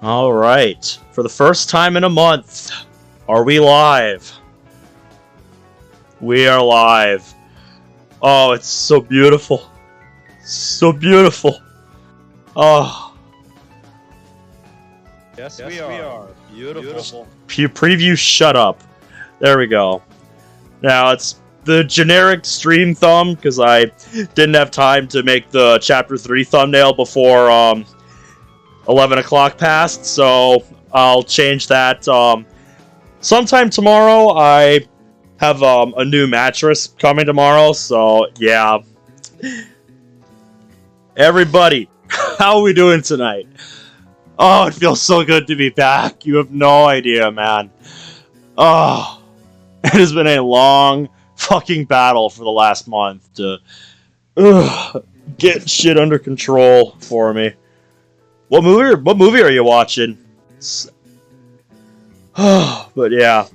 Alright, for the first time in a month, are we live? We are live. Oh, it's so beautiful. So beautiful. Oh. Yes, we are. Beautiful. Preview shut up. There we go. Now, it's the generic stream thumb, because I didn't have time to make the Chapter 3 thumbnail before 11 o'clock passed, so I'll change that. Sometime tomorrow, I have a new mattress coming tomorrow, so yeah. Everybody, how are we doing tonight? Oh, it feels so good to be back. You have no idea, man. Oh, it has been a long fucking battle for the last month to get shit under control for me. What movie are you watching? But yeah.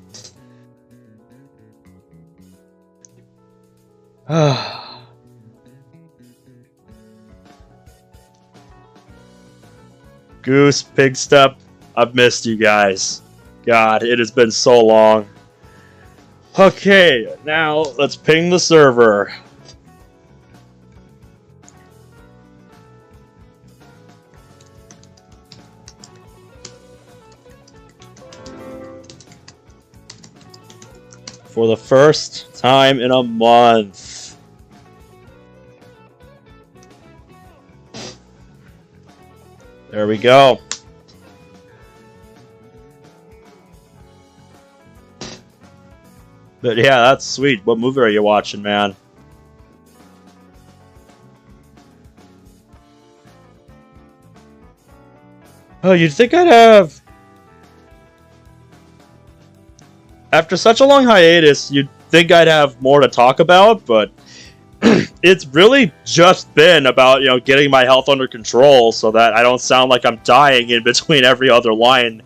Goose, Pigstep, I've missed you guys. God, it has been so long. Okay, now let's ping the server. For the first time in a month. There we go. But yeah, that's sweet. What movie are you watching, man? Oh, you'd think I'd have... After such a long hiatus, you'd think I'd have more to talk about, but it's really just been about, getting my health under control so that I don't sound like I'm dying in between every other line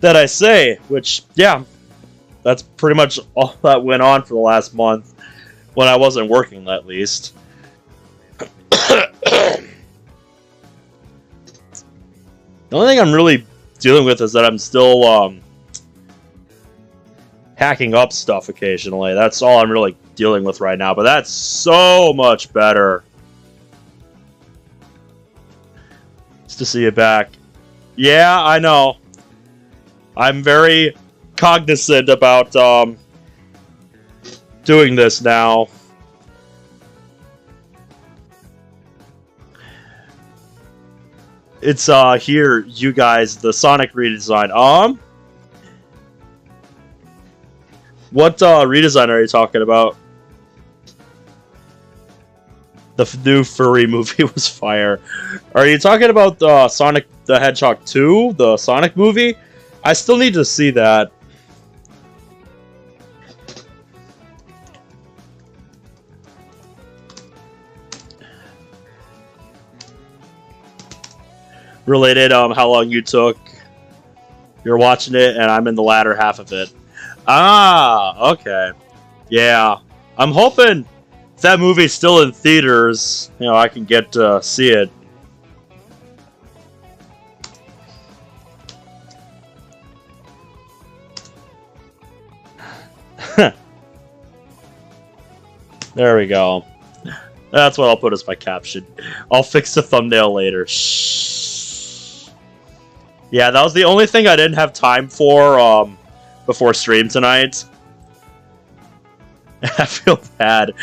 that I say, which, yeah, that's pretty much all that went on for the last month, when I wasn't working, at least. The only thing I'm really dealing with is that I'm still, hacking up stuff occasionally. That's all I'm really dealing with right now, but that's so much better. Just to see you back. Yeah, I know. I'm very cognizant about doing this now. It's here, you guys, the Sonic redesign. What redesign are you talking about? The new furry movie was fire. Are you talking about Sonic the Hedgehog 2? The Sonic movie? I still need to see that. Related, how long you took. You're watching it, and I'm in the latter half of it. Ah, okay. Yeah. I'm hoping if that movie's still in theaters, I can get to see it. There we go. That's what I'll put as my caption. I'll fix the thumbnail later. Shh. Yeah, that was the only thing I didn't have time for, before stream tonight. I feel bad.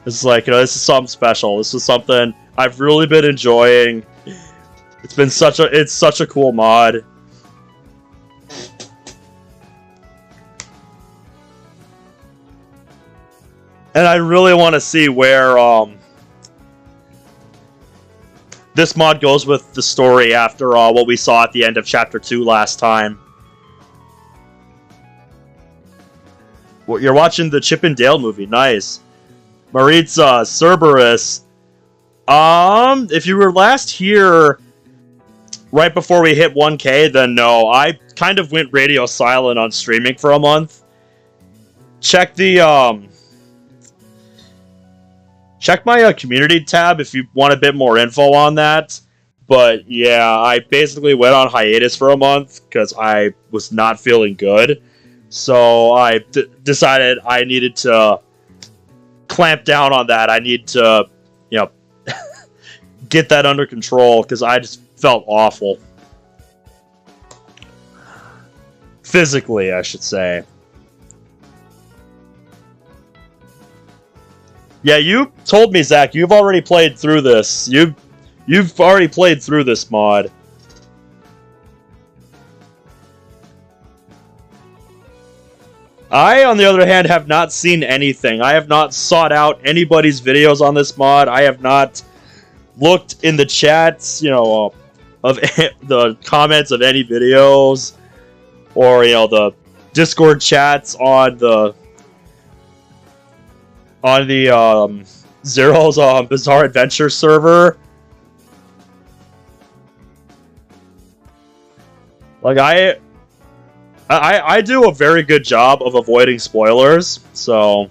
It's like, this is something special. This is something I've really been enjoying. It's such a cool mod. And I really want to see where this mod goes with the story after what we saw at the end of Chapter 2 last time. Well, you're watching the Chip and Dale movie. Nice. Maritza, Cerberus. If you were last here right before we hit 1K, then no. I kind of went radio silent on streaming for a month. Check the, check my community tab if you want a bit more info on that. But yeah, I basically went on hiatus for a month because I was not feeling good. So I decided I needed to clamp down on that. I need to, you know, get that under control because I just felt awful. Physically, I should say. Yeah, you told me, Zach, you've already played through this. You've already played through this mod. I, on the other hand, have not seen anything. I have not sought out anybody's videos on this mod. I have not looked in the chats, you know, of the comments of any videos, or, you know, the Discord chats on the Zero's Bizarre Adventure server. Like, I do a very good job of avoiding spoilers, so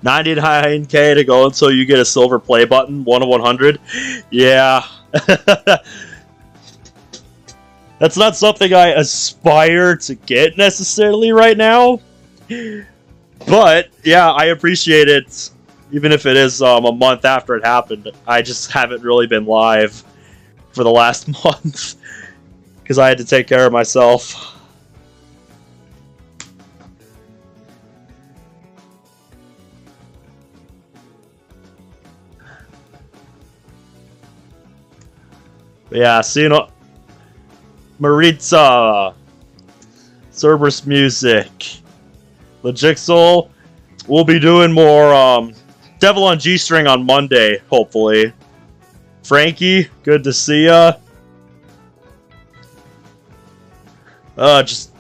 99k to go until you get a silver play button, 1 of 100. Yeah. That's not something I aspire to get necessarily right now. But, yeah, I appreciate it, even if it is a month after it happened. I just haven't really been live for the last month because I had to take care of myself. But yeah, so, you know, Maritza, Cerberus Music, Legixel. We'll be doing more Devil on G-String on Monday, hopefully. Frankie, good to see ya. Just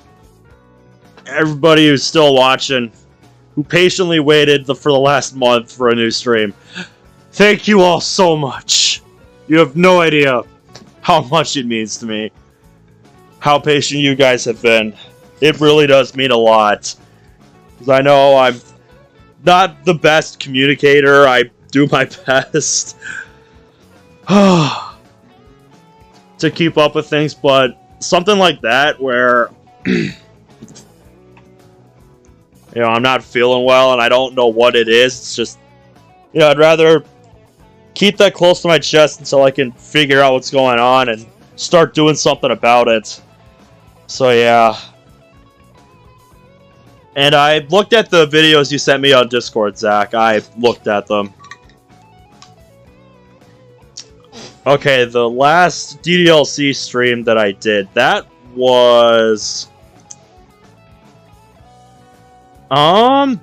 everybody who's still watching, who patiently waited for the last month for a new stream. Thank you all so much. You have no idea how much it means to me. How patient you guys have been. It really does mean a lot. Because I know I'm not the best communicator. I do my best to keep up with things, but something like that where you know, I'm not feeling well and I don't know what it is. It's just, you know, I'd rather keep that close to my chest until I can figure out what's going on and start doing something about it. So yeah. And I looked at the videos you sent me on Discord, Zach. I looked at them. Okay, the last DDLC stream that I did, that was... that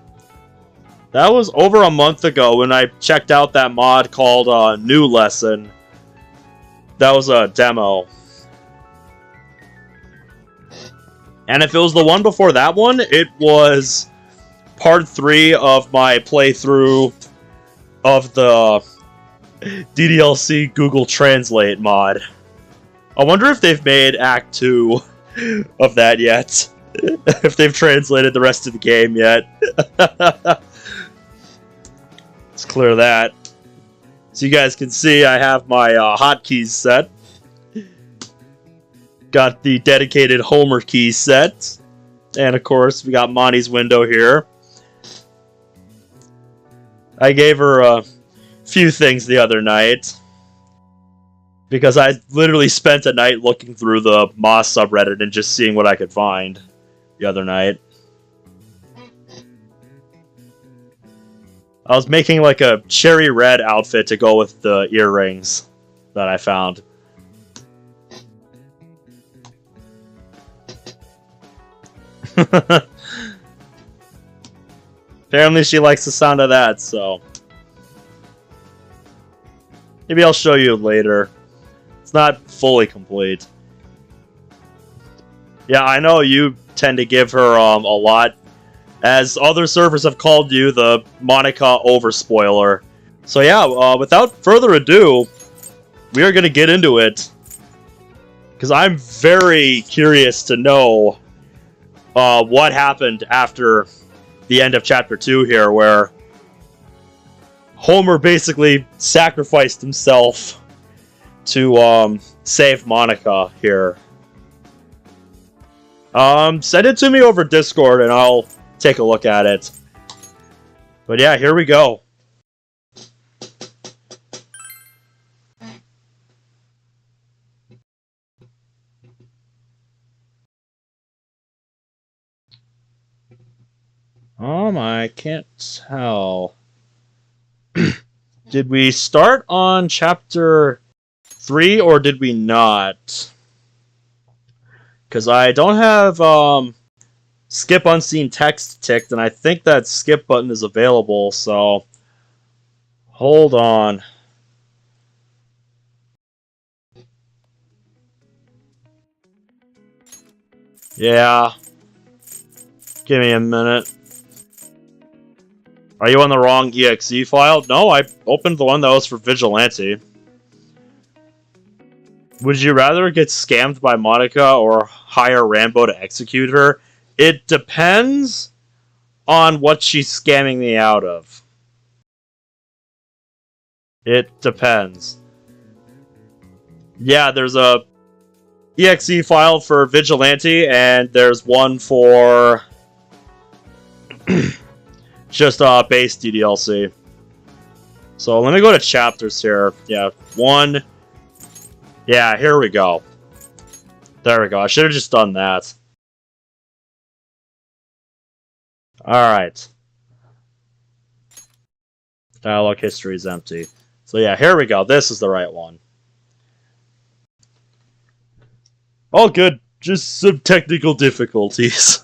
was over a month ago when I checked out that mod called New Lesson. That was a demo. And if it was the one before that one, it was part 3 of my playthrough of the DDLC Google Translate mod. I wonder if they've made Act 2 of that yet. If they've translated the rest of the game yet. Let's clear that. So you guys can see I have my hotkeys set. Got the dedicated Homer key set. And of course, we got Monty's window here. I gave her a few things the other night. Because I literally spent a night looking through the Moss subreddit and just seeing what I could find the other night. I was making like a cherry red outfit to go with the earrings that I found. Apparently she likes the sound of that, so maybe I'll show you later. It's not fully complete. Yeah, I know you tend to give her a lot, as other servers have called you the Monica Overspoiler. So yeah, without further ado, we are going to get into it. Because I'm very curious to know what happened after the end of Chapter 2 here, where Homer basically sacrificed himself to save Monica here. Send it to me over Discord and I'll take a look at it. But yeah, here we go. I can't tell. Did we start on chapter 3 or did we not? Because I don't have skip unseen text ticked, and I think that skip button is available, so hold on. Yeah. Give me a minute. Are you on the wrong exe file? No, I opened the one that was for Vigilante. Would you rather get scammed by Monica or hire Rambo to execute her? It depends on what she's scamming me out of. It depends. Yeah, there's a exe file for Vigilante, and there's one for just base DDLC. So let me go to chapters here. Yeah, 1. Yeah, here we go. There we go. I should have just done that. Alright. Dialogue history is empty. So yeah, here we go. This is the right one. All good. Just some technical difficulties.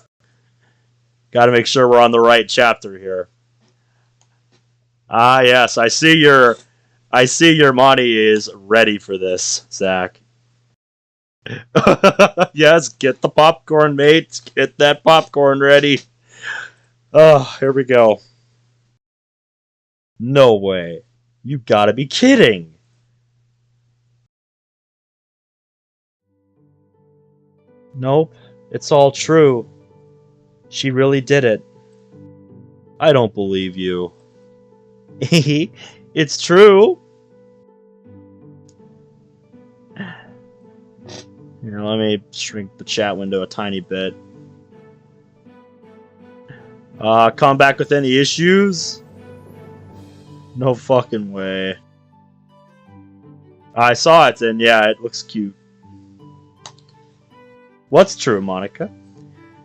Gotta make sure we're on the right chapter here. Ah, yes. I see your money is ready for this, Zach. Yes, get the popcorn, mate. Get that popcorn ready. Oh, here we go. No way. You gotta be kidding. Nope, it's all true. She really did it. I don't believe you. It's true. Here, let me shrink the chat window a tiny bit. Come back with any issues? No fucking way. I saw it, and yeah, it looks cute. What's true, Monica?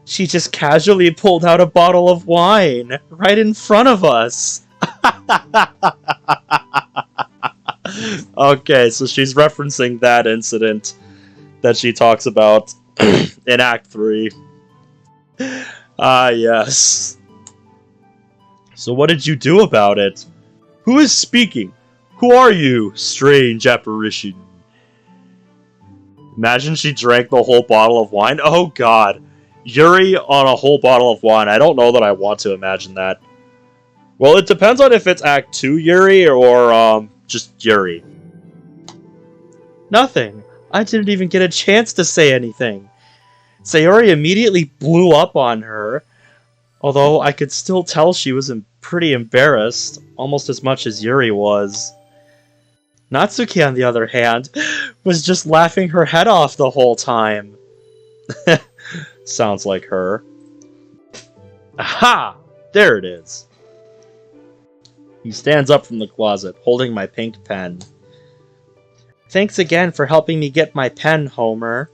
She just casually pulled out a bottle of wine right in front of us. Okay, so she's referencing that incident that she talks about in Act 3. Ah, yes. So what did you do about it? Who is speaking? Who are you, strange apparition? Imagine she drank the whole bottle of wine. Oh god. Yuri on a whole bottle of wine. I don't know that I want to imagine that. Well, it depends on if it's Act 2 Yuri or just Yuri. Nothing. I didn't even get a chance to say anything. Sayori immediately blew up on her, although I could still tell she was pretty embarrassed, almost as much as Yuri was. Natsuki, on the other hand, was just laughing her head off the whole time. Sounds like her. Aha! There it is. He stands up from the closet, holding my pink pen. Thanks again for helping me get my pen, Homer.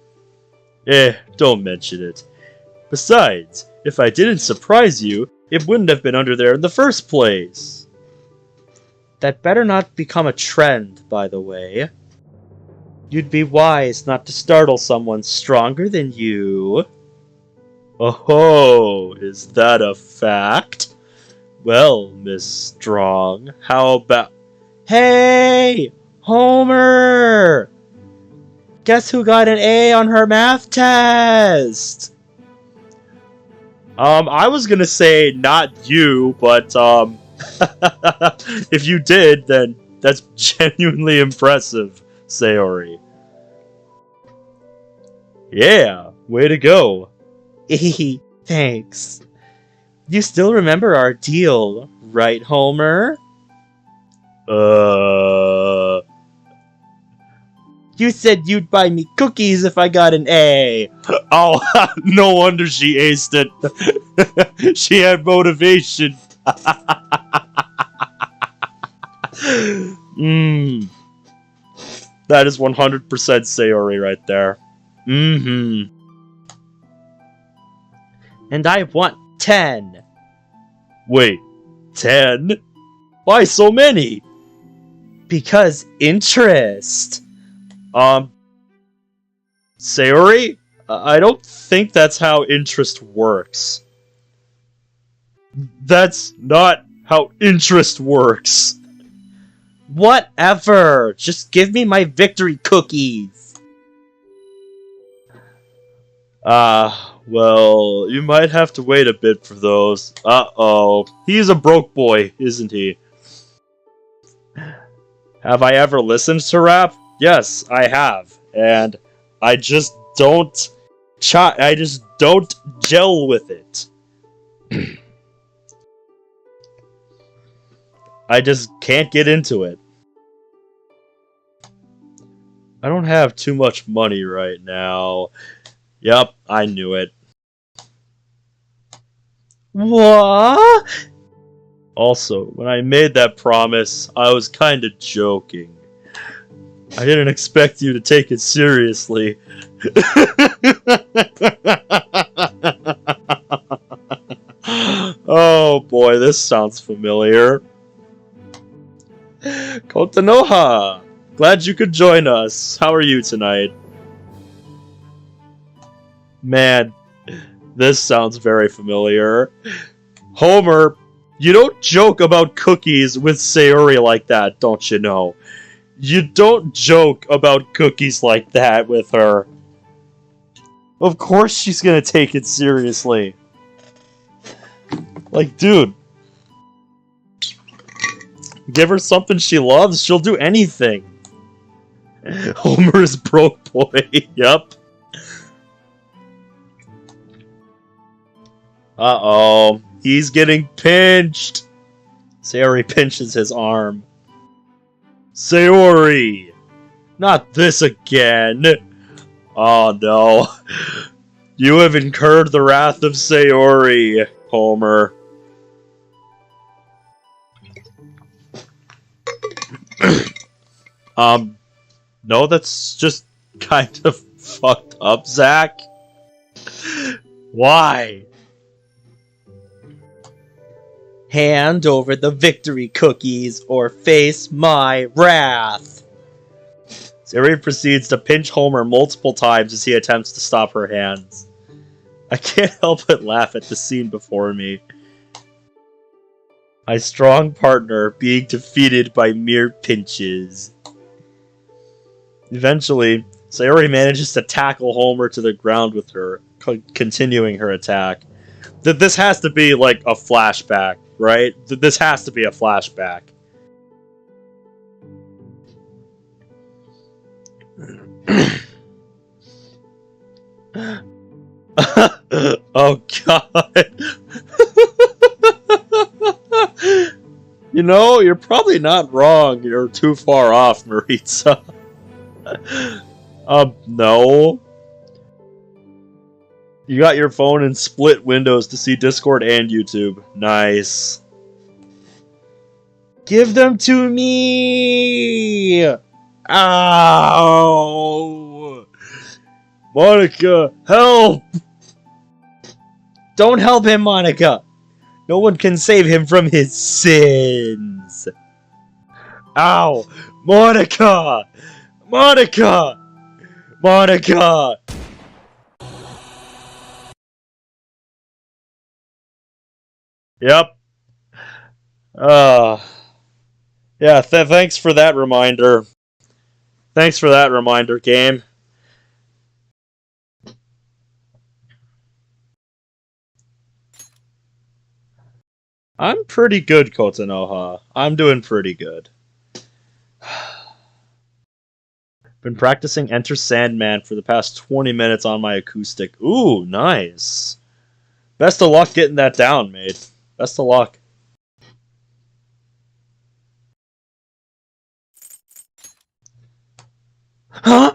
Don't mention it. Besides, if I didn't surprise you, it wouldn't have been under there in the first place. That better not become a trend, by the way. You'd be wise not to startle someone stronger than you. Oh, is that a fact? Well, Miss Strong, how about... Hey! Homer! Guess who got an A on her math test? I was gonna say not you, but, if you did, then that's genuinely impressive, Sayori. Yeah, way to go. Thanks. You still remember our deal, right, Homer? You said you'd buy me cookies if I got an A. Oh, no wonder she aced it. She had motivation. That is 100% Sayori right there. And I want 10. Wait, 10? Why so many? Because interest. Sayori? I don't think that's how interest works. That's not how interest works. Whatever. Just give me my victory cookies. Well, you might have to wait a bit for those. Uh-oh. He's a broke boy, isn't he? Have I ever listened to rap? Yes, I have. And I just don't gel with it. I just can't get into it. I don't have too much money right now. Yep, I knew it. What? Also, when I made that promise, I was kinda joking. I didn't expect you to take it seriously. Oh boy, this sounds familiar. Kotanoha! Glad you could join us. How are you tonight? Man, this sounds very familiar. Homer, you don't joke about cookies with Sayori like that, don't you know? You don't joke about cookies like that with her. Of course she's gonna take it seriously. Like, dude. Give her something she loves, she'll do anything. Homer's broke boy, yup. Uh-oh. He's getting pinched. Sayori pinches his arm. Sayori! Not this again! Oh no. You have incurred the wrath of Sayori, Homer. No, that's just kind of fucked up, Zach. Why? Hand over the victory cookies or face my wrath. Sayori proceeds to pinch Homer multiple times as he attempts to stop her hands. I can't help but laugh at the scene before me. My strong partner being defeated by mere pinches. Eventually, Sayori manages to tackle Homer to the ground with her, continuing her attack. This has to be like a flashback, right? This has to be a flashback. Oh god. You know, you're probably not wrong. You're too far off, Maritza. No. You got your phone in split windows to see Discord and YouTube. Nice. Give them to me! Ow! Monica, help! Don't help him, Monica! No one can save him from his sins. Ow! Monica! Monica! Monica! Yep. Yeah, thanks for that reminder. Thanks for that reminder, game. I'm pretty good, Kotanoha. I'm doing pretty good. Been practicing Enter Sandman for the past 20 minutes on my acoustic. Ooh, nice. Best of luck getting that down, mate. Best of luck. Huh?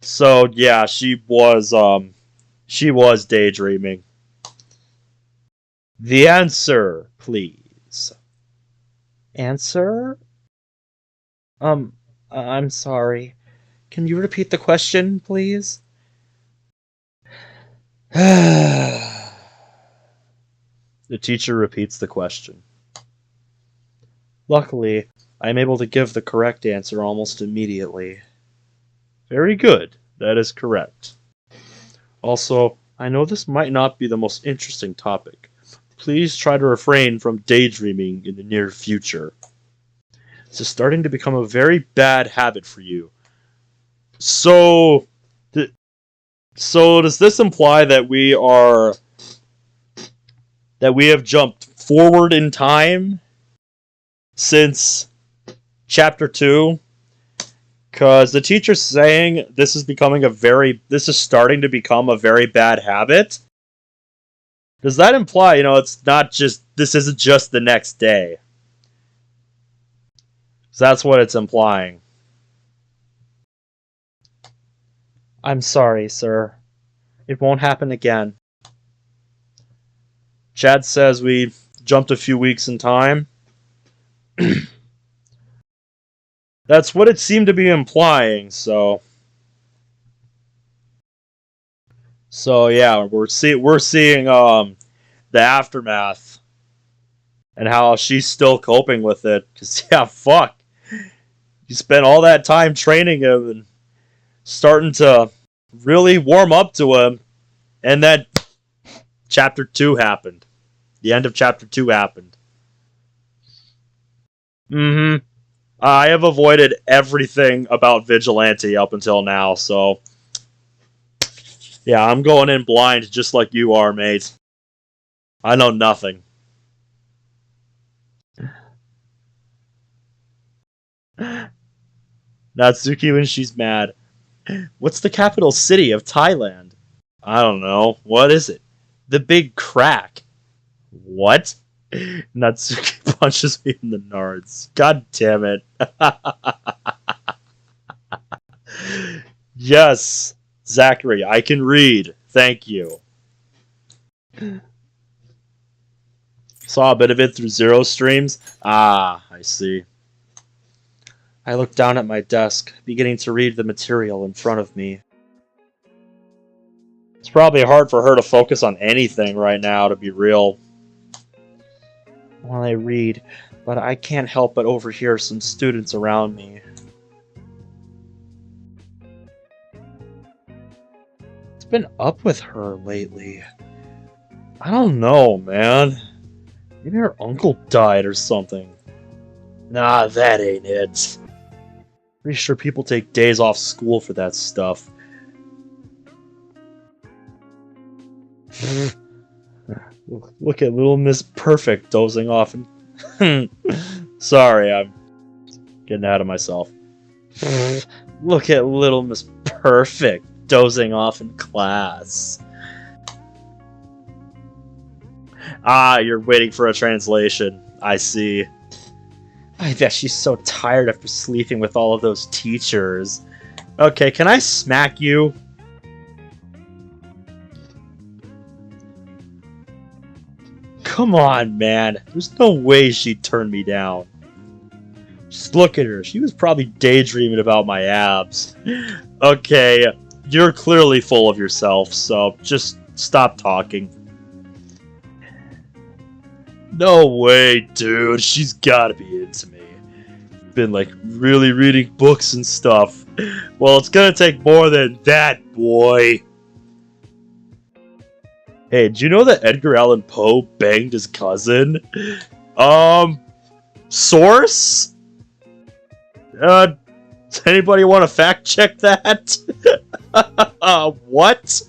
So yeah, she was daydreaming. The answer, please. Answer? I'm sorry. Can you repeat the question, please? The teacher repeats the question. Luckily, I am able to give the correct answer almost immediately. Very good. That is correct. Also, I know this might not be the most interesting topic. Please try to refrain from daydreaming in the near future. This is starting to become a very bad habit for you. So does this imply that we have jumped forward in time since chapter 2? Because the teacher's saying this is starting to become a very bad habit. Does that imply, this isn't just the next day? So that's what it's implying. I'm sorry, sir. It won't happen again. Chad says we jumped a few weeks in time. That's what it seemed to be implying, so yeah, we're seeing the aftermath and how she's still coping with it. Cause yeah, fuck, you spent all that time training him and starting to really warm up to him, and then chapter 2 happened. The end of chapter 2 happened. Mm-hmm. I have avoided everything about Vigilante up until now, so yeah, I'm going in blind just like you are, mate. I know nothing. Natsuki when she's mad. What's the capital city of Thailand? I don't know. What is it? The Big Crack. What? Natsuki punches me in the nards. God damn it. Yes, Zachary, I can read. Thank you. Saw a bit of it through Zero streams. Ah, I see. I looked down at my desk, beginning to read the material in front of me. It's probably hard for her to focus on anything right now, to be real. While I read, but I can't help but overhear some students around me. What's been up with her lately? I don't know, man. Maybe her uncle died or something. Nah, that ain't it. Pretty sure people take days off school for that stuff. Look at little Miss Perfect dozing off and... Sorry, I'm getting ahead of myself. Look at little Miss Perfect dozing off in class. Ah, you're waiting for a translation. I see. I bet she's so tired after sleeping with all of those teachers. Okay, can I smack you? Come on, man. There's no way she'd turn me down. Just look at her. She was probably daydreaming about my abs. Okay, you're clearly full of yourself, so just stop talking. No way, dude. She's gotta be into me. Been, like, really reading books and stuff. Well, it's gonna take more than that, boy. Hey, do you know that Edgar Allan Poe banged his cousin? Source? Does anybody want to fact check that? What?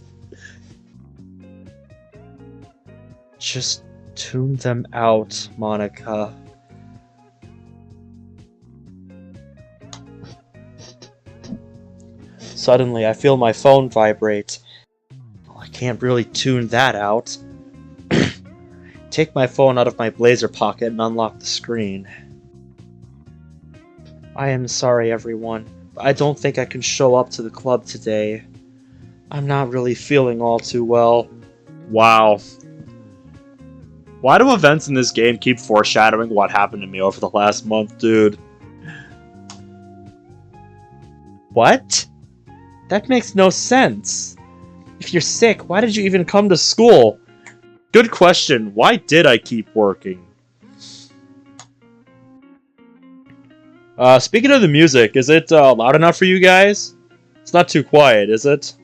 Just tune them out, Monica. Suddenly, I feel my phone vibrate. I can't really tune that out. Take my phone out of my blazer pocket and unlock the screen. I am sorry, everyone, I don't think I can show up to the club today. I'm not really feeling all too well. Wow. Why do events in this game keep foreshadowing what happened to me over the last month, dude? What? That makes no sense. If you're sick, why did you even come to school? Good question. Why did I keep working? Speaking of the music, is it loud enough for you guys? It's not too quiet, is it?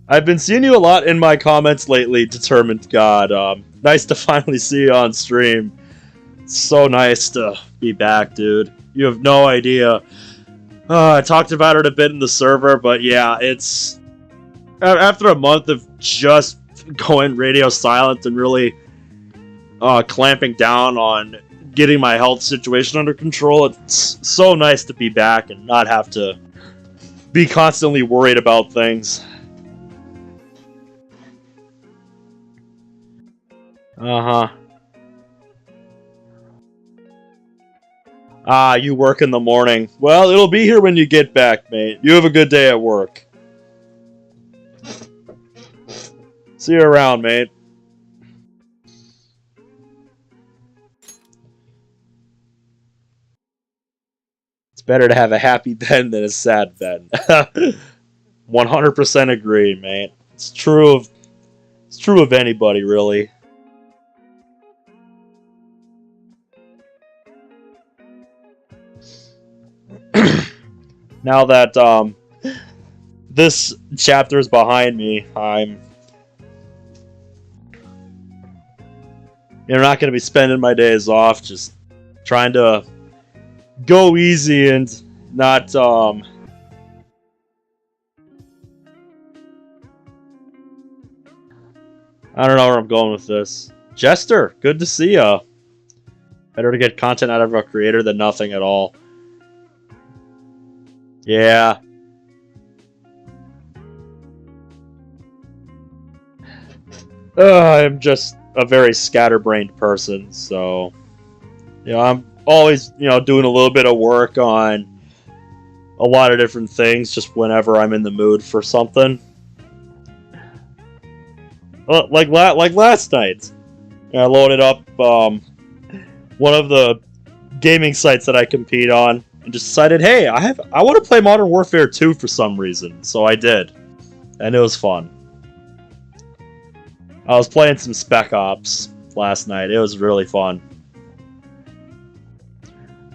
I've been seeing you a lot in my comments lately, Determined God. Nice to finally see you on stream. It's so nice to be back, dude. You have no idea. I talked about it a bit in the server, but yeah, it's... After a month of just going radio silent and really clamping down on getting my health situation under control, it's so nice to be back and not have to be constantly worried about things. Uh-huh. Ah, you work in the morning. Well, it'll be here when you get back, mate. You have a good day at work. See you around, mate. It's better to have a happy Ben than a sad Ben. 100% agree, mate. It's true of anybody, really. Now that this chapter is behind me, I'm not going to be spending my days off, just trying to go easy and not I don't know where I'm going with this. Jester, good to see ya. Better to get content out of a creator than nothing at all. Yeah. I'm just a very scatterbrained person, so I'm always, doing a little bit of work on a lot of different things just whenever I'm in the mood for something. Like last night. I loaded up one of the gaming sites that I compete on and just decided, hey, I want to play Modern Warfare 2 for some reason, so I did. And it was fun. I was playing some Spec Ops last night. It was really fun.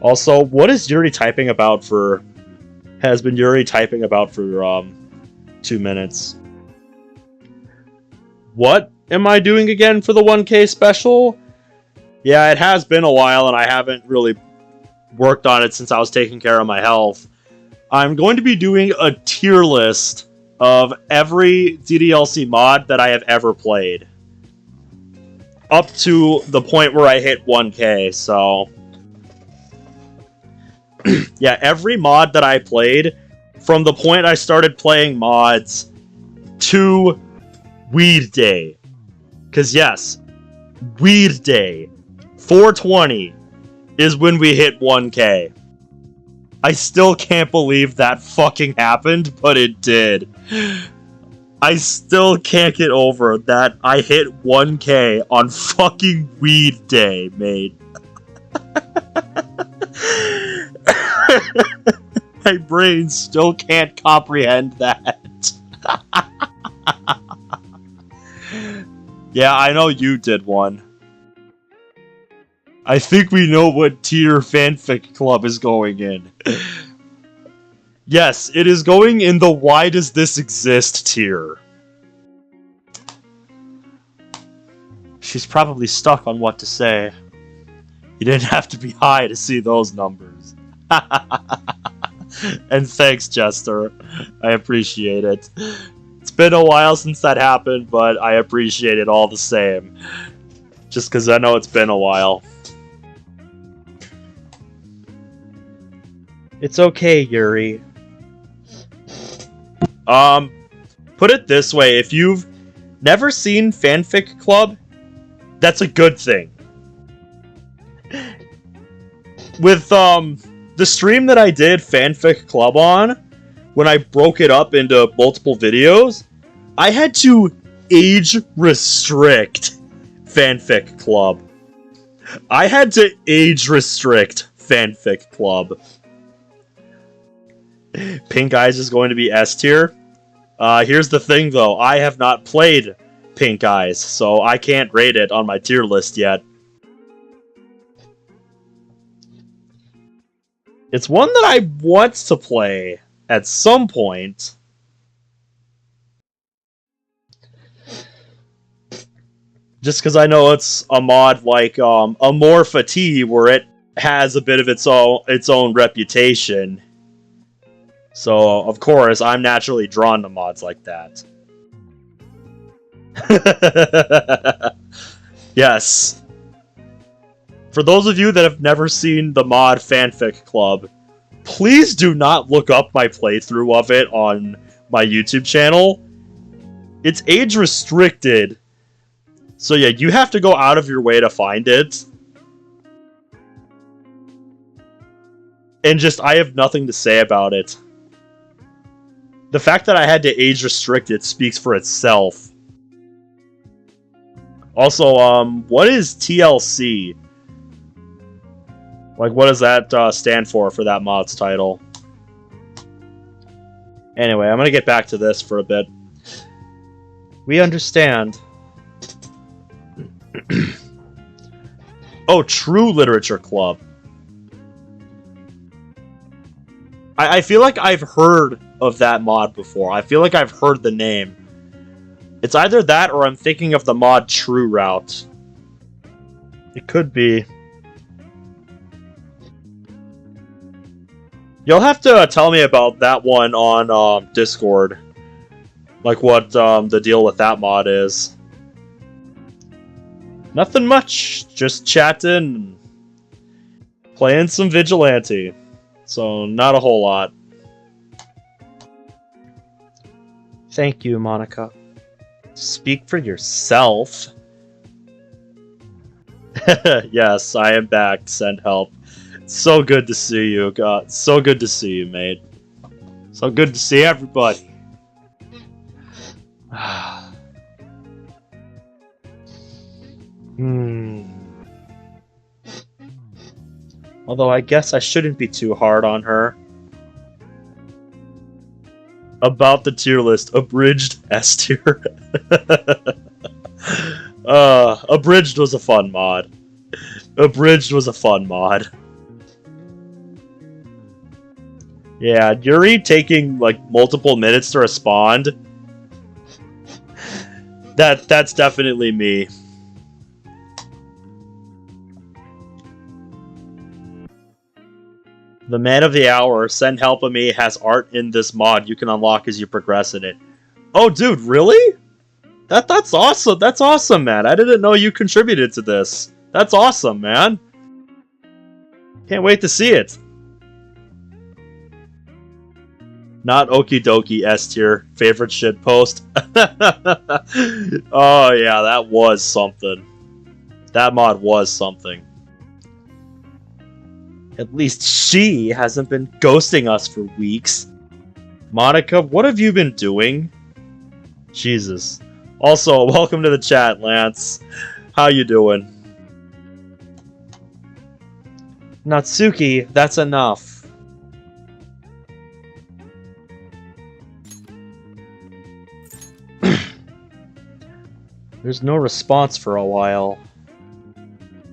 Also, what is Yuri typing about for... has been Yuri typing about for 2 minutes? What am I doing again for the 1K special? Yeah, it has been a while and I haven't really worked on it since I was taking care of my health. I'm going to be doing a tier list of every DDLC mod that I have ever played. Up to the point where I hit 1K, so... yeah, every mod that I played, from the point I started playing mods to Weed Day. Because yes, Weed Day, 420, is when we hit 1K. I still can't believe that fucking happened, but it did. I still can't get over that I hit 1K on fucking Weed Day, mate. My brain still can't comprehend that. Yeah, I know you did one. I think we know what tier fanfic club is going in. Yes, it is going in the why does this exist tier. She's probably stuck on what to say. You didn't have to be high to see those numbers. And thanks, Jester. I appreciate it. It's been a while since that happened, but I appreciate it all the same. Just because I know it's been a while. It's okay, Yuri. Put it this way, if you've never seen Fanfic Club, that's a good thing. With, the stream that I did Fanfic Club on, when I broke it up into multiple videos, I had to age restrict Fanfic Club. I had to age restrict Fanfic Club. Pink Eyes is going to be S tier. Here's the thing though, I have not played Pink Eyes, so I can't rate it on my tier list yet. It's one that I want to play at some point. Just because I know it's a mod like Amorpha T, where it has a bit of its own reputation. So, of course, I'm naturally drawn to mods like that. Yes. For those of you that have never seen the mod Fanfic Club, please do not look up my playthrough of it on my YouTube channel. It's age restricted. So yeah, you have to go out of your way to find it. And just, I have nothing to say about it. The fact that I had to age restrict it speaks for itself. Also, what is TLC? Like, what does that stand for that mod's title? Anyway, I'm gonna get back to this for a bit. We understand. Oh, True Literature Club. I feel like I've heard of that mod before. I feel like I've heard the name. It's either that or I'm thinking of the mod True Route. It could be. You'll have to tell me about that one on Discord. Like what the deal with that mod is. Nothing much. Just chatting. Playing some Vigilante. So, not a whole lot. Thank you, Monica. Speak for yourself. Yes, I am back. Send help. So good to see you, God. So good to see you, mate. So good to see everybody. Although I guess I shouldn't be too hard on her. About the tier list, abridged S tier. Abridged was a fun mod. Abridged was a fun mod. Yeah, Yuri taking like multiple minutes to respond. That's definitely me. The man of the hour, Send Help of Me, has art in this mod you can unlock as you progress in it. Oh, dude, really? That's awesome. That's awesome, man. I didn't know you contributed to this. That's awesome, man. Can't wait to see it. Not Okie Doki S tier. Favorite shit post. Oh, yeah, that was something. That mod was something. At least she hasn't been ghosting us for weeks. Monica, what have you been doing? Jesus. Also, welcome to the chat, Lance. How you doing? Natsuki, that's enough. There's no response for a while.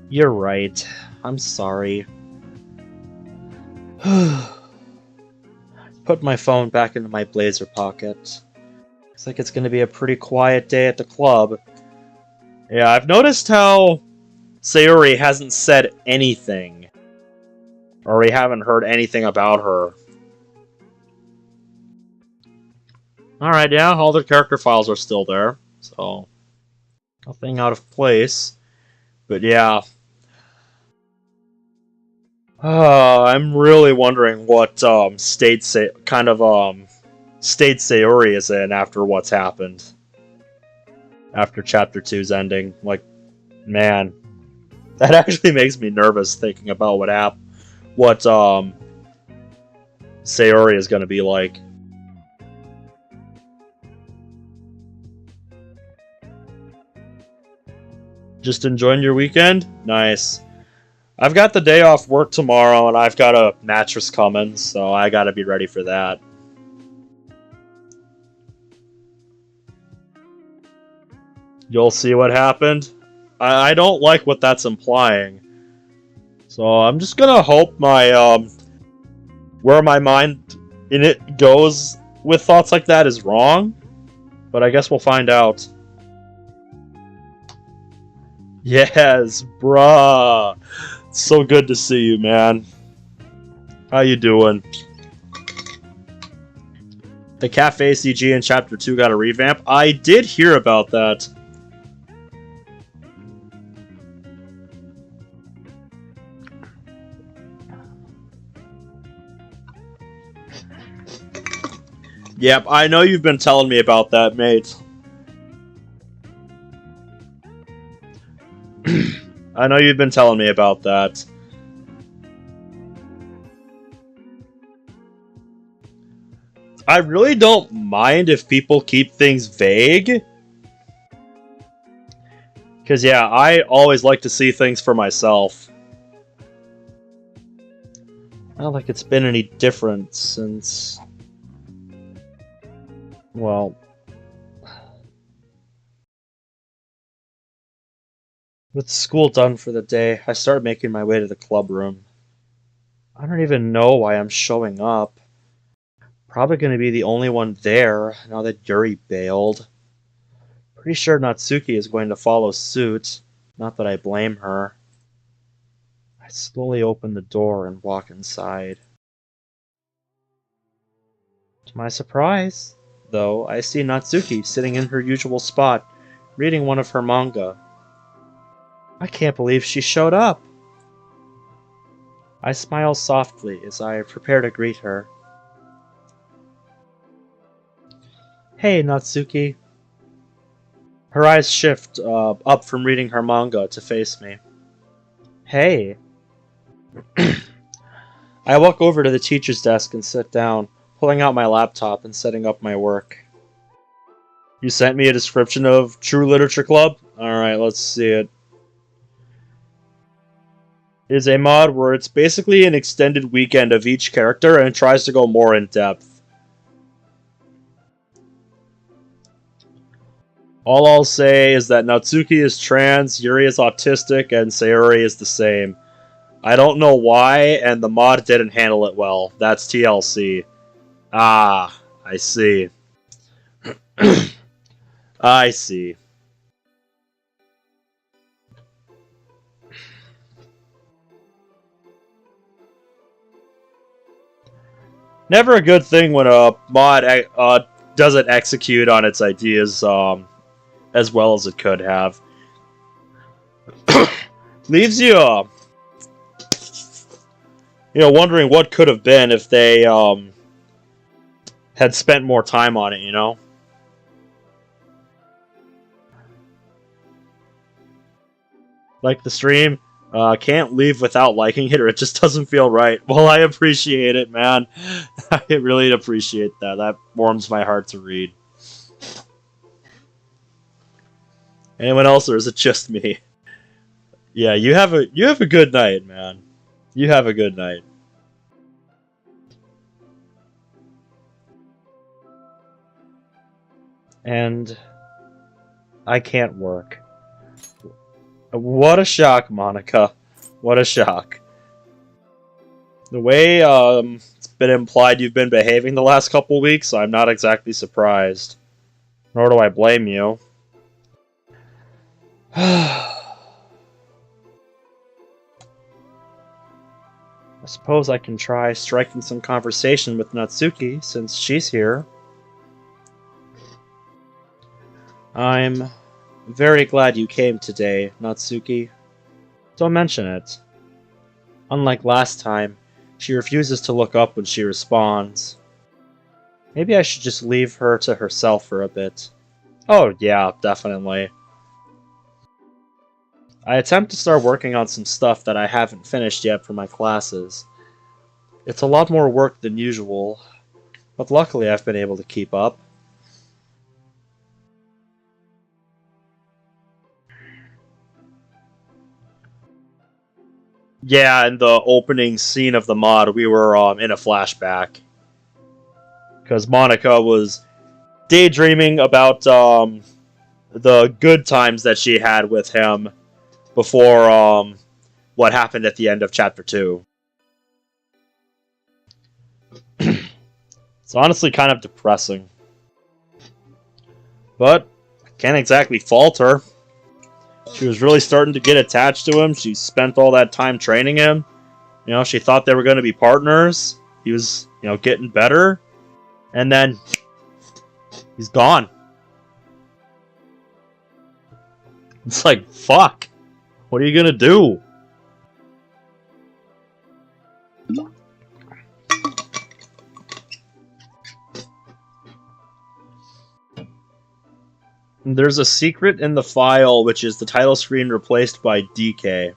You're right. I'm sorry. Put my phone back into my blazer pocket. Looks like it's gonna be a pretty quiet day at the club. Yeah, I've noticed how Sayuri hasn't said anything. Or we haven't heard anything about her. Alright, yeah, all their character files are still there. So, nothing out of place. But yeah. I'm really wondering what state Sayori is in after what's happened. After Chapter Two's ending. Like, man, that actually makes me nervous thinking about what Sayori is gonna be like. Just enjoying your weekend? Nice. I've got the day off work tomorrow, and I've got a mattress coming, so I gotta be ready for that. You'll see what happened. I don't like what that's implying. So I'm just gonna hope where my mind in it goes with thoughts like that is wrong. But I guess we'll find out. Yes, bruh. So good to see you, man. How you doing? The Cafe CG in Chapter 2 got a revamp. I did hear about that. Yep, I know you've been telling me about that, mate. I know you've been telling me about that. I really don't mind if people keep things vague. Because, yeah, I always like to see things for myself. Not like it's been any different since... Well... With school done for the day, I started making my way to the club room. I don't even know why I'm showing up. Probably going to be the only one there, now that Yuri bailed. Pretty sure Natsuki is going to follow suit. Not that I blame her. I slowly open the door and walk inside. To my surprise, though, I see Natsuki sitting in her usual spot, reading one of her manga. I can't believe she showed up. I smile softly as I prepare to greet her. Hey, Natsuki. Her eyes shift up from reading her manga to face me. Hey. I walk over to the teacher's desk and sit down, pulling out my laptop and setting up my work. You sent me a description of True Literature Club? Alright, let's see it. It is a mod where it's basically an extended weekend of each character and it tries to go more in depth. All I'll say is that Natsuki is trans, Yuri is autistic, and Sayori is the same. I don't know why, and the mod didn't handle it well. That's TLC. Ah, I see. I see. Never a good thing when a mod doesn't execute on its ideas as well as it could have. Leaves you, wondering what could have been if they had spent more time on it, you know? Like the stream, can't leave without liking it or it just doesn't feel right. Well, I appreciate it, man. I really appreciate that. That warms my heart to read. Anyone else, or is it just me? Yeah, you have a good night, man. You have a good night. And I can't work. What a shock, Monica. What a shock. The way it's been implied you've been behaving the last couple weeks, I'm not exactly surprised. Nor do I blame you. I suppose I can try striking some conversation with Natsuki, since she's here. I'm very glad you came today, Natsuki. Don't mention it. Unlike last time, she refuses to look up when she responds. Maybe I should just leave her to herself for a bit. Oh yeah, definitely. I attempt to start working on some stuff that I haven't finished yet for my classes. It's a lot more work than usual, but luckily I've been able to keep up. Yeah, in the opening scene of the mod, we were in a flashback. Because Monica was daydreaming about the good times that she had with him before what happened at the end of Chapter 2. It's honestly kind of depressing. But I can't exactly fault her. She was really starting to get attached to him. She spent all that time training him. You know, she thought they were going to be partners. He was, you know, getting better. And then he's gone. It's like, fuck. What are you going to do? There's a secret in the file, which is the title screen replaced by DK.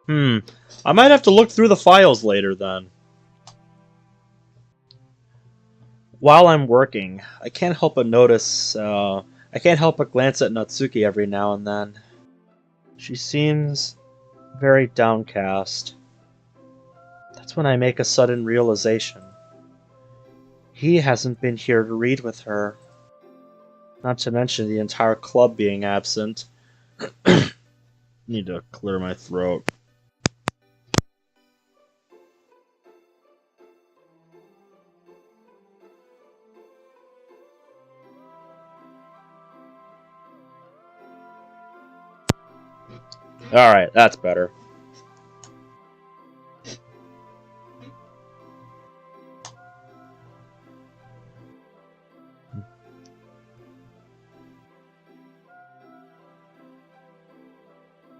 I might have to look through the files later then. While I'm working, I can't help but glance at Natsuki every now and then. She seems very downcast. That's when I make a sudden realization. He hasn't been here to read with her. Not to mention the entire club being absent. Need to clear my throat. Alright, that's better.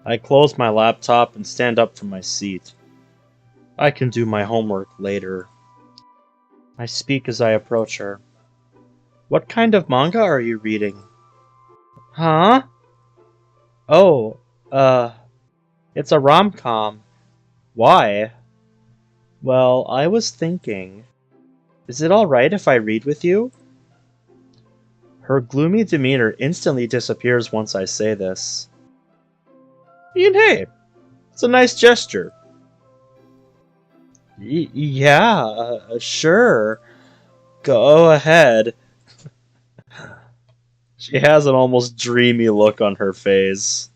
I close my laptop and stand up from my seat. I can do my homework later. I speak as I approach her. What kind of manga are you reading? Huh? Oh, it's a rom-com. Why? Well, I was thinking, is it alright if I read with you? Her gloomy demeanor instantly disappears once I say this. And hey, it's a nice gesture. Yeah, sure. Go ahead. She has an almost dreamy look on her face.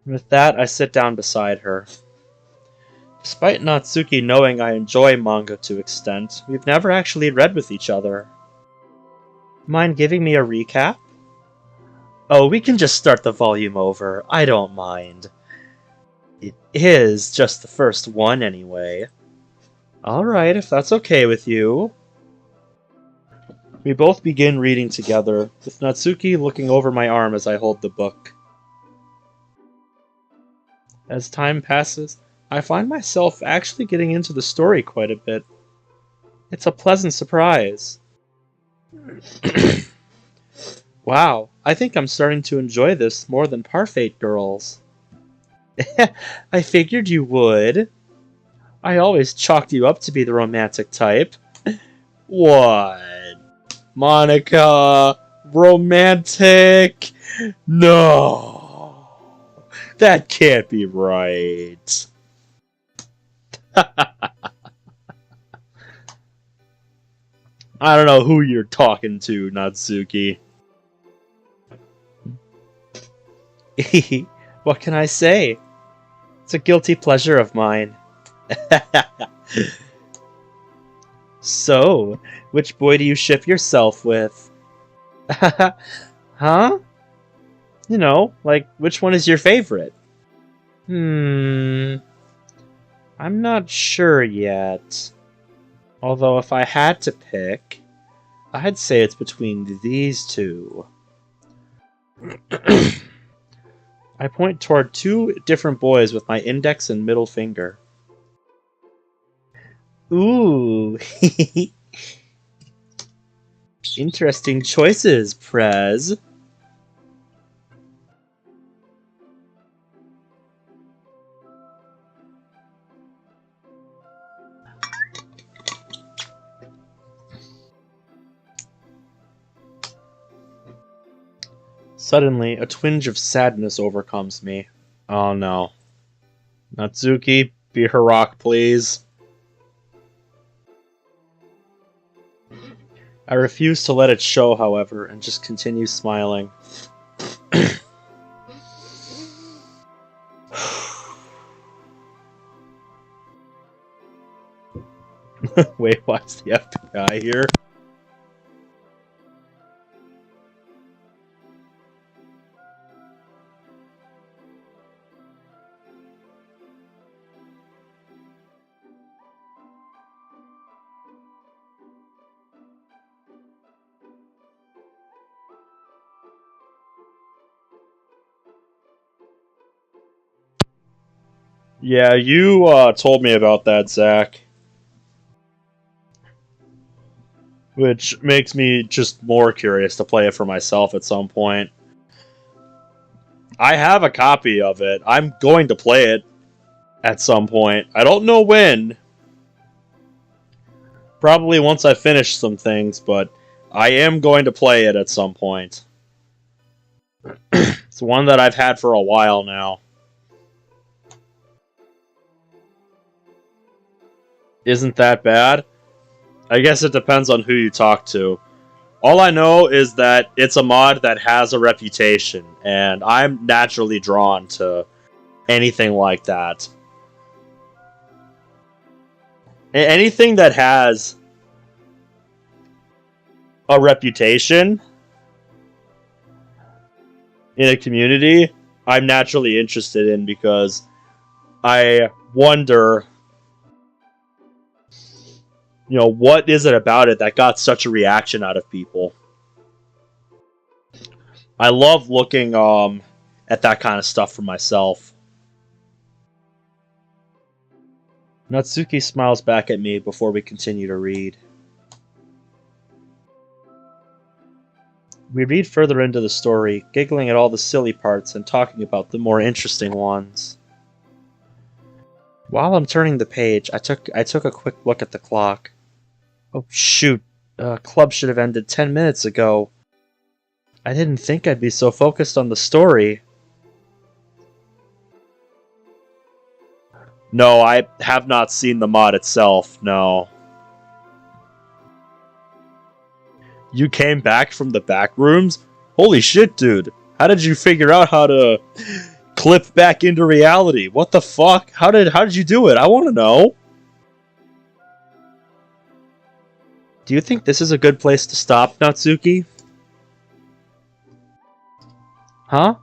With that, I sit down beside her. Despite Natsuki knowing I enjoy manga to extent, we've never actually read with each other. Mind giving me a recap? Oh, we can just start the volume over. I don't mind. It is just the first one, anyway. Alright, if that's okay with you. We both begin reading together, with Natsuki looking over my arm as I hold the book. As time passes, I find myself actually getting into the story quite a bit. It's a pleasant surprise. Wow, I think I'm starting to enjoy this more than Parfait Girls. I figured you would. I always chalked you up to be the romantic type. What? Monica? Romantic? No. That can't be right. I don't know who you're talking to, Natsuki. What can I say? It's a guilty pleasure of mine. So, which boy do you ship yourself with? Huh? You know, like, which one is your favorite? I'm not sure yet. Although if I had to pick, I'd say it's between these two. I point toward two different boys with my index and middle finger. Ooh. Interesting choices, Prez. Suddenly, a twinge of sadness overcomes me. Oh no. Natsuki, be her rock, please. I refuse to let it show, however, and just continue smiling. Wait, why's the FBI here? Yeah, you told me about that, Zach. Which makes me just more curious to play it for myself at some point. I have a copy of it. I'm going to play it at some point. I don't know when. Probably once I finish some things, but I am going to play it at some point. It's one that I've had for a while now. Isn't that bad? I guess it depends on who you talk to. All I know is that it's a mod that has a reputation, and I'm naturally drawn to anything like that. Anything that has a reputation in a community, I'm naturally interested in because I wonder, what is it about it that got such a reaction out of people? I love looking at that kind of stuff for myself. Natsuki smiles back at me before we continue to read. We read further into the story, giggling at all the silly parts and talking about the more interesting ones. While I'm turning the page, I took a quick look at the clock. Oh shoot, club should have ended 10 minutes ago. I didn't think I'd be so focused on the story. No, I have not seen the mod itself, no. You came back from the back rooms? Holy shit, dude. How did you figure out how to clip back into reality? What the fuck? How did you do it? I want to know. Do you think this is a good place to stop, Natsuki? Huh?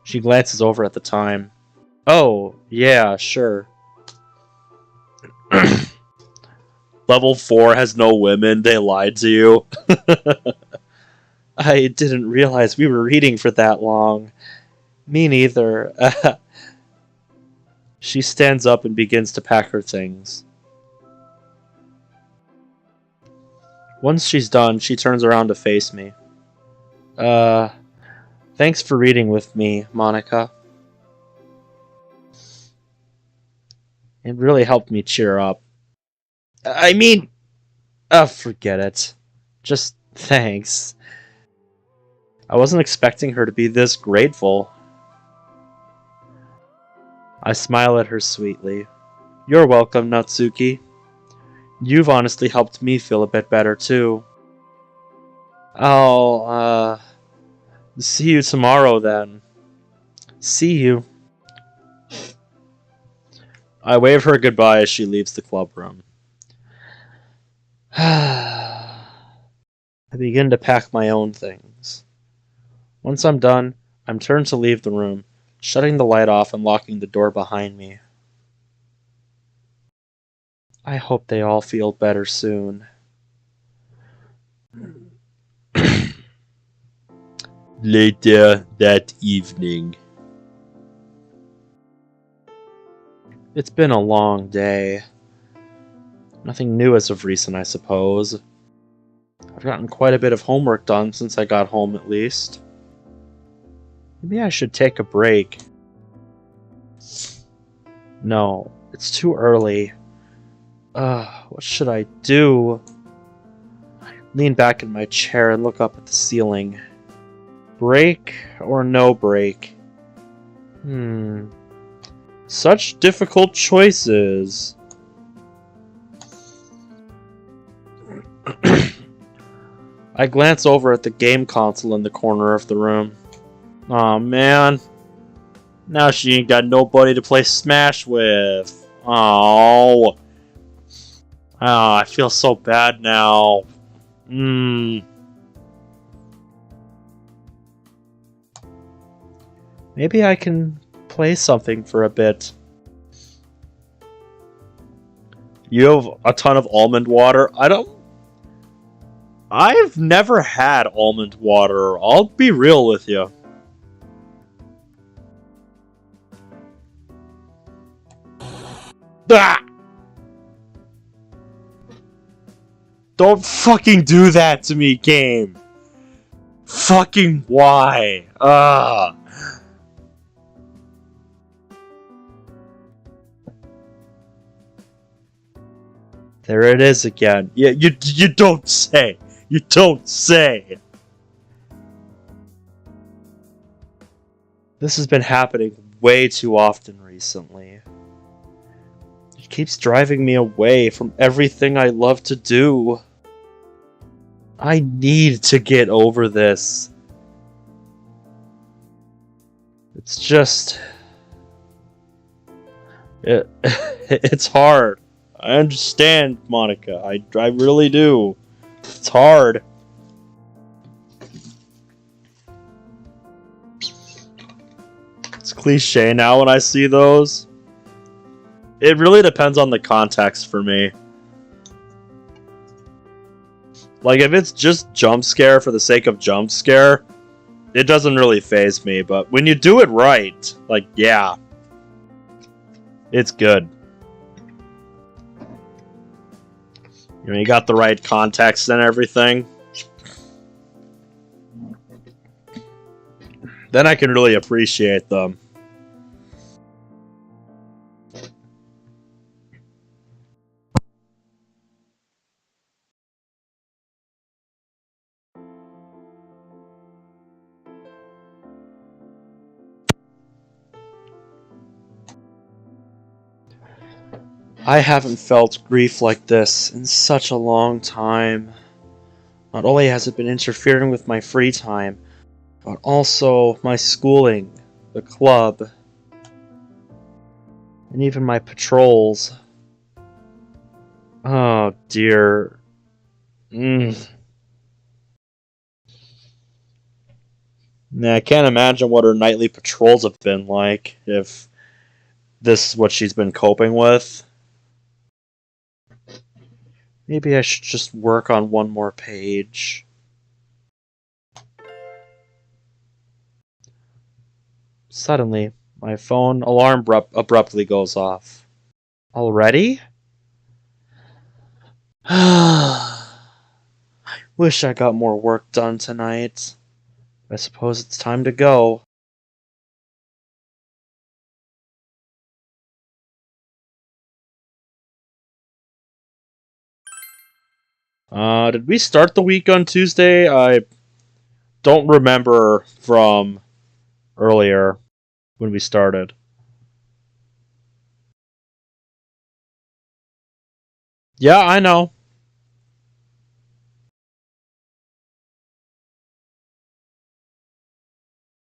She glances over at the time. Oh, yeah, sure. Level 4 has no women, they lied to you. I didn't realize we were reading for that long. Me neither. She stands up and begins to pack her things. Once she's done, she turns around to face me. Thanks for reading with me, Monica. It really helped me cheer up. I mean... forget it. Just thanks. I wasn't expecting her to be this grateful. I smile at her sweetly. You're welcome, Natsuki. You've honestly helped me feel a bit better, too. I'll, see you tomorrow, then. See you. I wave her goodbye as she leaves the club room. I begin to pack my own things. Once I'm done, I'm turned to leave the room, shutting the light off and locking the door behind me. I hope they all feel better soon. Later that evening. It's been a long day. Nothing new as of recent, I suppose. I've gotten quite a bit of homework done since I got home, at least. Maybe I should take a break. No, it's too early. What should I do? Lean back in my chair and look up at the ceiling. Break or no break? Such difficult choices. I glance over at the game console in the corner of the room. Aw, man. Now she ain't got nobody to play Smash with. Oh, I feel so bad now. Maybe I can play something for a bit. You have a ton of almond water? I've never had almond water. I'll be real with you. Ah! Don't fucking do that to me, game. Fucking why? There it is again. Yeah, you don't say. You don't say. This has been happening way too often recently. It keeps driving me away from everything I love to do. I need to get over this. It's just... It's hard. I understand, Monica. I really do. It's hard. It's cliche now when I see those. It really depends on the context for me. Like, if it's just jump scare for the sake of jump scare, it doesn't really faze me. But when you do it right, like, yeah, it's good. You know, you got the right context and everything. Then I can really appreciate them. I haven't felt grief like this in such a long time. Not only has it been interfering with my free time, but also my schooling, the club, and even my patrols. Oh dear. Nah, I can't imagine what her nightly patrols have been like, if this is what she's been coping with. Maybe I should just work on one more page. Suddenly, my phone alarm abruptly goes off. Already? Wish I got more work done tonight. I suppose it's time to go. Did we start the week on Tuesday? I don't remember from earlier when we started. Yeah, I know.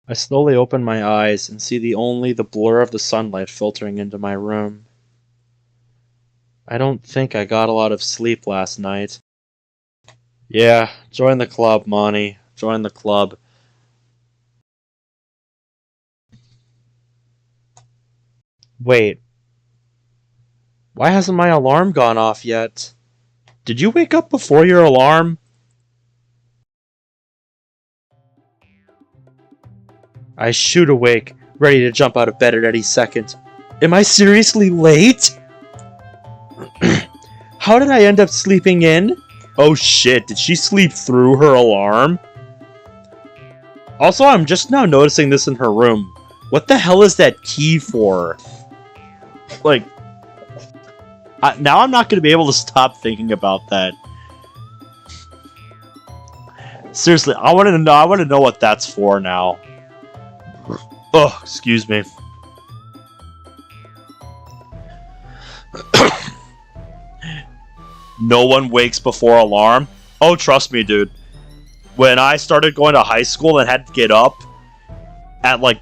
I slowly open my eyes and see only the blur of the sunlight filtering into my room. I don't think I got a lot of sleep last night. Yeah, join the club, Monty. Join the club. Wait. Why hasn't my alarm gone off yet? Did you wake up before your alarm? I shoot awake, ready to jump out of bed at any second. Am I seriously late? How did I end up sleeping in? Oh shit, did she sleep through her alarm? Also, I'm just now noticing this in her room. What the hell is that key for? Like, now I'm not going to be able to stop thinking about that. Seriously, I want to know what that's for now. Oh, excuse me. No one wakes before alarm. Oh, trust me, dude. When I started going to high school and had to get up at like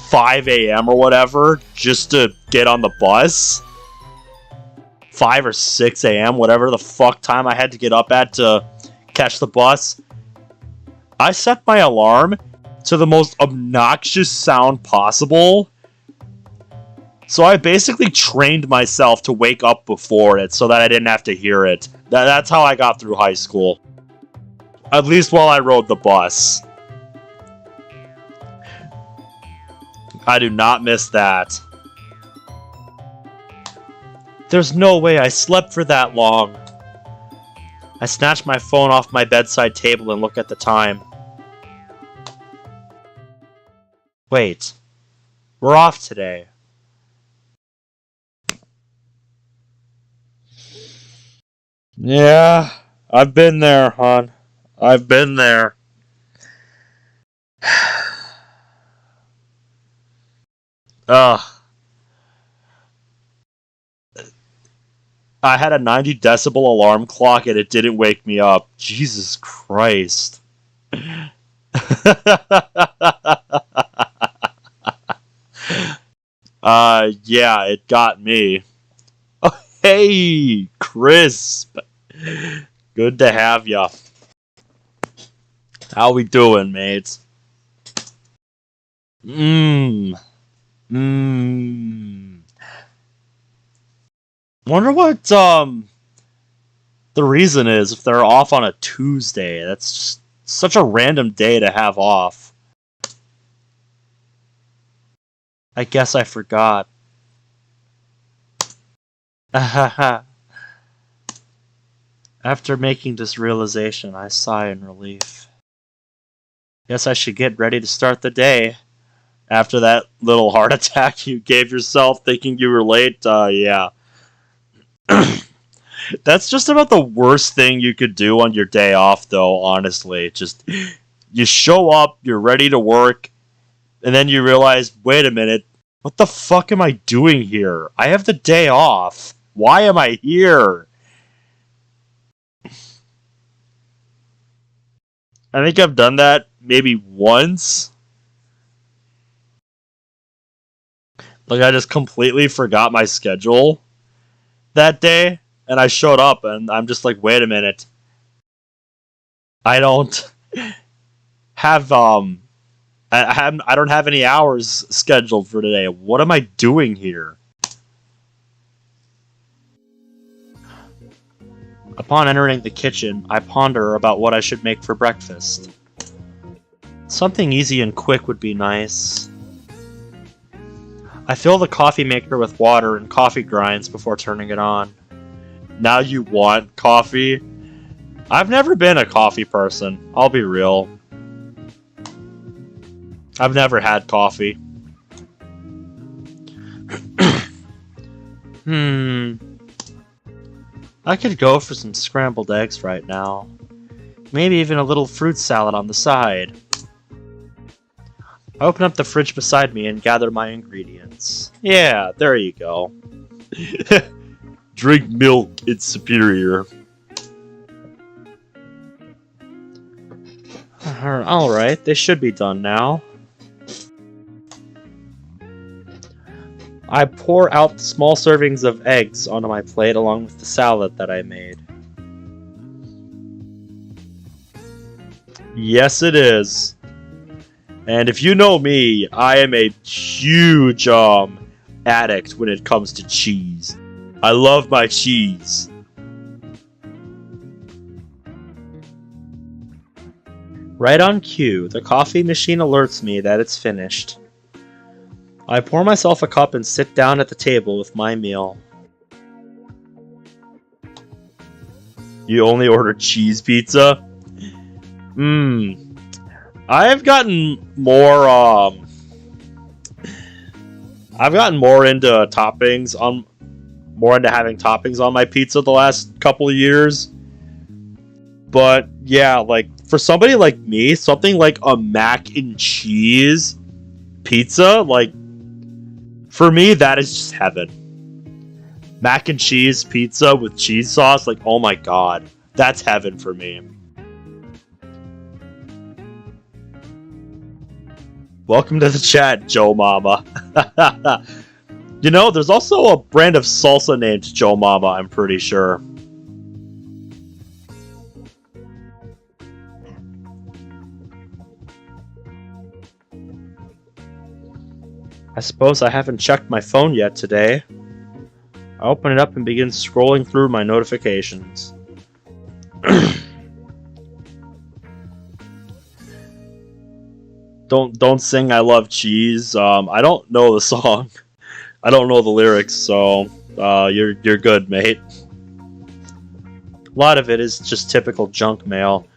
5 a.m. or whatever just to get on the bus, 5 or 6 a.m., whatever the fuck time I had to get up at to catch the bus, I set my alarm to the most obnoxious sound possible. So I basically trained myself to wake up before it so that I didn't have to hear it. That's how I got through high school. At least while I rode the bus. I do not miss that. There's no way I slept for that long. I snatched my phone off my bedside table and look at the time. Wait. We're off today. Yeah, I've been there, hon. I've been there. Ugh. I had a 90 decibel alarm clock and it didn't wake me up. Jesus Christ. Yeah, it got me. Oh, hey, Crisp. Good to have ya. How we doing, mates? Wonder what, the reason is if they're off on a Tuesday. That's just such a random day to have off. I guess I forgot. After making this realization, I sigh in relief. Guess I should get ready to start the day. After that little heart attack you gave yourself thinking you were late, yeah. That's just about the worst thing you could do on your day off, though, honestly. Just, you show up, you're ready to work, and then you realize, wait a minute, what the fuck am I doing here? I have the day off. Why am I here? I think I've done that maybe once. Like, I just completely forgot my schedule that day, and I showed up, and I'm just like, wait a minute. I don't have, I don't have any hours scheduled for today. What am I doing here? Upon entering the kitchen, I ponder about what I should make for breakfast. Something easy and quick would be nice. I fill the coffee maker with water and coffee grinds before turning it on. Now you want coffee? I've never been a coffee person, I'll be real. I've never had coffee. I could go for some scrambled eggs right now. Maybe even a little fruit salad on the side. I open up the fridge beside me and gather my ingredients. Yeah, there you go. Drink milk, it's superior. Alright, they should be done now. I pour out small servings of eggs onto my plate along with the salad that I made. Yes, it is. And if you know me, I am a huge addict when it comes to cheese. I love my cheese. Right on cue, the coffee machine alerts me that it's finished. I pour myself a cup and sit down at the table with my meal. You only ordered cheese pizza? I've gotten more into toppings more into having toppings on my pizza the last couple of years. But yeah, like for somebody like me, something like a mac and cheese pizza, like for me that is just heaven. Mac and cheese pizza with cheese sauce, like oh my god, that's heaven for me. Welcome to the chat, Joe Mama. You know, there's also a brand of salsa named Joe Mama, I'm pretty sure. I suppose I haven't checked my phone yet today. I open it up and begin scrolling through my notifications. Don't sing I love cheese. I don't know the song. I don't know the lyrics, so you're good, mate. A lot of it is just typical junk mail.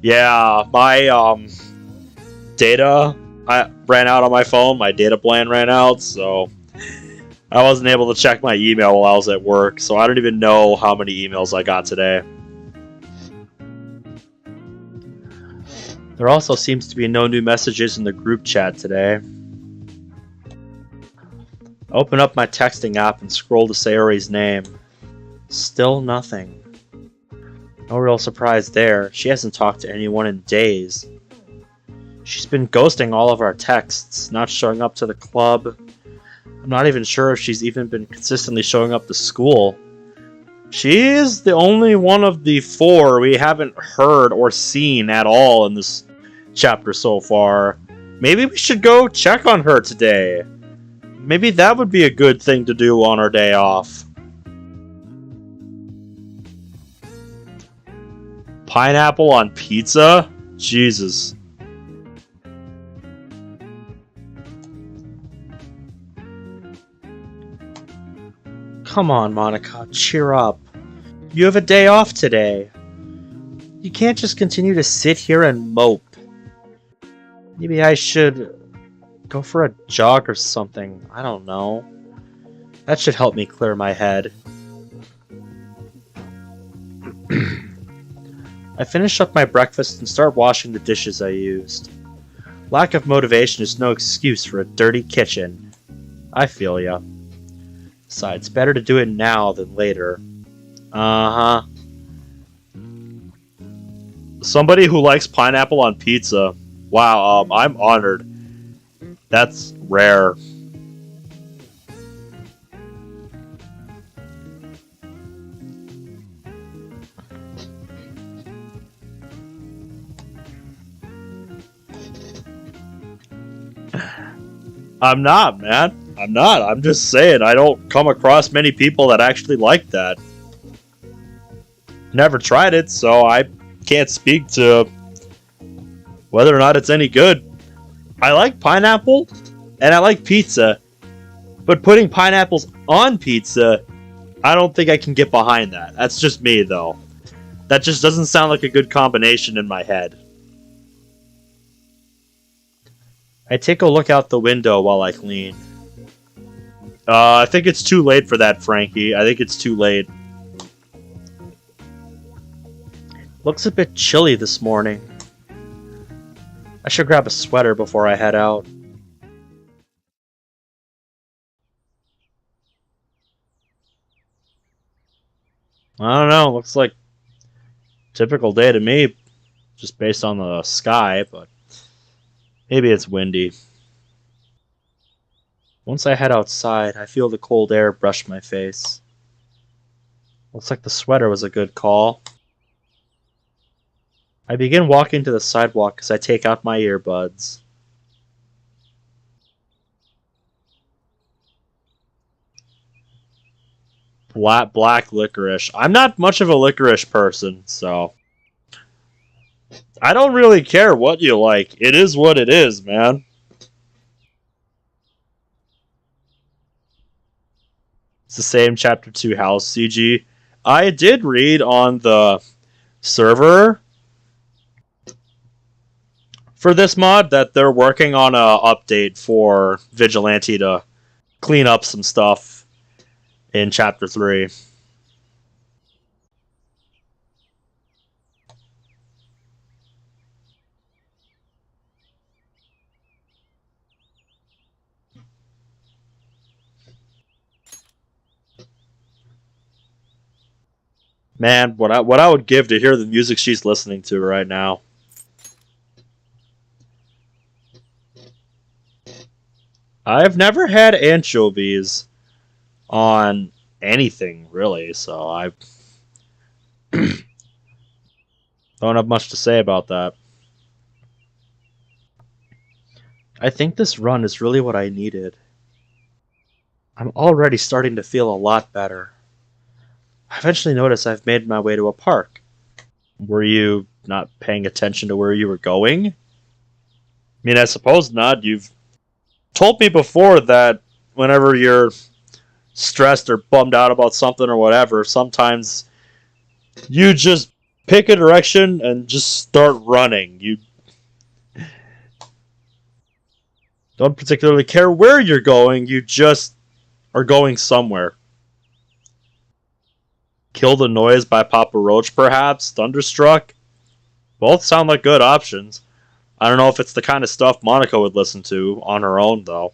Yeah, my data ran out on my phone. My data plan ran out, so I wasn't able to check my email while I was at work, so I don't even know how many emails I got today. There also seems to be no new messages in the group chat today. I open up my texting app and scroll to Sayori's name. Still nothing. No real surprise there. She hasn't talked to anyone in days. She's been ghosting all of our texts, not showing up to the club. I'm not even sure if she's even been consistently showing up to school. She is the only one of the 4 we haven't heard or seen at all in this chapter so far. Maybe we should go check on her today. Maybe that would be a good thing to do on our day off. Pineapple on pizza? Jesus. Come on, Monica, cheer up. You have a day off today. You can't just continue to sit here and mope. Maybe I should go for a jog or something. I don't know. That should help me clear my head. I finish up my breakfast and start washing the dishes I used. Lack of motivation is no excuse for a dirty kitchen. I feel ya. Besides, better to do it now than later. Uh-huh. Somebody who likes pineapple on pizza. Wow, I'm honored. That's rare. I'm not, man. I'm not. I'm just saying, I don't come across many people that actually like that. Never tried it, so I can't speak to whether or not it's any good. I like pineapple, and I like pizza, but putting pineapples on pizza, I don't think I can get behind that. That's just me, though. That just doesn't sound like a good combination in my head. I take a look out the window while I clean. I think it's too late for that, Frankie. I think it's too late. Looks a bit chilly this morning. I should grab a sweater before I head out. I don't know. Looks like a typical day to me, just based on the sky, but maybe it's windy. Once I head outside, I feel the cold air brush my face. Looks like the sweater was a good call. I begin walking to the sidewalk as I take out my earbuds. Black licorice. I'm not much of a licorice person, so I don't really care what you like. It is what it is, man. It's the same Chapter 2 house CG. I did read on the server for this mod that they're working on a update for Vigilante to clean up some stuff in Chapter 3. Man, what I would give to hear the music she's listening to right now. I've never had anchovies on anything, really, so I don't have much to say about that. I think this run is really what I needed. I'm already starting to feel a lot better. I eventually noticed I've made my way to a park. Were you not paying attention to where you were going? I mean, I suppose not. You've told me before that whenever you're stressed or bummed out about something or whatever, sometimes you just pick a direction and just start running. You don't particularly care where you're going, you just are going somewhere. Kill the Noise by Papa Roach, perhaps? Thunderstruck? Both sound like good options. I don't know if it's the kind of stuff Monica would listen to on her own, though.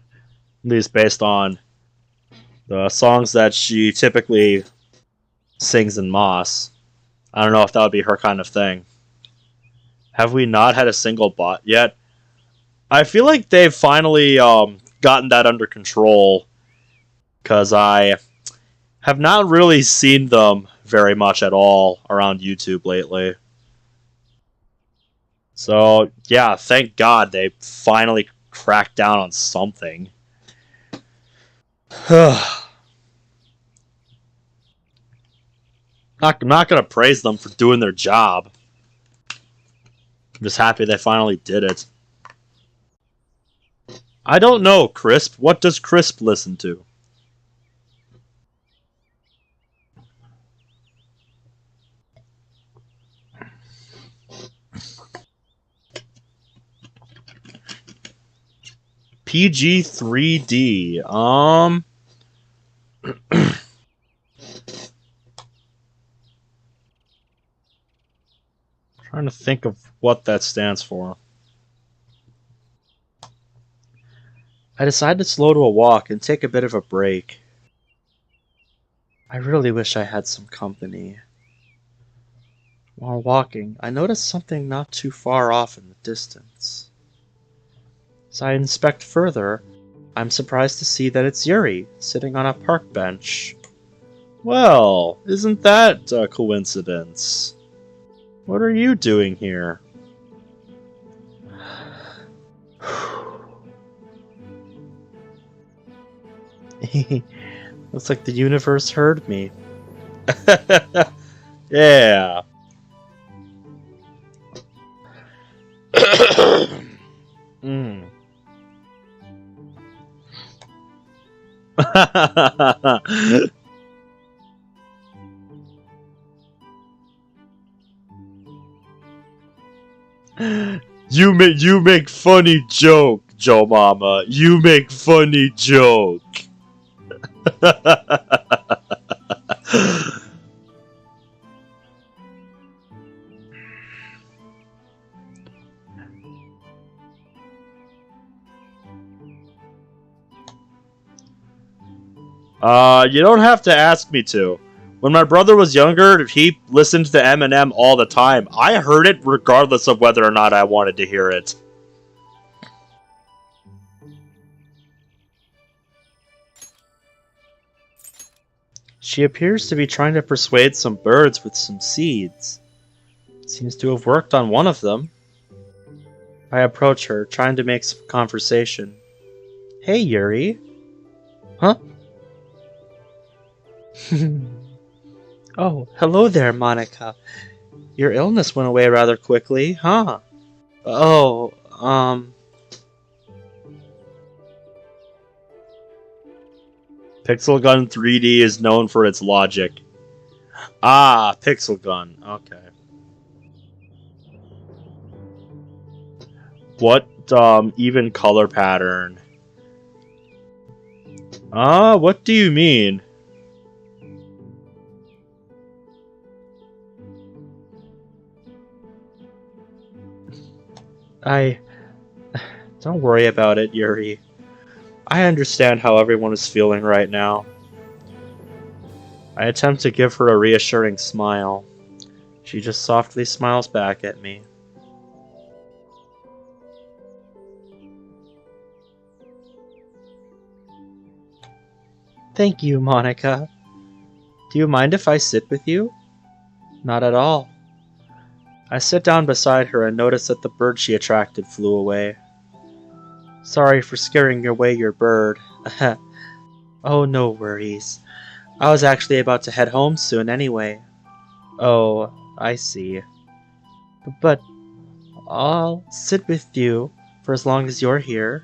At least based on the songs that she typically sings in Moss. I don't know if that would be her kind of thing. Have we not had a single bot yet? I feel like they've finally gotten that under control, because I have not really seen them very much at all around YouTube lately. So, yeah, thank God they finally cracked down on something. I'm not going to praise them for doing their job. I'm just happy they finally did it. I don't know, Crisp. What does Crisp listen to? PG3D. Trying to think of what that stands for. I decided to slow to a walk and take a bit of a break. I really wish I had some company. While walking, I noticed something not too far off in the distance. As I inspect further, I'm surprised to see that it's Yuri, sitting on a park bench. Well, isn't that a coincidence? What are you doing here? Looks like the universe heard me. Yeah. You make funny joke, Joe Mama. You make funny joke. You don't have to ask me to. When my brother was younger, he listened to Eminem all the time. I heard it regardless of whether or not I wanted to hear it. She appears to be trying to persuade some birds with some seeds. Seems to have worked on one of them. I approach her, trying to make some conversation. Hey, Yuri. Huh? Oh, hello there, Monica. Your illness went away rather quickly, huh? Oh, Pixel Gun 3D is known for its logic. Ah, Pixel Gun. Okay. What even color pattern? What do you mean? Don't worry about it, Yuri. I understand how everyone is feeling right now. I attempt to give her a reassuring smile. She just softly smiles back at me. Thank you, Monica. Do you mind if I sit with you? Not at all. I sit down beside her and notice that the bird she attracted flew away. Sorry for scaring away your bird. Oh, no worries. I was actually about to head home soon anyway. Oh, I see. But I'll sit with you for as long as you're here.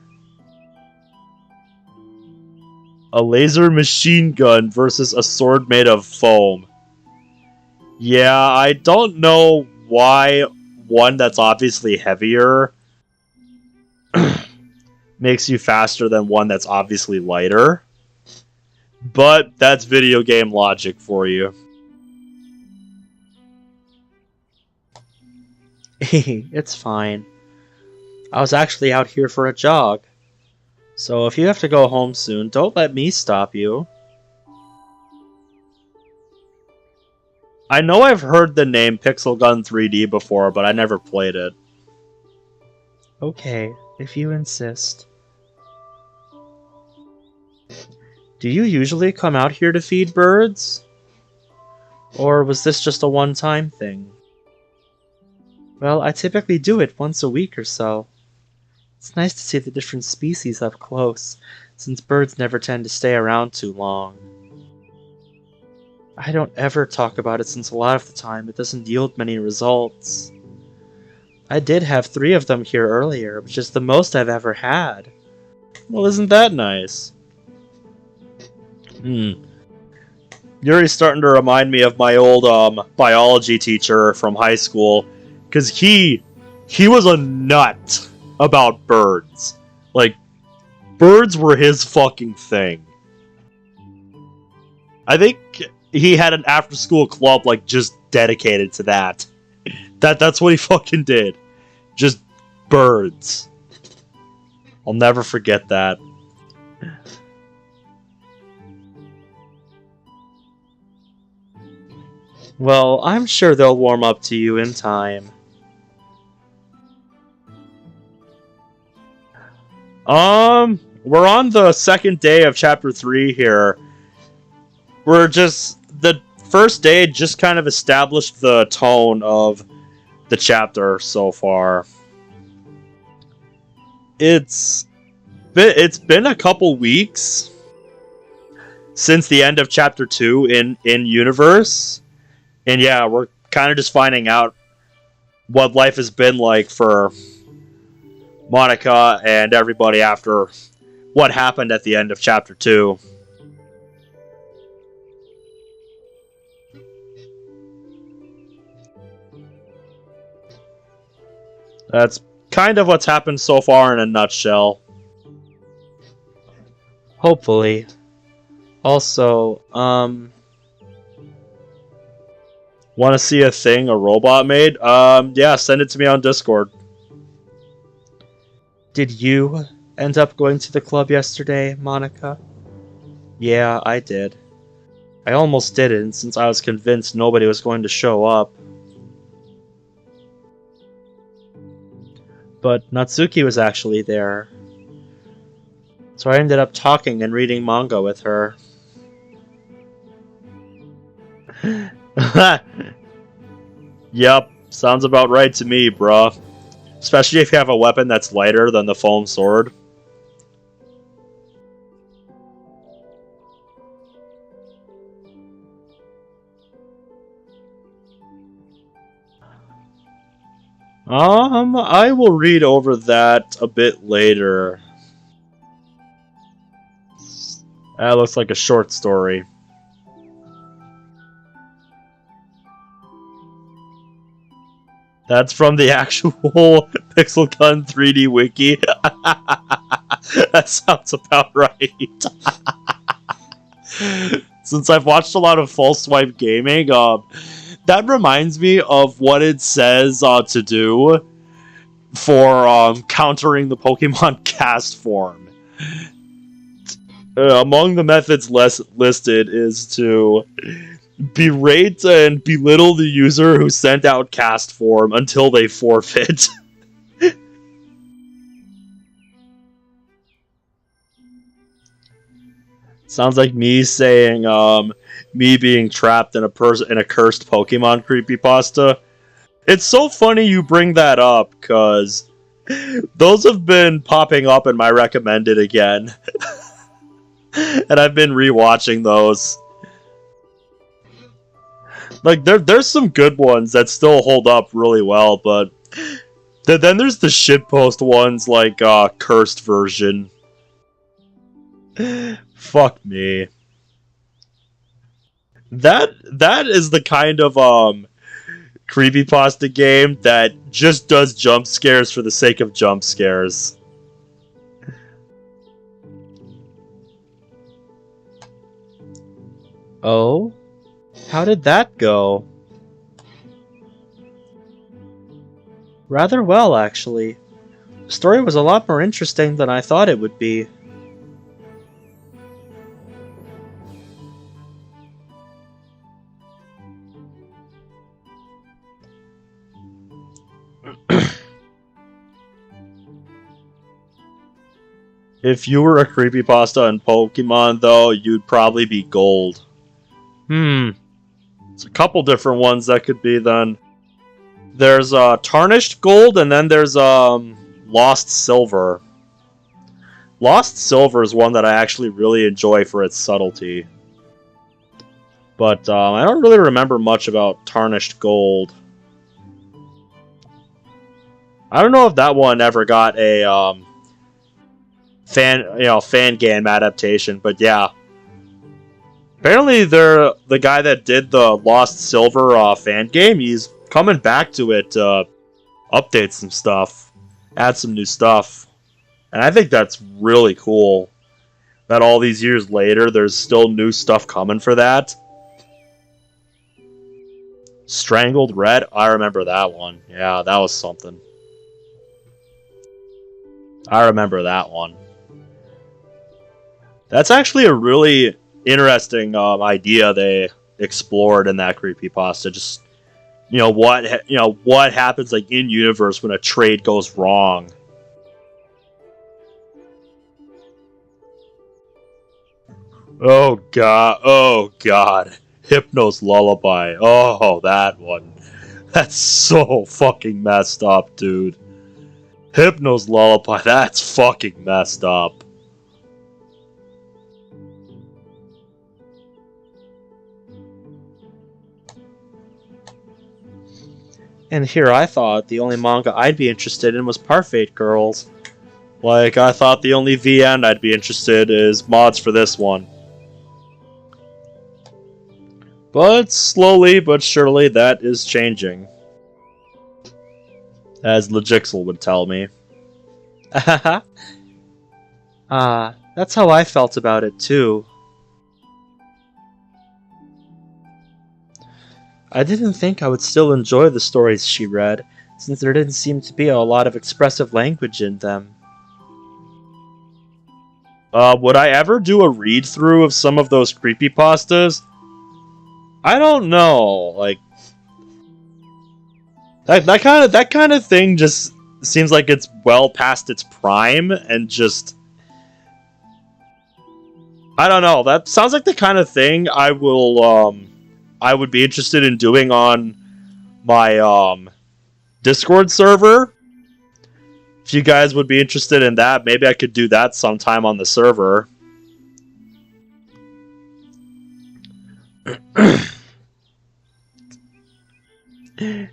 A laser machine gun versus a sword made of foam. Yeah, I don't know why one that's obviously heavier makes you faster than one that's obviously lighter. But that's video game logic for you. It's fine. I was actually out here for a jog. So if you have to go home soon, don't let me stop you. I know I've heard the name Pixel Gun 3D before, but I never played it. Okay, if you insist. Do you usually come out here to feed birds? Or was this just a one-time thing? Well, I typically do it once a week or so. It's nice to see the different species up close, since birds never tend to stay around too long. I don't ever talk about it since a lot of the time it doesn't yield many results. I did have 3 of them here earlier, which is the most I've ever had. Well, isn't that nice? Yuri's starting to remind me of my old biology teacher from high school, because he was a nut about birds. Like, birds were his fucking thing. I think he had an after-school club, like, just dedicated to that. That's what he fucking did. Just birds. I'll never forget that. Well, I'm sure they'll warm up to you in time. We're on the second day of chapter 3 here. The first day just kind of established the tone of the chapter so far. It's been a couple weeks since the end of chapter 2 in universe. And yeah, we're kind of just finding out what life has been like for Monica and everybody after what happened at the end of chapter 2. That's kind of what's happened so far in a nutshell. Hopefully. Also, want to see a thing a robot made? Yeah, send it to me on Discord. Did you end up going to the club yesterday, Monica? Yeah, I did. I almost didn't, since I was convinced nobody was going to show up. But Natsuki was actually there. So I ended up talking and reading manga with her. Yep, sounds about right to me, bruh. Especially if you have a weapon that's lighter than the foam sword. I will read over that a bit later. That looks like a short story. That's from the actual Pixel Gun 3D wiki. That sounds about right. Since I've watched a lot of Full Swipe Gaming, that reminds me of what it says to do for countering the Pokemon cast form. Among the methods listed is to berate and belittle the user who sent out cast form until they forfeit. Sounds like me saying me being trapped in a cursed Pokemon creepypasta. It's so funny you bring that up, because those have been popping up in my recommended again. And I've been rewatching those. Like, there's some good ones that still hold up really well, but then there's the shitpost ones like Cursed Version. Fuck me. That is the kind of creepypasta game that just does jump scares for the sake of jump scares. Oh? How did that go? Rather well, actually. The story was a lot more interesting than I thought it would be. If you were a creepypasta in Pokemon, though, you'd probably be gold. There's a couple different ones that could be then. There's Tarnished Gold, and then there's Lost Silver. Lost Silver is one that I actually really enjoy for its subtlety. But I don't really remember much about Tarnished Gold. I don't know if that one ever got a fan game adaptation, but yeah. Apparently, the guy that did the Lost Silver fan game, he's coming back to it to update some stuff, add some new stuff. And I think that's really cool that all these years later, there's still new stuff coming for that. Strangled Red, I remember that one. Yeah, that was something. I remember that one. That's actually a really interesting idea they explored in that creepypasta. Just what happens like in universe when a trade goes wrong. Oh god, Hypno's Lullaby. Oh, that one. That's so fucking messed up, dude. Hypno's Lullaby. That's fucking messed up. And here I thought the only manga I'd be interested in was Parfait Girls. Like, I thought the only VN I'd be interested is mods for this one. But slowly but surely that is changing. As Legixel would tell me. That's how I felt about it too. I didn't think I would still enjoy the stories she read, since there didn't seem to be a lot of expressive language in them. Would I ever do a read-through of some of those creepypastas? I don't know, like... That kind of thing just seems like it's well past its prime, and just... I don't know, that sounds like the kind of thing I would be interested in doing on my Discord server. If you guys would be interested in that, maybe I could do that sometime on the server.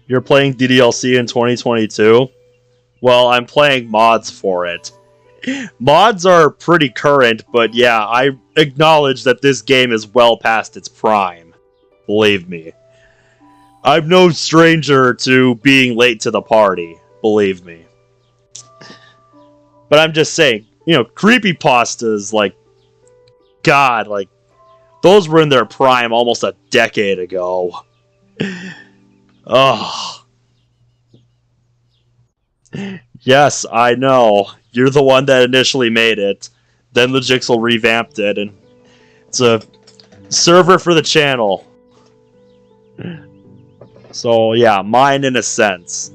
You're playing DDLC in 2022? Well, I'm playing mods for it. Mods are pretty current, but yeah, I acknowledge that this game is well past its prime. Believe me. I'm no stranger to being late to the party. Believe me. But I'm just saying, creepypastas, like, God, like, those were in their prime almost a decade ago. Oh. Yes, I know. You're the one that initially made it. Then Logixel revamped it, and it's a server for the channel. So, yeah, mine in a sense.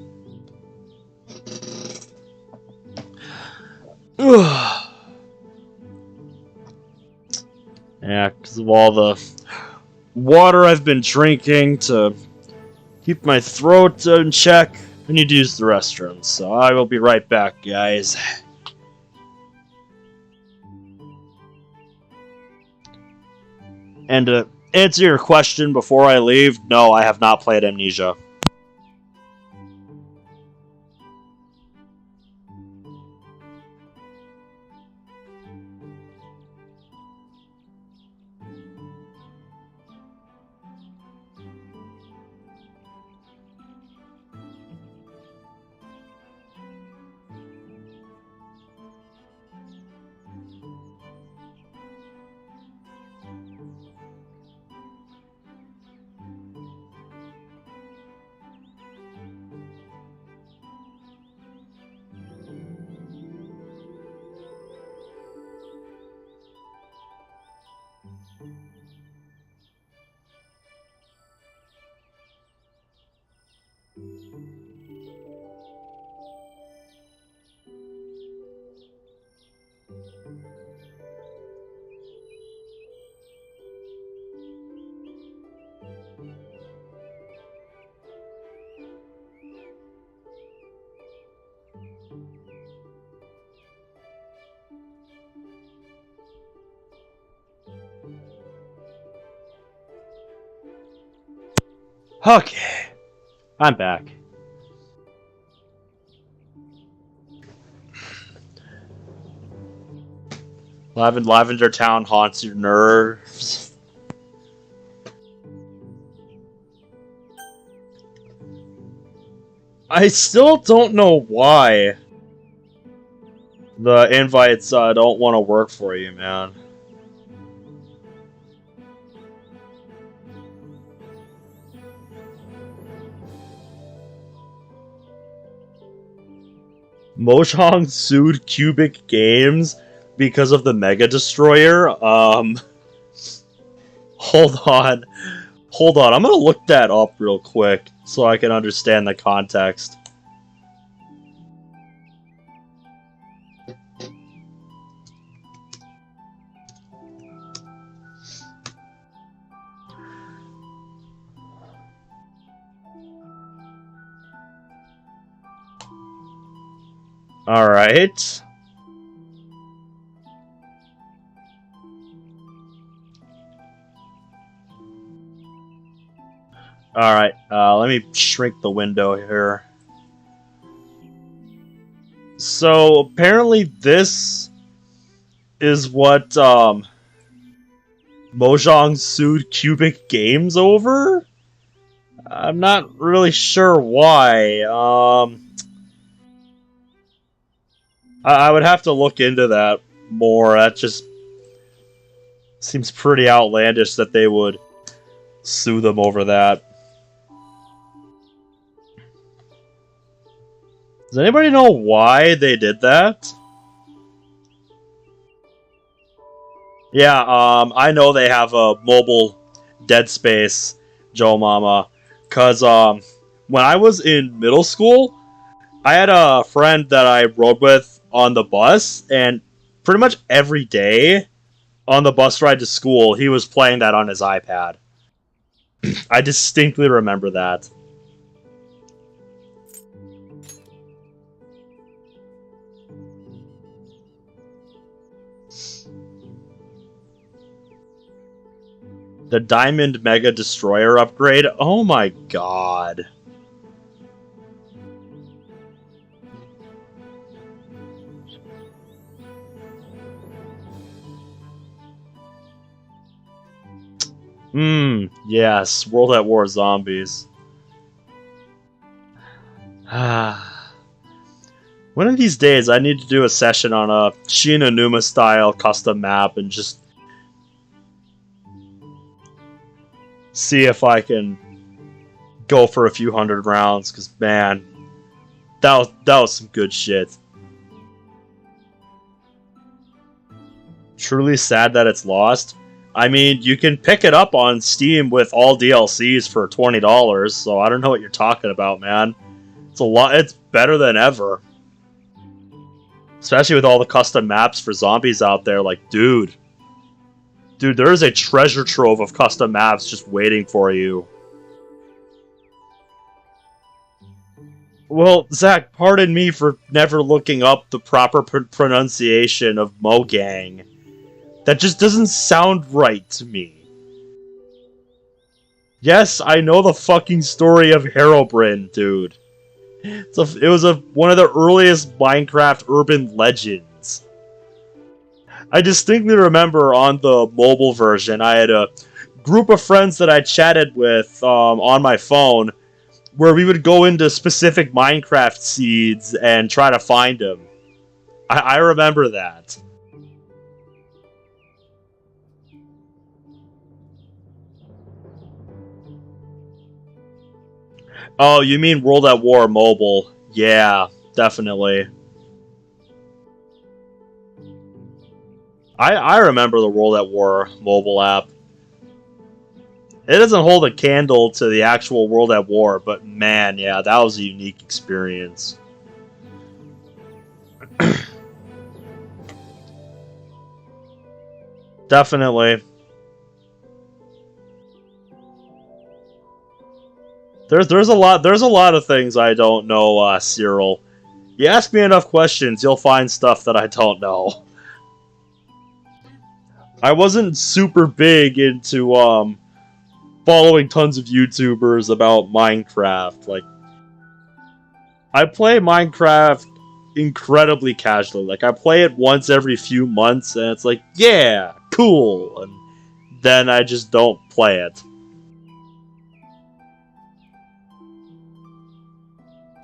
Yeah, because of all the water I've been drinking to keep my throat in check. I need to use the restroom, so I will be right back, guys. And to answer your question before I leave, no, I have not played Amnesia. Okay, I'm back. Lavender Town haunts your nerves. I still don't know why the invites don't want to work for you, man. Mojang sued Cubic Games because of the Mega Destroyer. Hold on. Hold on. I'm gonna look that up real quick so I can understand the context. Alright. Alright, let me shrink the window here. So, apparently this is what, Mojang sued Cubic Games over? I'm not really sure why. I would have to look into that more. That just seems pretty outlandish that they would sue them over that. Does anybody know why they did that? Yeah, I know they have a mobile Dead Space, Joe Mama, because when I was in middle school, I had a friend that I rode with on the bus, and pretty much every day on the bus ride to school, he was playing that on his iPad. I distinctly remember that. The Diamond Mega Destroyer upgrade? Oh my god. Yes, World at War Zombies. One of these days, I need to do a session on a Shinonuma style custom map and just see if I can go for a few hundred rounds. Cause man, that was some good shit. Truly sad that it's lost. I mean, you can pick it up on Steam with all DLCs for $20, so I don't know what you're talking about, man. It's a lot. It's better than ever. Especially with all the custom maps for zombies out there. Like, dude, there is a treasure trove of custom maps just waiting for you. Well, Zach, pardon me for never looking up the proper pronunciation of Mogang. That just doesn't sound right to me. Yes, I know the fucking story of Herobrine, dude. It was one of the earliest Minecraft urban legends. I distinctly remember on the mobile version, I had a group of friends that I chatted with on my phone, where we would go into specific Minecraft seeds and try to find them. I remember that. Oh, you mean World at War Mobile? Yeah, definitely. I remember the World at War mobile app. It doesn't hold a candle to the actual World at War, but man, yeah, that was a unique experience. Definitely. There's a lot of things I don't know, Cyril. You ask me enough questions, you'll find stuff that I don't know. I wasn't super big into following tons of YouTubers about Minecraft. Like, I play Minecraft incredibly casually. Like, I play it once every few months, and it's like, yeah, cool, and then I just don't play it.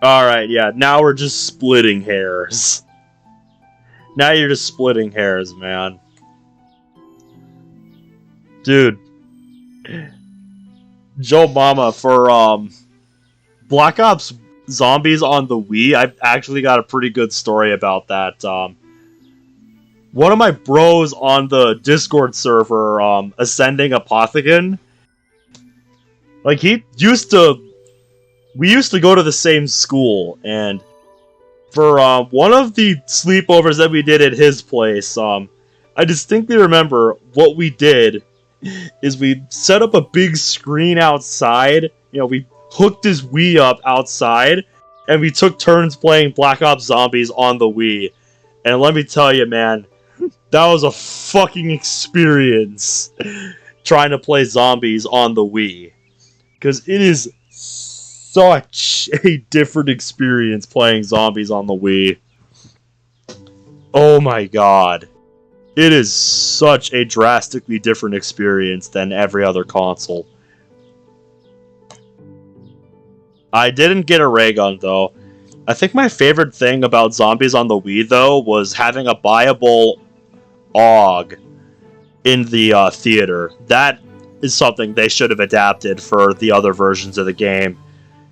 Alright, yeah, now we're just splitting hairs. Now you're just splitting hairs, man. Dude. Joe Mama, for Black Ops Zombies on the Wii, I've actually got a pretty good story about that. One of my bros on the Discord server, Ascending Apothecon, like, we used to go to the same school, and for one of the sleepovers that we did at his place, I distinctly remember what we did is we set up a big screen outside. You know, we hooked his Wii up outside, and we took turns playing Black Ops Zombies on the Wii. And let me tell you, man, that was a fucking experience trying to play zombies on the Wii. Because it is such a different experience playing zombies on the Wii. Oh my god. It is such a drastically different experience than every other console. I didn't get a ray gun, though. I think my favorite thing about Zombies on the Wii, though, was having a buyable AUG in the theater. That is something they should have adapted for the other versions of the game.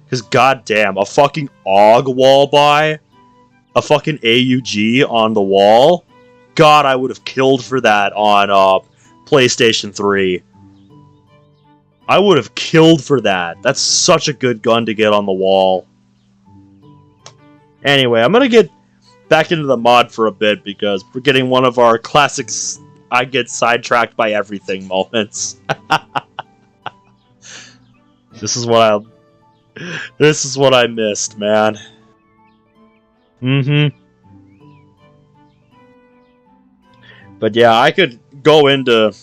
Because goddamn, a fucking AUG wall buy? A fucking AUG on the wall? God, I would have killed for that on PlayStation 3. I would have killed for that. That's such a good gun to get on the wall. Anyway, I'm going to get back into the mod for a bit because we're getting one of our classics I get sidetracked by everything moments. This is what I missed, man. Mm-hmm. But yeah, I could go into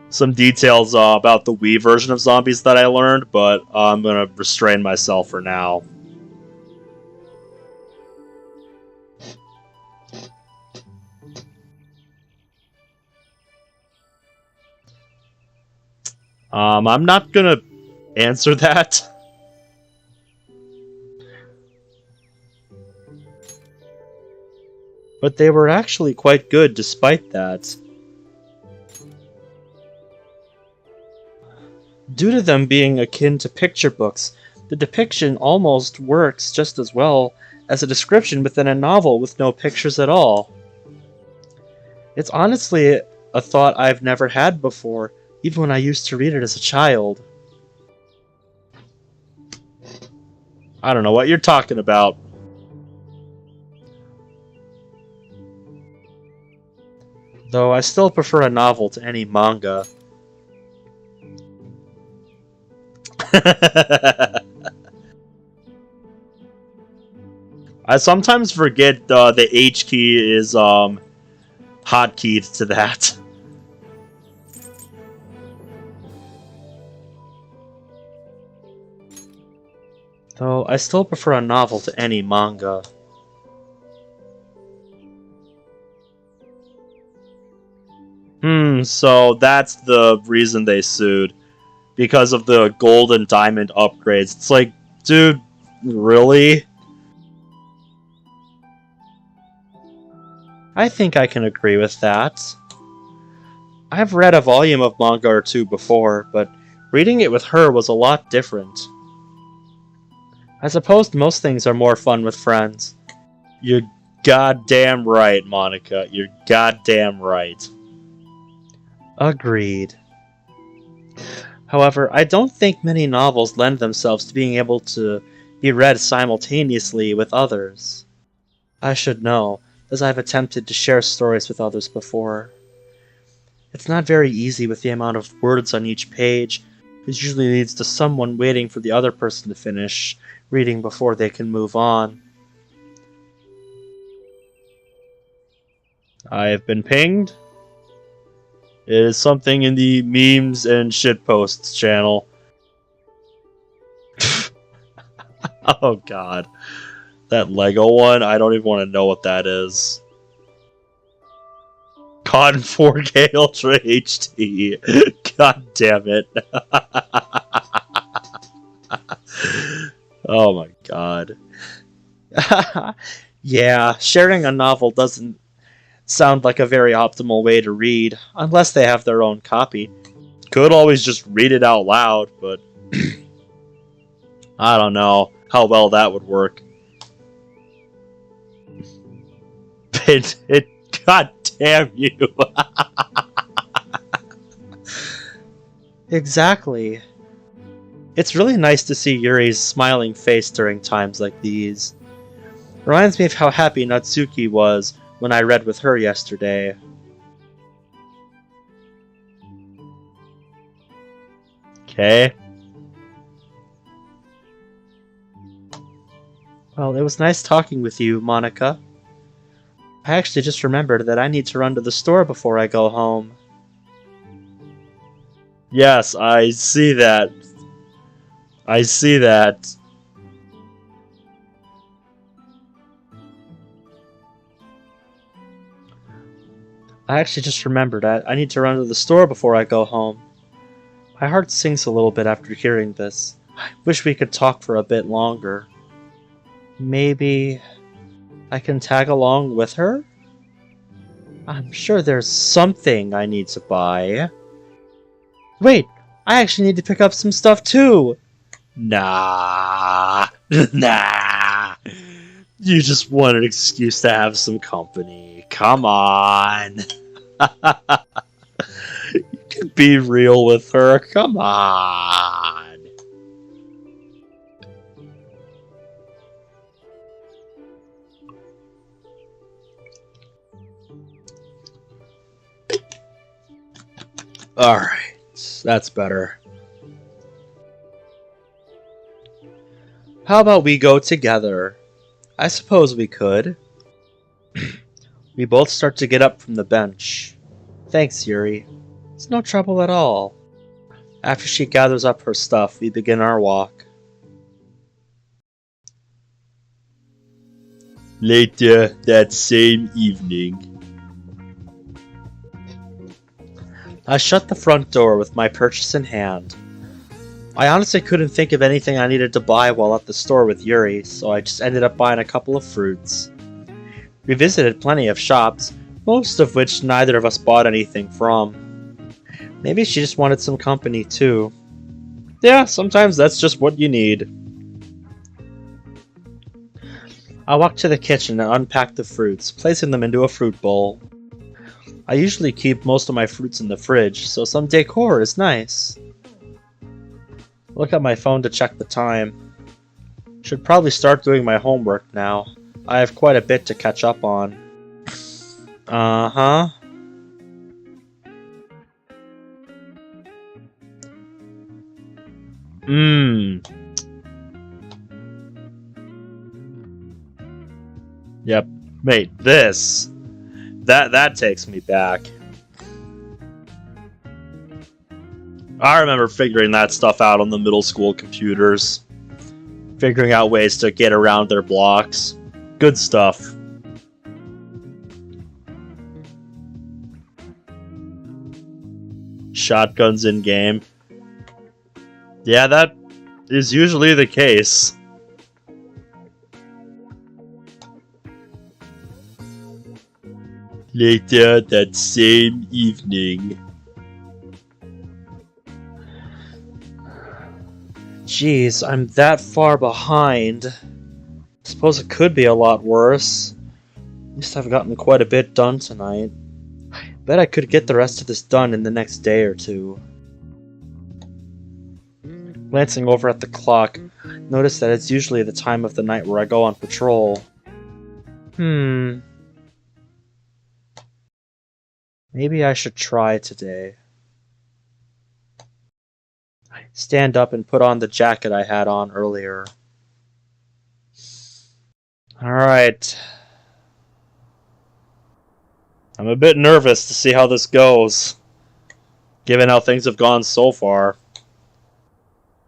some details about the Wii version of Zombies that I learned, but I'm going to restrain myself for now. I'm not gonna answer that. But they were actually quite good despite that. Due to them being akin to picture books, the depiction almost works just as well as a description within a novel with no pictures at all. It's honestly a thought I've never had before, even when I used to read it as a child. I don't know what you're talking about. Though I still prefer a novel to any manga. I sometimes forget the H key is hotkeyed to that. Though I still prefer a novel to any manga. So that's the reason they sued. Because of the gold and diamond upgrades. It's like, dude, really? I think I can agree with that. I've read a volume of manga or two before, but reading it with her was a lot different. I suppose most things are more fun with friends. You're goddamn right, Monica. You're goddamn right. Agreed. However, I don't think many novels lend themselves to being able to be read simultaneously with others. I should know, as I've attempted to share stories with others before. It's not very easy with the amount of words on each page, which usually leads to someone waiting for the other person to finish reading before they can move on. I have been pinged. It is something in the memes and shitposts channel. Oh god. That Lego one, I don't even want to know what that is. COD 4K Ultra HD. God damn it. Oh my god. Yeah, sharing a novel doesn't sound like a very optimal way to read, unless they have their own copy. Could always just read it out loud, but I don't know how well that would work. God damn you. Exactly. It's really nice to see Yuri's smiling face during times like these. Reminds me of how happy Natsuki was when I read with her yesterday. Okay. Well, it was nice talking with you, Monica. I actually just remembered that I need to run to the store before I go home. Yes, I see that. I see that. I actually just remembered I need to run to the store before I go home. My heart sinks a little bit after hearing this. I wish we could talk for a bit longer. Maybe I can tag along with her? I'm sure there's something I need to buy. Wait, I actually need to pick up some stuff too! Nah. Nah. You just want an excuse to have some company. Come on. You can be real with her. Come on. Alright, that's better. How about we go together? I suppose we could. We both start to get up from the bench. Thanks, Yuri. It's no trouble at all. After she gathers up her stuff, we begin our walk. Later that same evening. I shut the front door with my purchase in hand. I honestly couldn't think of anything I needed to buy while at the store with Yuri, so I just ended up buying a couple of fruits. We visited plenty of shops, most of which neither of us bought anything from. Maybe she just wanted some company too. Yeah, sometimes that's just what you need. I walked to the kitchen and unpacked the fruits, placing them into a fruit bowl. I usually keep most of my fruits in the fridge, so some decor is nice. Look at my phone to check the time. Should probably start doing my homework now. I have quite a bit to catch up on. Uh-huh. Yep. Mate, this. That takes me back. I remember figuring that stuff out on the middle school computers. Figuring out ways to get around their blocks. Good stuff. Shotguns in game. Yeah, that is usually the case. Later that same evening. Jeez, I'm that far behind. Suppose it could be a lot worse. At least I've gotten quite a bit done tonight. Bet I could get the rest of this done in the next day or two. Glancing over at the clock, notice that it's usually the time of the night where I go on patrol. Maybe I should try today. Stand up and put on the jacket I had on earlier. Alright. I'm a bit nervous to see how this goes, given how things have gone so far.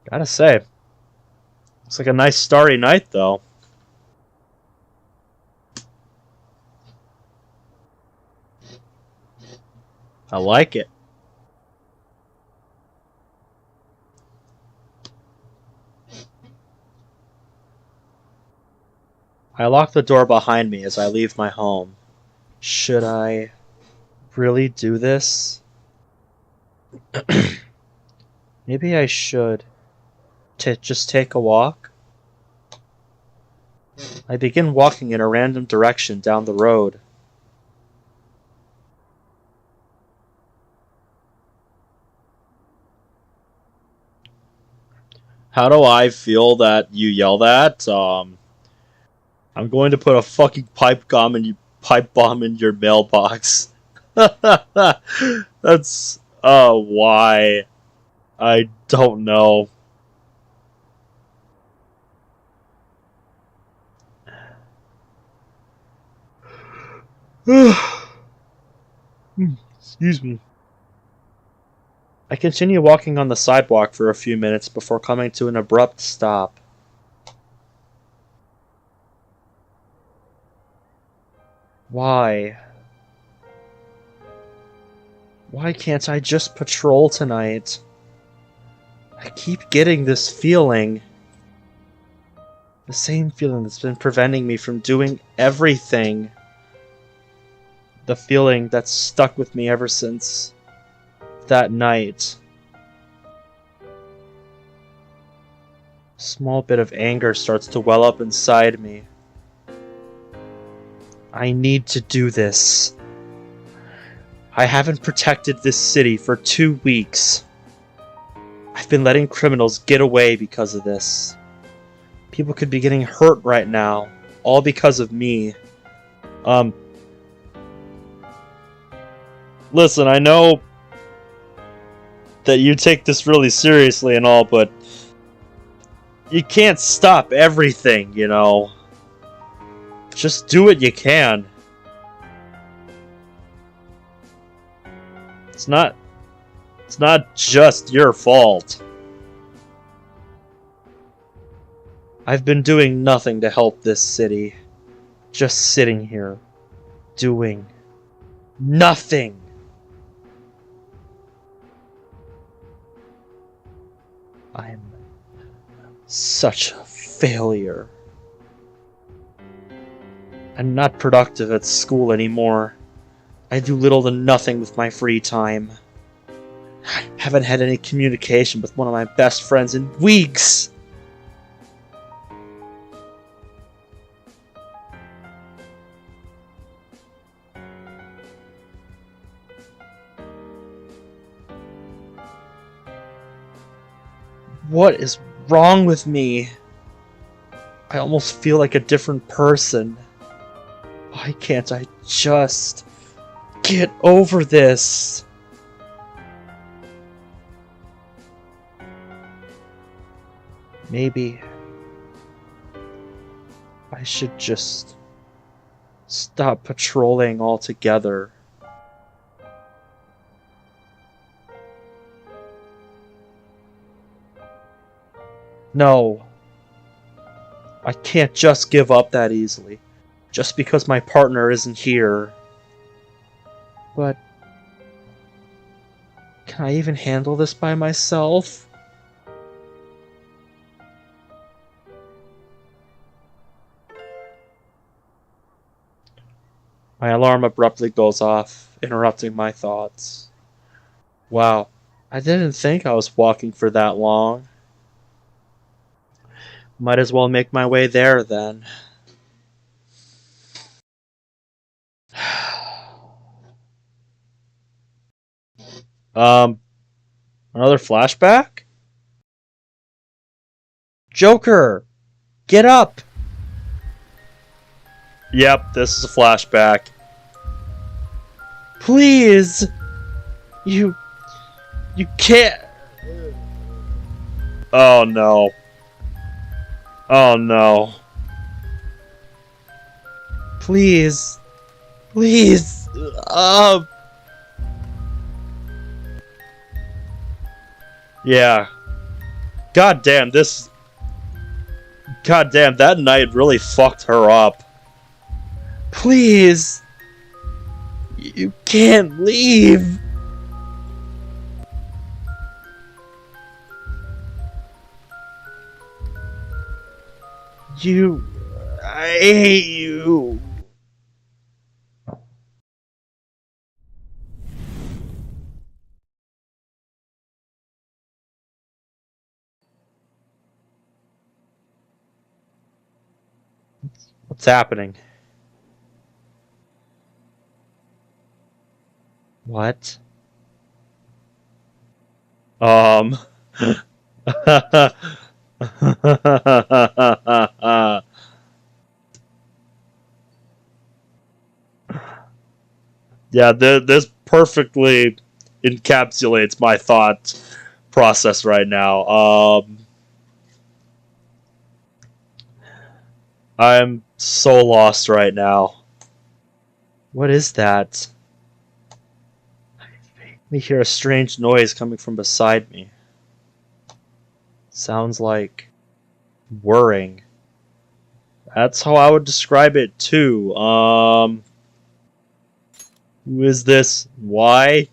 Gotta say, looks like a nice starry night, though. I like it. I lock the door behind me as I leave my home. Should I really do this? Maybe I should just take a walk. I begin walking in a random direction down the road. How do I feel that you yell that? I'm going to put a fucking pipe bomb in your mailbox. That's why? I don't know. Excuse me. I continue walking on the sidewalk for a few minutes before coming to an abrupt stop. Why? Why can't I just patrol tonight? I keep getting this feeling. The same feeling that's been preventing me from doing everything. The feeling that's stuck with me ever since that night. A small bit of anger starts to well up inside me. I need to do this. I haven't protected this city for 2 weeks. I've been letting criminals get away because of this. People could be getting hurt right now, all because of me. Listen, I know that you take this really seriously and all, but you can't stop everything, you know. Just do what you can. It's not just your fault. I've been doing nothing to help this city. Just sitting here, doing nothing. I'm such a failure. I'm not productive at school anymore. I do little to nothing with my free time. I haven't had any communication with one of my best friends in weeks. What is wrong with me? I almost feel like a different person. Why can't I just get over this? Maybe I should just stop patrolling altogether. No, I can't just give up that easily, just because my partner isn't here. But can I even handle this by myself? My alarm abruptly goes off, interrupting my thoughts. Wow, I didn't think I was walking for that long. Might as well make my way there then. Another flashback? Joker! Get up! Yep, this is a flashback. Please! You can't... Oh no. Oh no. Please. Please. Yeah. God damn, that night really fucked her up. Please. You can't leave. I hate you. What's happening? What? Yeah, this perfectly encapsulates my thought process right now. I'm so lost right now. What is that? I faintly hear a strange noise coming from beside me. Sounds like whirring. That's how I would describe it too. Who is this? Why?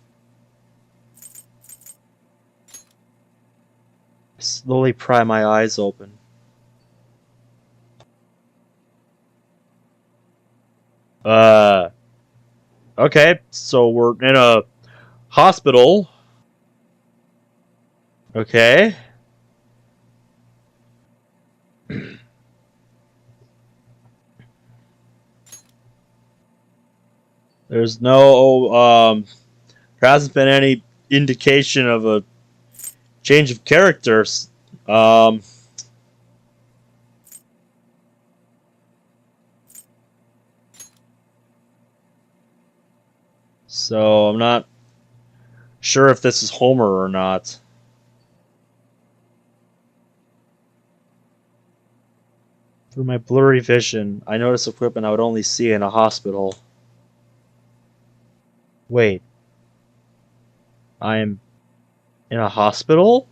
I slowly pry my eyes open. Okay, so we're in a hospital. Okay. There's no, there hasn't been any indication of a change of characters. So I'm not sure if this is Homer or not. Through my blurry vision, I notice equipment I would only see in a hospital. Wait. I'm in a hospital?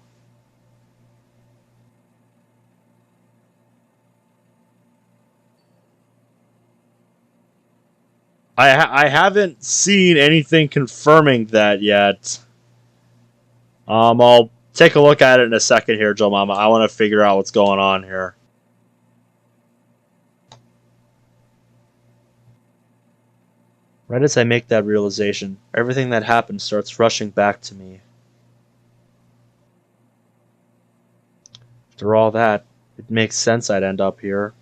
I haven't seen anything confirming that yet. I'll take a look at it in a second here, Joe Mama. I want to figure out what's going on here. Right as I make that realization, everything that happened starts rushing back to me. After all that, it makes sense I'd end up here.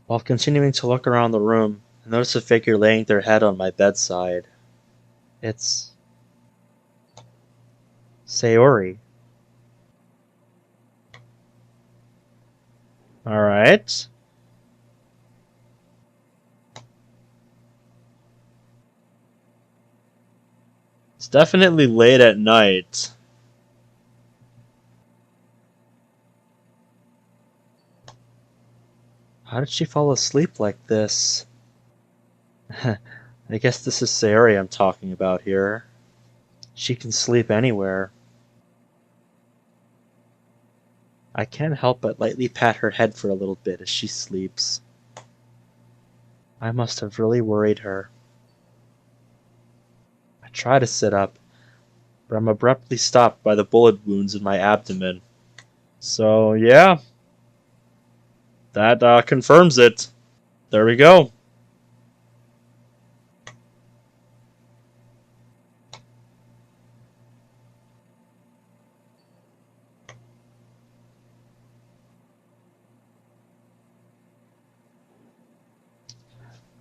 While continuing to look around the room, I notice a figure laying their head on my bedside. It's Sayori. Alright. It's definitely late at night. How did she fall asleep like this? I guess this is Sayori I'm talking about here. She can sleep anywhere. I can't help but lightly pat her head for a little bit as she sleeps. I must have really worried her. I try to sit up, but I'm abruptly stopped by the bullet wounds in my abdomen. So, yeah. That confirms it. There we go.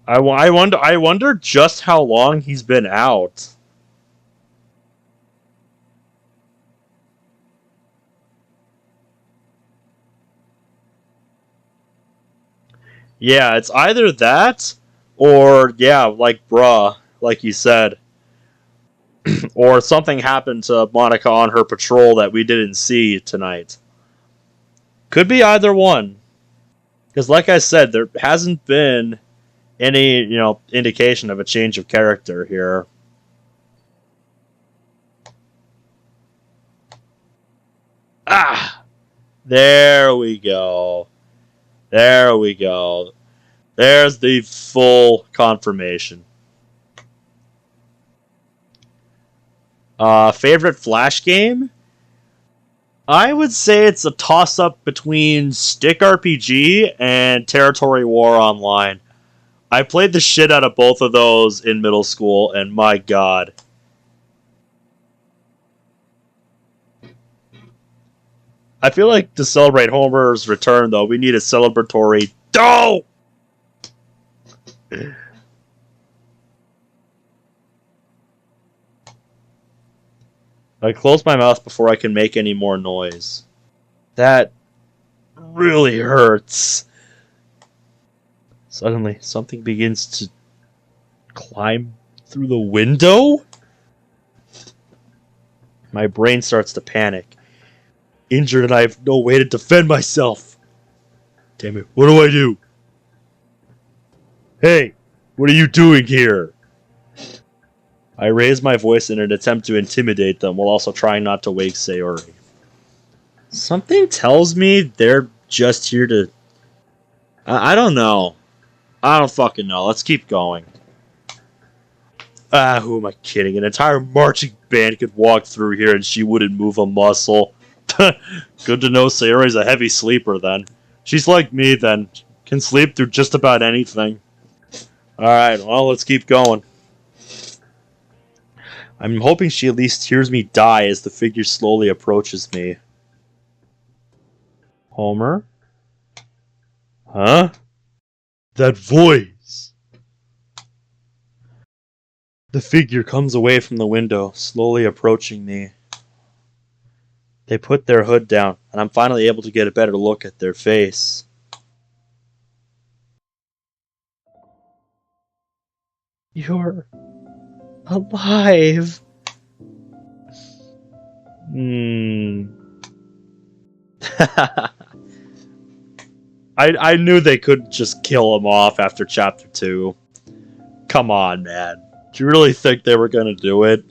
I wonder just how long he's been out. Yeah, it's either that or yeah, like bruh, like you said, or something happened to Monica on her patrol that we didn't see tonight. Could be either one. Because like I said, there hasn't been any, indication of a change of character here. Ah! There we go. There we go. There's the full confirmation. Favorite Flash game? I would say it's a toss-up between Stick RPG and Territory War Online. I played the shit out of both of those in middle school, and my god. I feel like to celebrate Homer's return, though, we need a celebratory DO! I close my mouth before I can make any more noise. That really hurts. Suddenly, something begins to climb through the window? My brain starts to panic. Injured and I have no way to defend myself. Damn it, what do I do? Hey, what are you doing here? I raise my voice in an attempt to intimidate them while also trying not to wake Sayori. Something tells me they're just here to... I don't know. I don't fucking know. Let's keep going. Who am I kidding? An entire marching band could walk through here and she wouldn't move a muscle. Good to know Sayori's a heavy sleeper then. She's like me then. Can sleep through just about anything. Alright, well, let's keep going. I'm hoping she at least hears me die as the figure slowly approaches me. Homer? Huh? That voice! The figure comes away from the window, slowly approaching me. They put their hood down, and I'm finally able to get a better look at their face. You're... alive! I knew they couldn't just kill him off after Chapter 2. Come on, man. Do you really think they were gonna do it?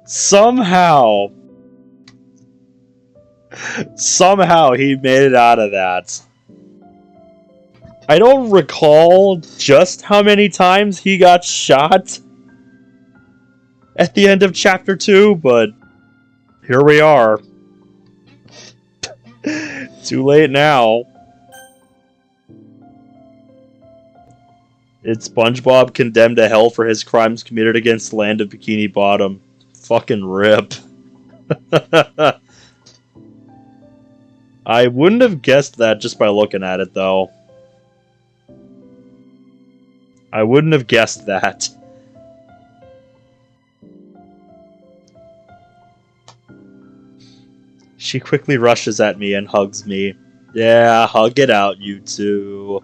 Somehow, Somehow he made it out of that. I don't recall just how many times he got shot at the end of Chapter 2, but here we are. Too late now. It's SpongeBob condemned to hell for his crimes committed against the land of Bikini Bottom. Fucking rip. I wouldn't have guessed that just by looking at it, though. I wouldn't have guessed that. She quickly rushes at me and hugs me. Yeah, hug it out, you two.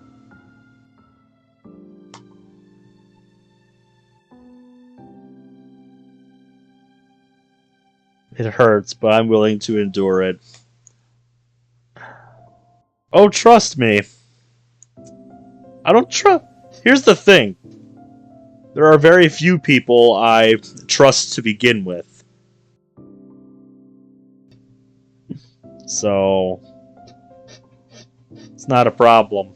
It hurts, but I'm willing to endure it. Oh, trust me. I don't trust... Here's the thing. There are very few people I trust to begin with. So... it's not a problem.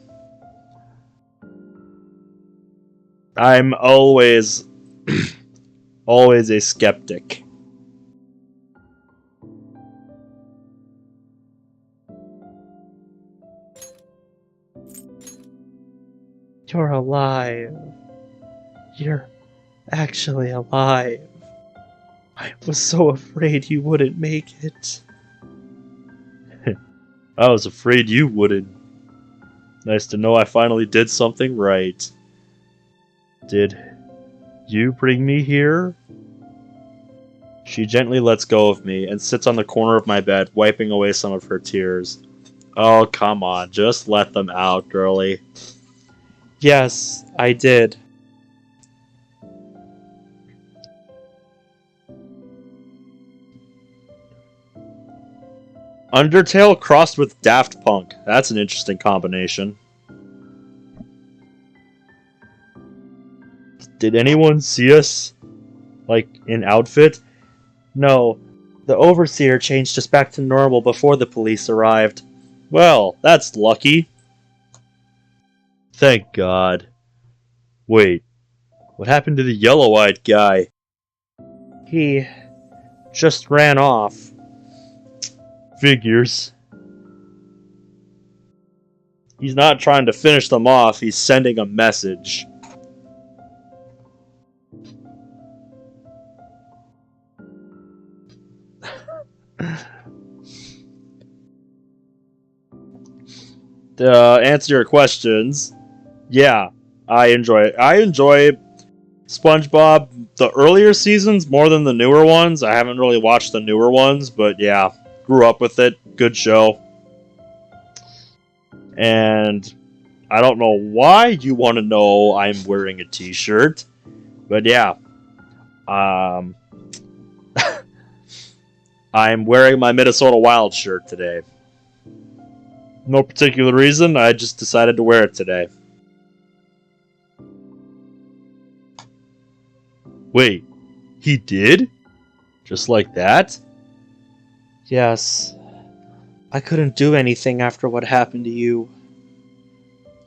I'm always... always a skeptic. You're alive. You're actually alive. I was so afraid you wouldn't make it. I was afraid you wouldn't. Nice to know I finally did something right. Did you bring me here? She gently lets go of me and sits on the corner of my bed, wiping away some of her tears. Oh, come on, just let them out, girlie. Yes, I did. Undertale crossed with Daft Punk. That's an interesting combination. Did anyone see us? Like, in outfit? No. The Overseer changed us back to normal before the police arrived. Well, that's lucky. Thank God. Wait, what happened to the yellow-eyed guy? He just ran off. Figures. He's not trying to finish them off, he's sending a message. To answer your questions, yeah, I enjoy SpongeBob, the earlier seasons more than the newer ones. I haven't really watched the newer ones, but yeah, grew up with it. Good show. And I don't know why you want to know I'm wearing a t-shirt, but yeah. I'm wearing my Minnesota Wild shirt today. No particular reason, I just decided to wear it today. Wait, he did? Just like that? Yes. I couldn't do anything after what happened to you.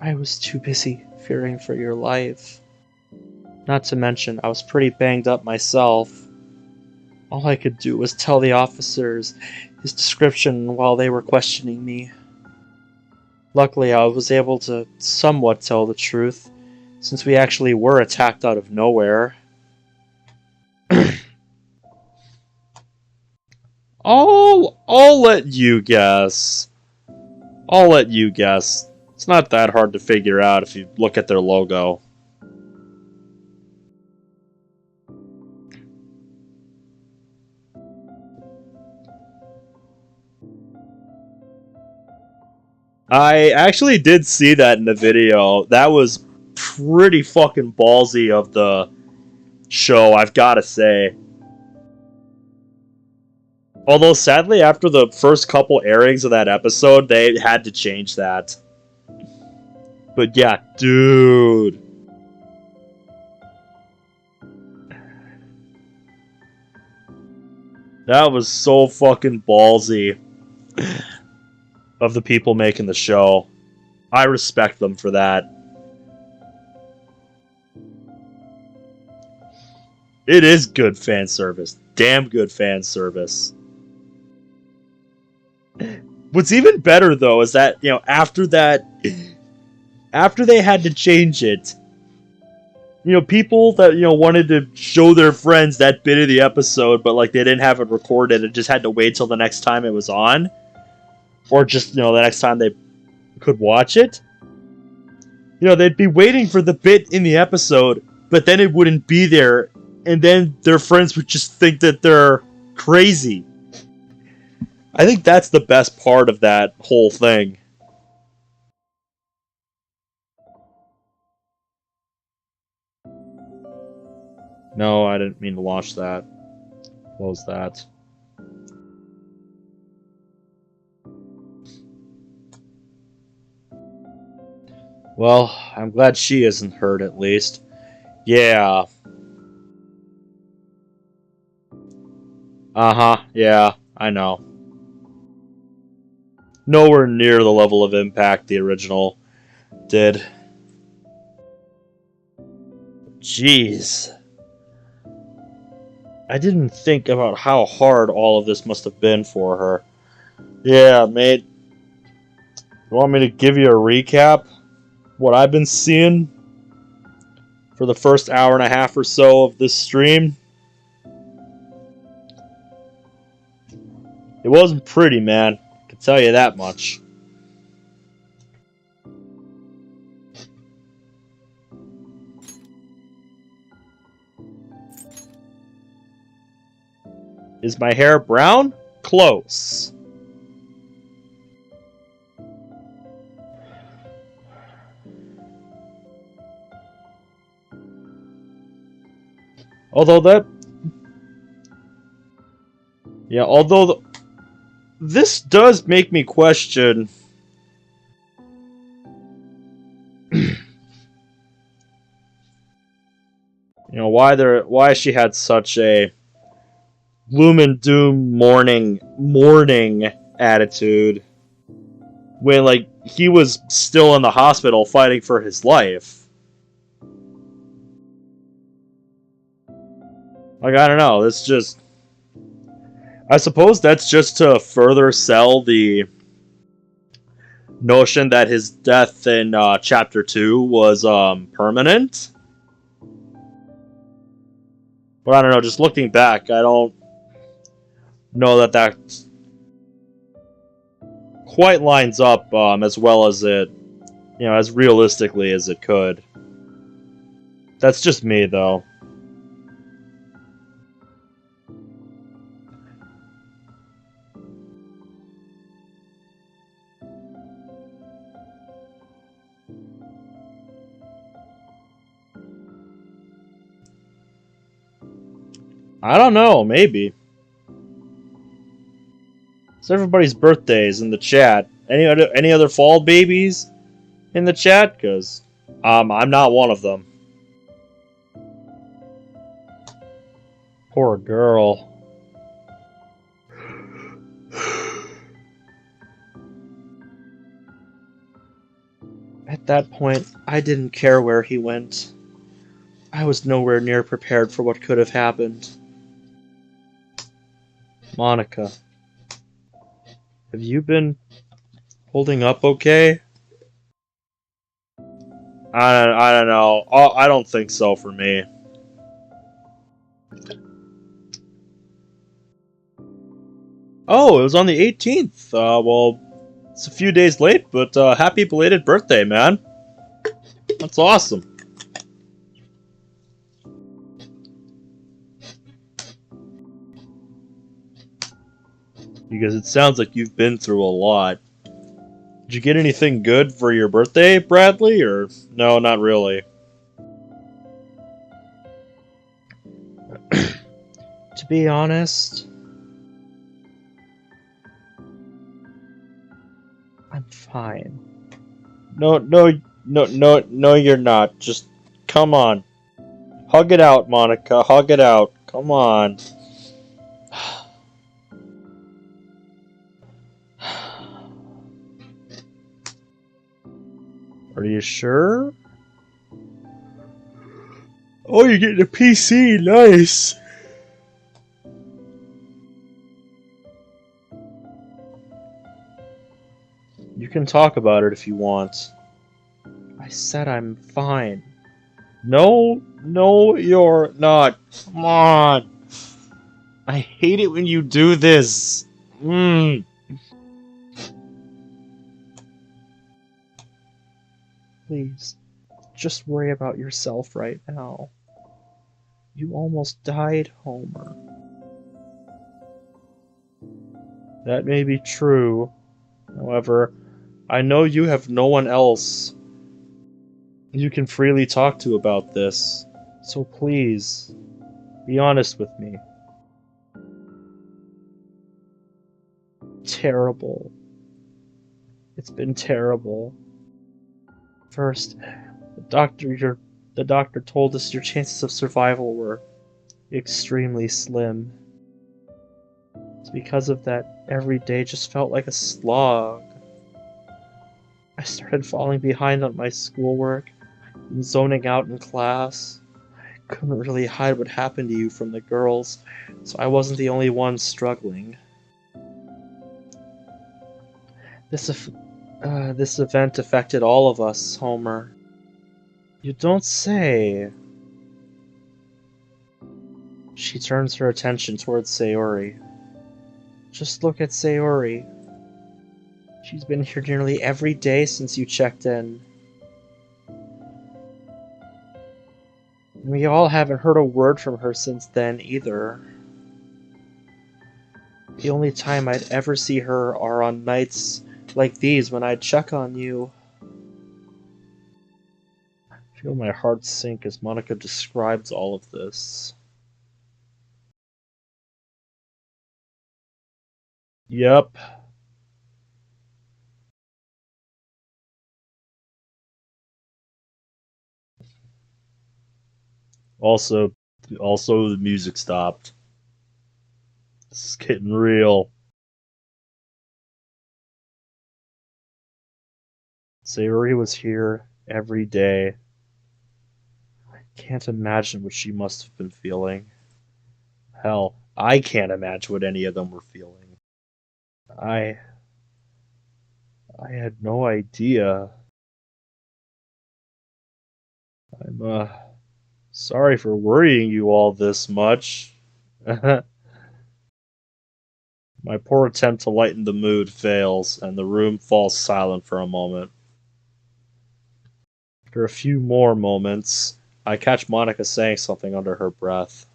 I was too busy fearing for your life. Not to mention, I was pretty banged up myself. All I could do was tell the officers his description while they were questioning me. Luckily, I was able to somewhat tell the truth, since we actually were attacked out of nowhere. I'll let you guess. I'll let you guess. It's not that hard to figure out if you look at their logo. I actually did see that in the video. That was pretty fucking ballsy of the show, I've got to say. Although, sadly, after the first couple airings of that episode, they had to change that. But yeah, dude. That was so fucking ballsy. of the people making the show. I respect them for that. It is good fan service. Damn good fan service. What's even better, though, is that, you know, after they had to change it, you know, people that, you know, wanted to show their friends that bit of the episode, but, like, they didn't have it recorded and just had to wait till the next time it was on, or just, you know, the next time they could watch it, you know, they'd be waiting for the bit in the episode, but then it wouldn't be there, and then their friends would just think that they're crazy. I think that's the best part of that whole thing. No, I didn't mean to launch that. Close that. Well, I'm glad she isn't hurt at least. Yeah. Uh-huh, yeah, I know. Nowhere near the level of impact the original did. Jeez. I didn't think about how hard all of this must have been for her. Yeah, mate. You want me to give you a recap? What I've been seeing for the first hour and a half or so of this stream? It wasn't pretty, man. I can tell you that much. Is my hair brown? Close. This does make me question you know, why she had such a gloom and doom mourning attitude when, like, he was still in the hospital fighting for his life. Like, I don't know, it's just, I suppose that's just to further sell the notion that his death in Chapter 2 was permanent. But I don't know, just looking back, I don't know that that quite lines up as well as it, you know, as realistically as it could. That's just me, though. I don't know, maybe. It's everybody's birthdays in the chat. Any other fall babies in the chat? Because I'm not one of them. Poor girl. At that point, I didn't care where he went. I was nowhere near prepared for what could have happened. Monica, have you been holding up okay? I don't know. I don't think so for me. Oh, it was on the 18th. Well, it's a few days late, but happy belated birthday, man. That's awesome. Because it sounds like you've been through a lot. Did you get anything good for your birthday, Bradley? Or no, not really? To be honest, I'm fine. No, you're not. Just come on. Hug it out, Monica. Hug it out. Come on. Are you sure? Oh, you're getting a PC, nice! You can talk about it if you want. I said I'm fine. No, you're not. Come on! I hate it when you do this! Please, just worry about yourself right now. You almost died, Homer. That may be true. However, I know you have no one else you can freely talk to about this. So please, be honest with me. Terrible. It's been terrible. First, the doctor told us your chances of survival were extremely slim. It's because of that every day just felt like a slog. I started falling behind on my schoolwork and zoning out in class. I couldn't really hide what happened to you from the girls, so I wasn't the only one struggling. This event affected all of us, Homer. You don't say. She turns her attention towards Sayori. Just look at Sayori. She's been here nearly every day since you checked in. We all haven't heard a word from her since then, either. The only time I'd ever see her are on nights like these when I'd check on you. I feel my heart sink as Monica describes all of this. Yep. Also, the music stopped. This is getting real. Sayori was here every day. I can't imagine what she must have been feeling. Hell, I can't imagine what any of them were feeling. I had no idea. I'm sorry for worrying you all this much. My poor attempt to lighten the mood fails, and the room falls silent for a moment. After a few more moments, I catch Monica saying something under her breath.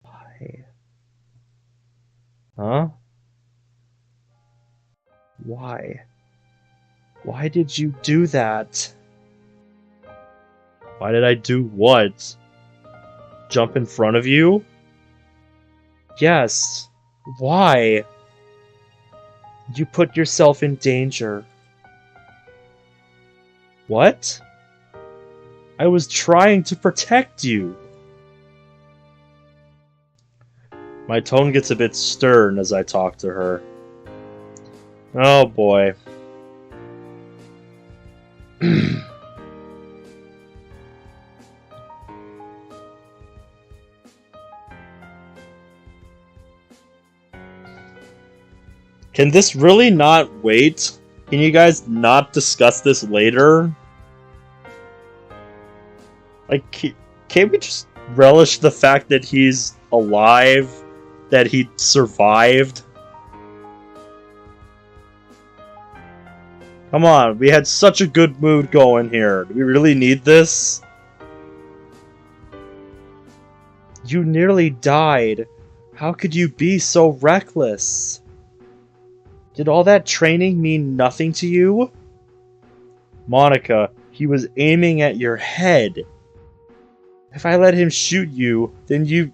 Why? Huh? Why? Why did you do that? Why did I do what? Jump in front of you? Yes. Why? You put yourself in danger. What? I was trying to protect you. My tone gets a bit stern as I talk to her. Oh boy. Can this really not wait? Can you guys not discuss this later? Like, can't we just relish the fact that he's alive? That he survived? Come on, we had such a good mood going here. Do we really need this? You nearly died. How could you be so reckless? Did all that training mean nothing to you? Monica, he was aiming at your head. If I let him shoot you, then you...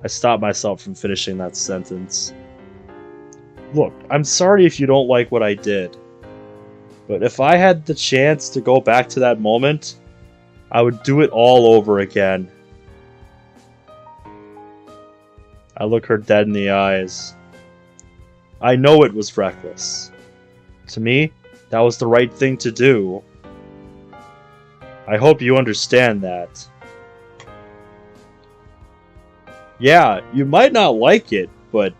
I stopped myself from finishing that sentence. Look, I'm sorry if you don't like what I did. But if I had the chance to go back to that moment, I would do it all over again. I look her dead in the eyes. I know it was reckless. To me, that was the right thing to do. I hope you understand that. Yeah, you might not like it, but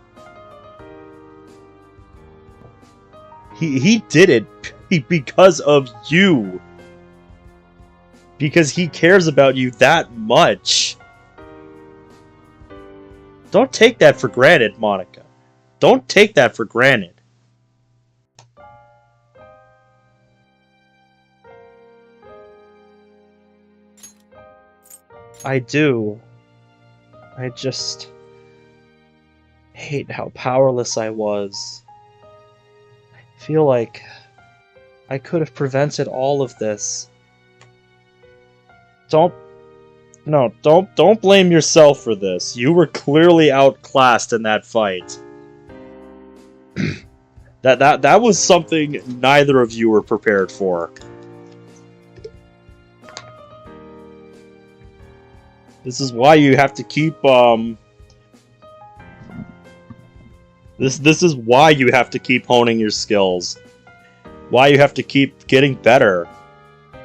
he did it because of you. Because he cares about you that much. Don't take that for granted, Monica. Don't take that for granted. I do. I just hate how powerless I was. I feel like I could have prevented all of this. Don't blame yourself for this. You were clearly outclassed in that fight. that was something neither of you were prepared for. This is why you have to keep This is why you have to keep honing your skills. Why you have to keep getting better.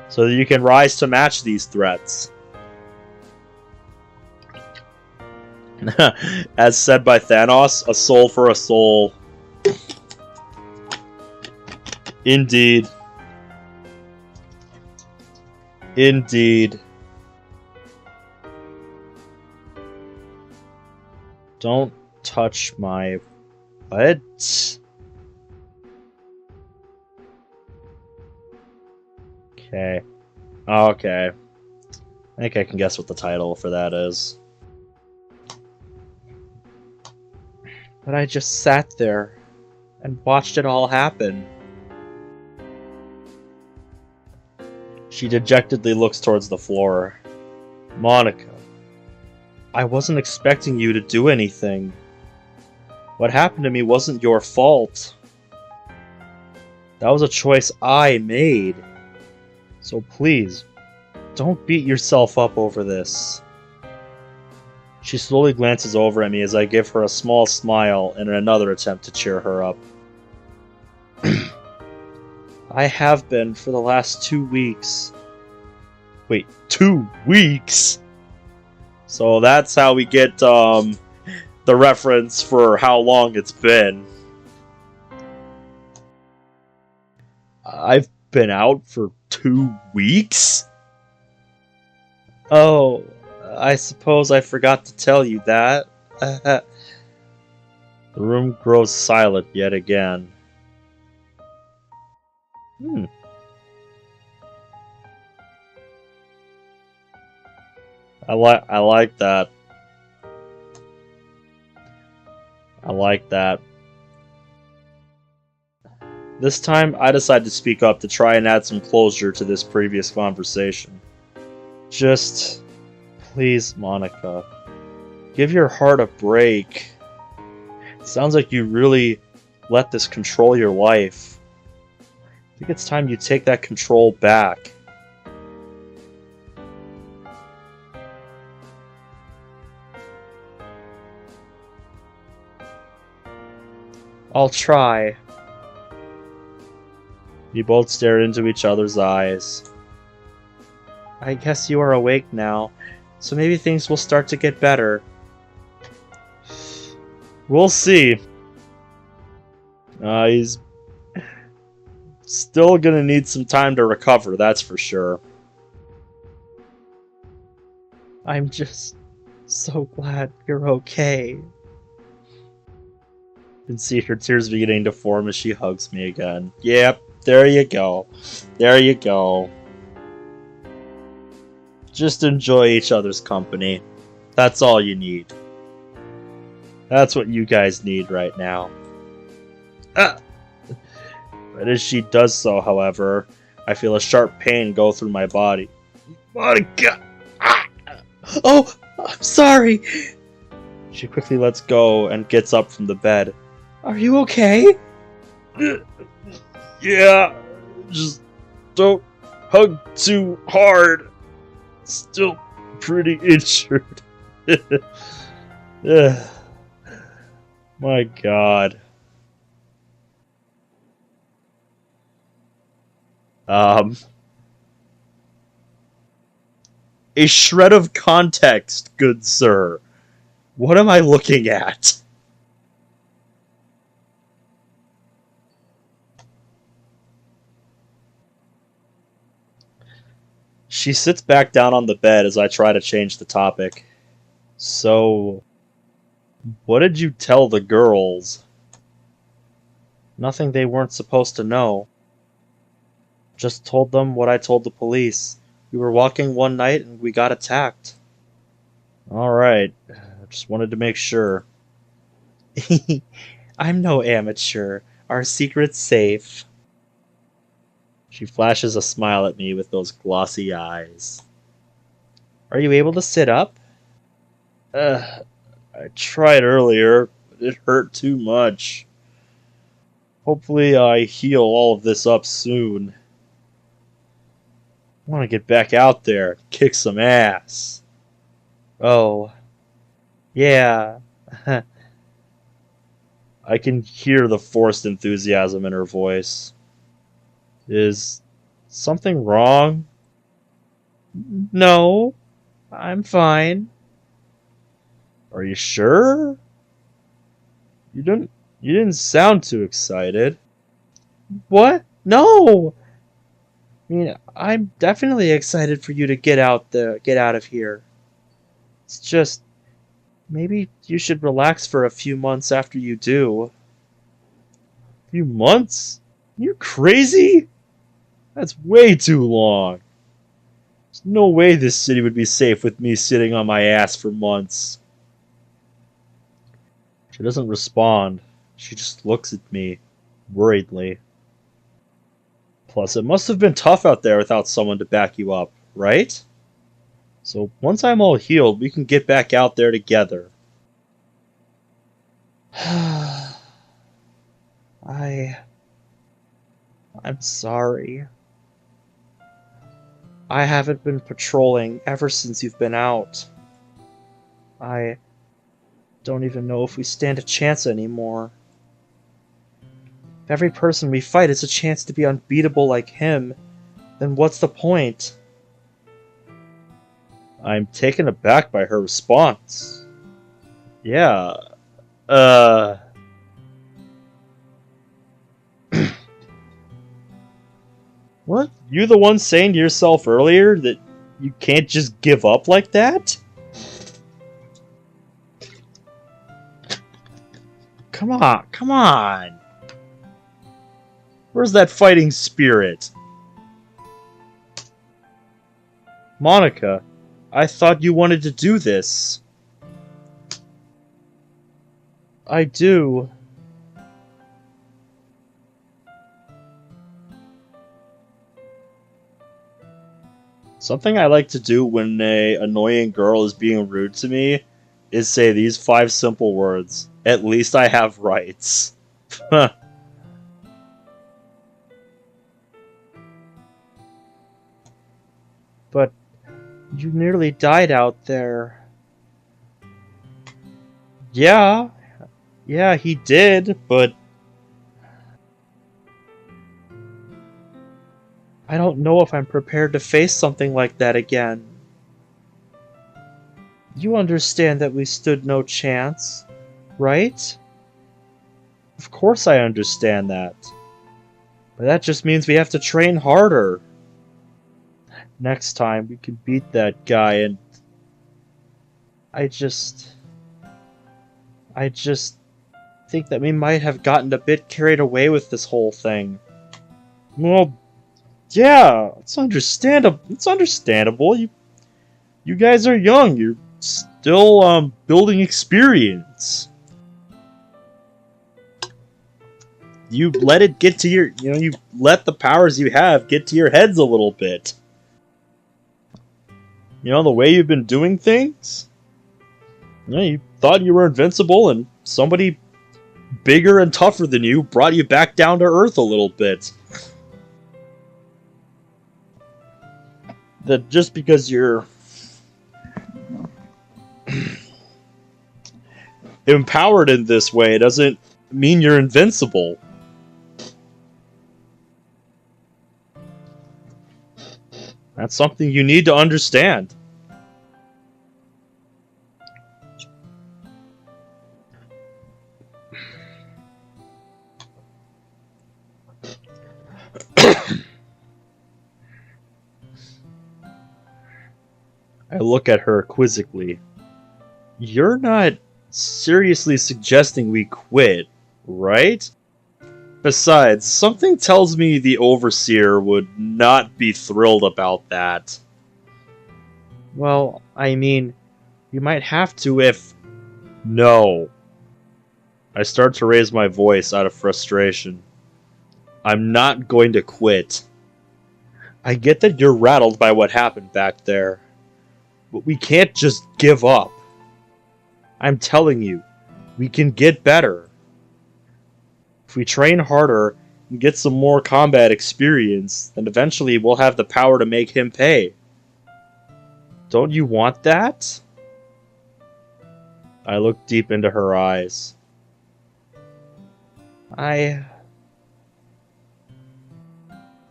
So that you can rise to match these threats. As said by Thanos, a soul for a soul. Indeed. Indeed. Don't touch my... What? Okay. Okay. I think I can guess what the title for that is. But I just sat there and watched it all happen. She dejectedly looks towards the floor. Monica, I wasn't expecting you to do anything. What happened to me wasn't your fault. That was a choice I made. So please, don't beat yourself up over this. She slowly glances over at me as I give her a small smile in another attempt to cheer her up. I have been for the last 2 weeks. Wait, 2 weeks? So that's how we get the reference for how long it's been. I've been out for 2 weeks? Oh, I suppose I forgot to tell you that. The room grows silent yet again. I like that. I like that. This time, I decided to speak up to try and add some closure to this previous conversation. Just... please, Monica. Give your heart a break. It sounds like you really let this control your life. I think it's time you take that control back. I'll try. We both stare into each other's eyes. I guess you are awake now, so maybe things will start to get better. We'll see. He's still gonna need some time to recover, that's for sure. I'm just so glad you're okay. You can see her tears beginning to form as she hugs me again. Yep, there you go. There you go. Just enjoy each other's company. That's all you need. That's what you guys need right now. But as she does so, however, I feel a sharp pain go through my body. Monica! Oh, I'm sorry! She quickly lets go and gets up from the bed. Are you okay? Yeah, just don't hug too hard. Still pretty injured. My God. Um, a shred of context, good sir. What am I looking at? She sits back down on the bed as I try to change the topic. So, what did you tell the girls? Nothing they weren't supposed to know. Just told them what I told the police. We were walking one night and we got attacked. Alright, I just wanted to make sure. I'm no amateur. Our secret's safe. She flashes a smile at me with those glossy eyes. Are you able to sit up? I tried earlier, but it hurt too much. Hopefully I heal all of this up soon. I want to get back out there and kick some ass. Oh. Yeah. I can hear the forced enthusiasm in her voice. Is something wrong? No. I'm fine. Are you sure? You didn't sound too excited. What? No. I mean, I'm definitely excited for you to get out of here. It's just maybe you should relax for a few months after you do. A few months? You're crazy? That's way too long. There's no way this city would be safe with me sitting on my ass for months. She doesn't respond. She just looks at me, worriedly. Plus, it must have been tough out there without someone to back you up, right? So once I'm all healed, we can get back out there together. I'm sorry. I haven't been patrolling ever since you've been out. I don't even know if we stand a chance anymore. If every person we fight is a chance to be unbeatable like him, then what's the point? I'm taken aback by her response. Yeah, Weren't you the one saying to yourself earlier that you can't just give up like that? Come on, come on! Where's that fighting spirit? Monica, I thought you wanted to do this. I do. Something I like to do when an annoying girl is being rude to me is say these 5 simple words. At least I have rights. But you nearly died out there. Yeah, he did, but I don't know if I'm prepared to face something like that again. You understand that we stood no chance, right? Of course I understand that. But that just means we have to train harder. Next time we can beat that guy and... I just think that we might have gotten a bit carried away with this whole thing. Well, yeah, it's understandable. It's understandable. You guys are young. You're still building experience. You let it get to your, you let the powers you have get to your heads a little bit. The way you've been doing things. You thought you were invincible, and somebody bigger and tougher than you brought you back down to earth a little bit. That just because you're empowered in this way doesn't mean you're invincible. That's something you need to understand. I look at her quizzically. You're not seriously suggesting we quit, right? Besides, something tells me the Overseer would not be thrilled about that. Well, I mean, you might have to if... No. I start to raise my voice out of frustration. I'm not going to quit. I get that you're rattled by what happened back there, but we can't just give up. I'm telling you, we can get better. If we train harder and get some more combat experience, then eventually we'll have the power to make him pay. Don't you want that? I look deep into her eyes.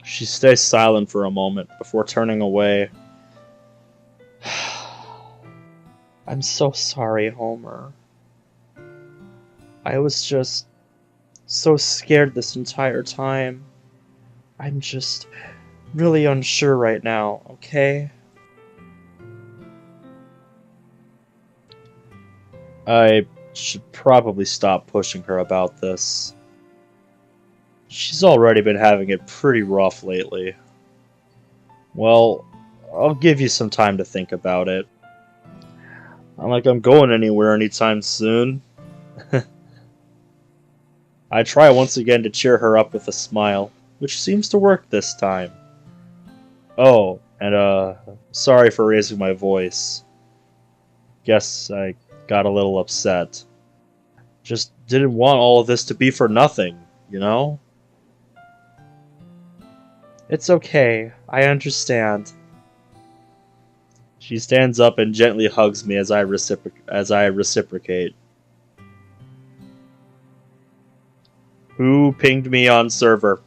She stays silent for a moment before turning away. I'm so sorry, Homer. I was just so scared this entire time. I'm just really unsure right now, okay? I should probably stop pushing her about this. She's already been having it pretty rough lately. Well, I'll give you some time to think about it. Not like I'm going anywhere anytime soon. I try once again to cheer her up with a smile, which seems to work this time. Oh, and sorry for raising my voice. Guess I got a little upset. Just didn't want all of this to be for nothing, you know? It's okay, I understand. She stands up and gently hugs me as I reciprocate. Who pinged me on server?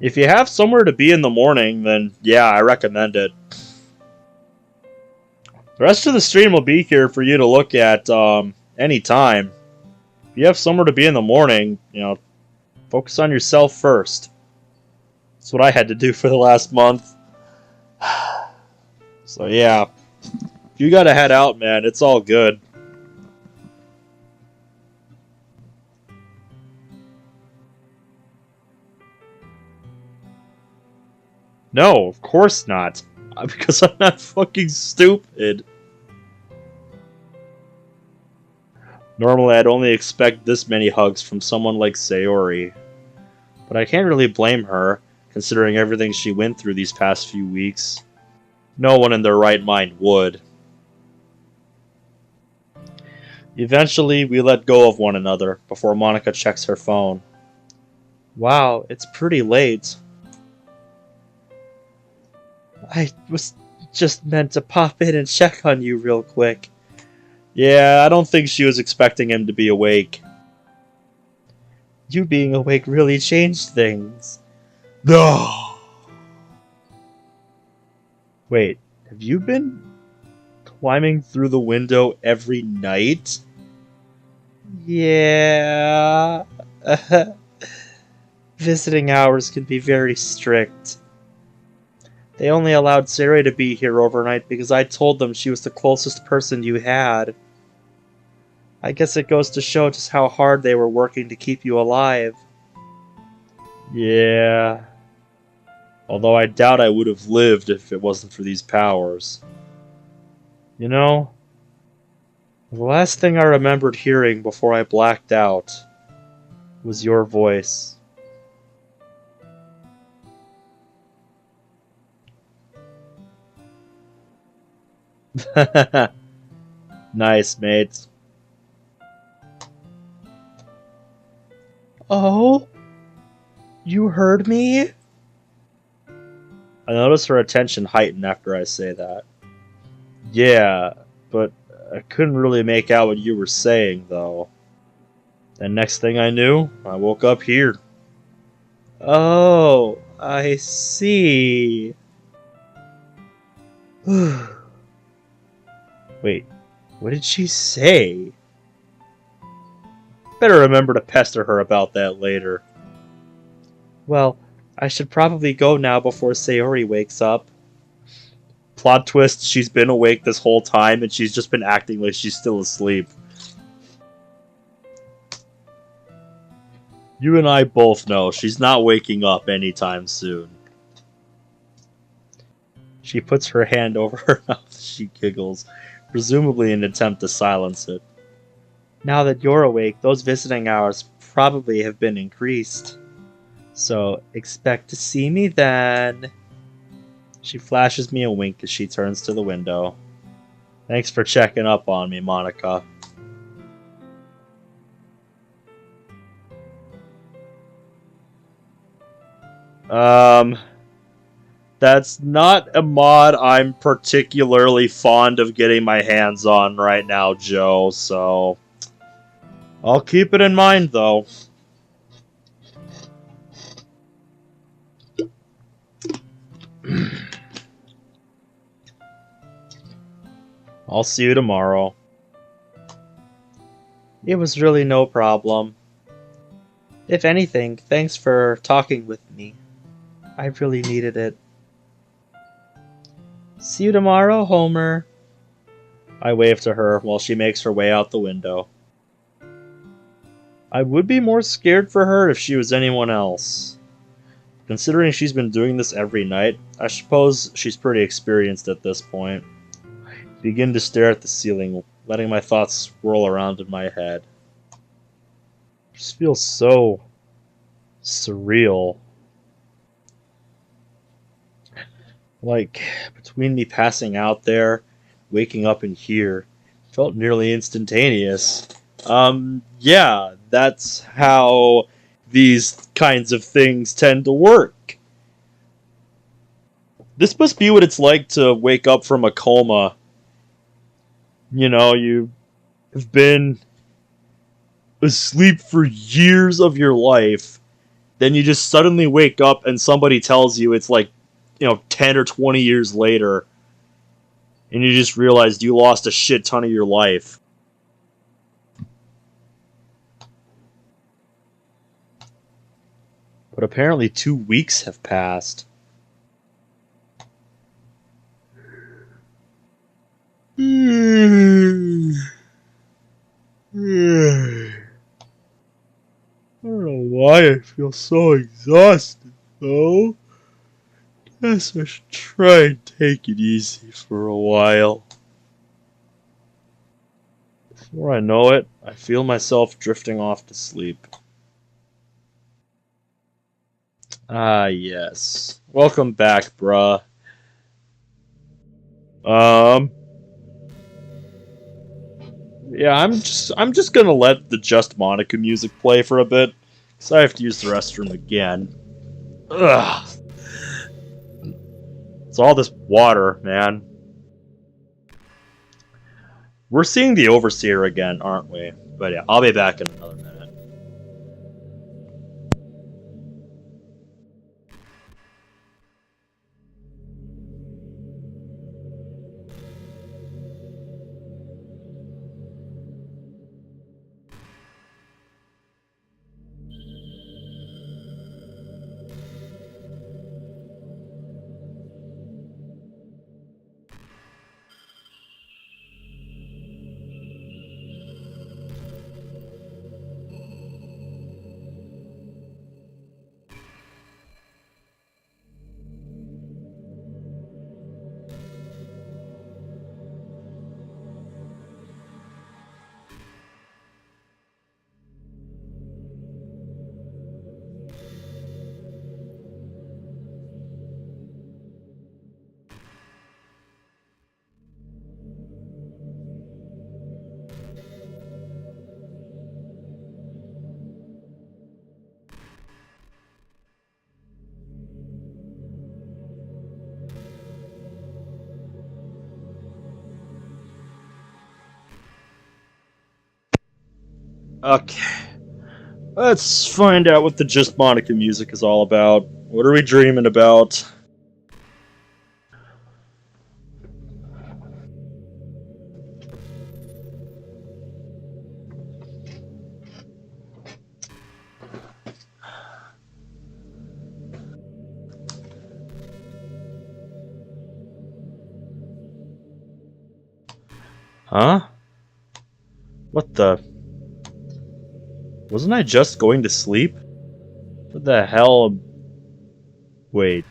If you have somewhere to be in the morning, then yeah, I recommend it. The rest of the stream will be here for you to look at anytime. If you have somewhere to be in the morning, focus on yourself first. That's what I had to do for the last month. So yeah, if you gotta head out, man, it's all good. No, of course not. Because I'm not fucking stupid. Normally, I'd only expect this many hugs from someone like Sayori. But I can't really blame her, considering everything she went through these past few weeks. No one in their right mind would. Eventually, we let go of one another before Monica checks her phone. Wow, it's pretty late. I was just meant to pop in and check on you real quick. Yeah, I don't think she was expecting him to be awake. You being awake really changed things. No. Wait, have you been climbing through the window every night? Yeah. Visiting hours can be very strict. They only allowed Sarah to be here overnight because I told them she was the closest person you had. I guess it goes to show just how hard they were working to keep you alive. Yeah. Although I doubt I would have lived if it wasn't for these powers. You know, the last thing I remembered hearing before I blacked out was your voice. Nice, mates. Oh? You heard me? I notice her attention heighten after I say that. Yeah, but I couldn't really make out what you were saying, though. And next thing I knew, I woke up here. Oh, I see. Wait, what did she say? Better remember to pester her about that later. Well, I should probably go now before Sayori wakes up. Plot twist, she's been awake this whole time and she's just been acting like she's still asleep. You and I both know she's not waking up anytime soon. She puts her hand over her mouth as she giggles, presumably in an attempt to silence it. Now that you're awake, those visiting hours probably have been increased. So, expect to see me then. She flashes me a wink as she turns to the window. Thanks for checking up on me, Monica. That's not a mod I'm particularly fond of getting my hands on right now, Joe, so I'll keep it in mind, though. I'll see you tomorrow. It was really no problem. If anything, thanks for talking with me. I really needed it. See you tomorrow, Homer. I wave to her while she makes her way out the window. I would be more scared for her if she was anyone else. Considering she's been doing this every night, I suppose she's pretty experienced at this point. I begin to stare at the ceiling, letting my thoughts swirl around in my head. It just feels so surreal. Like, between me passing out there, waking up in here, felt nearly instantaneous. Yeah, that's how these kinds of things tend to work. This must be what it's like to wake up from a coma. You know, you have been asleep for years of your life, then you just suddenly wake up and somebody tells you it's like, 10 or 20 years later, and you just realized you lost a shit ton of your life. But apparently 2 weeks have passed. I don't know why I feel so exhausted, though. Guess I should try and take it easy for a while. Before I know it, I feel myself drifting off to sleep. Ah, yes. Welcome back, bruh. Yeah, I'm just gonna let the Just Monica music play for a bit, because I have to use the restroom again. Ugh. It's all this water, man. We're seeing the Overseer again, aren't we? But yeah, I'll be back in another minute. Okay. Let's find out what the Just Monica music is all about. What are we dreaming about? Huh? What the? Wasn't I just going to sleep? What the hell? Wait.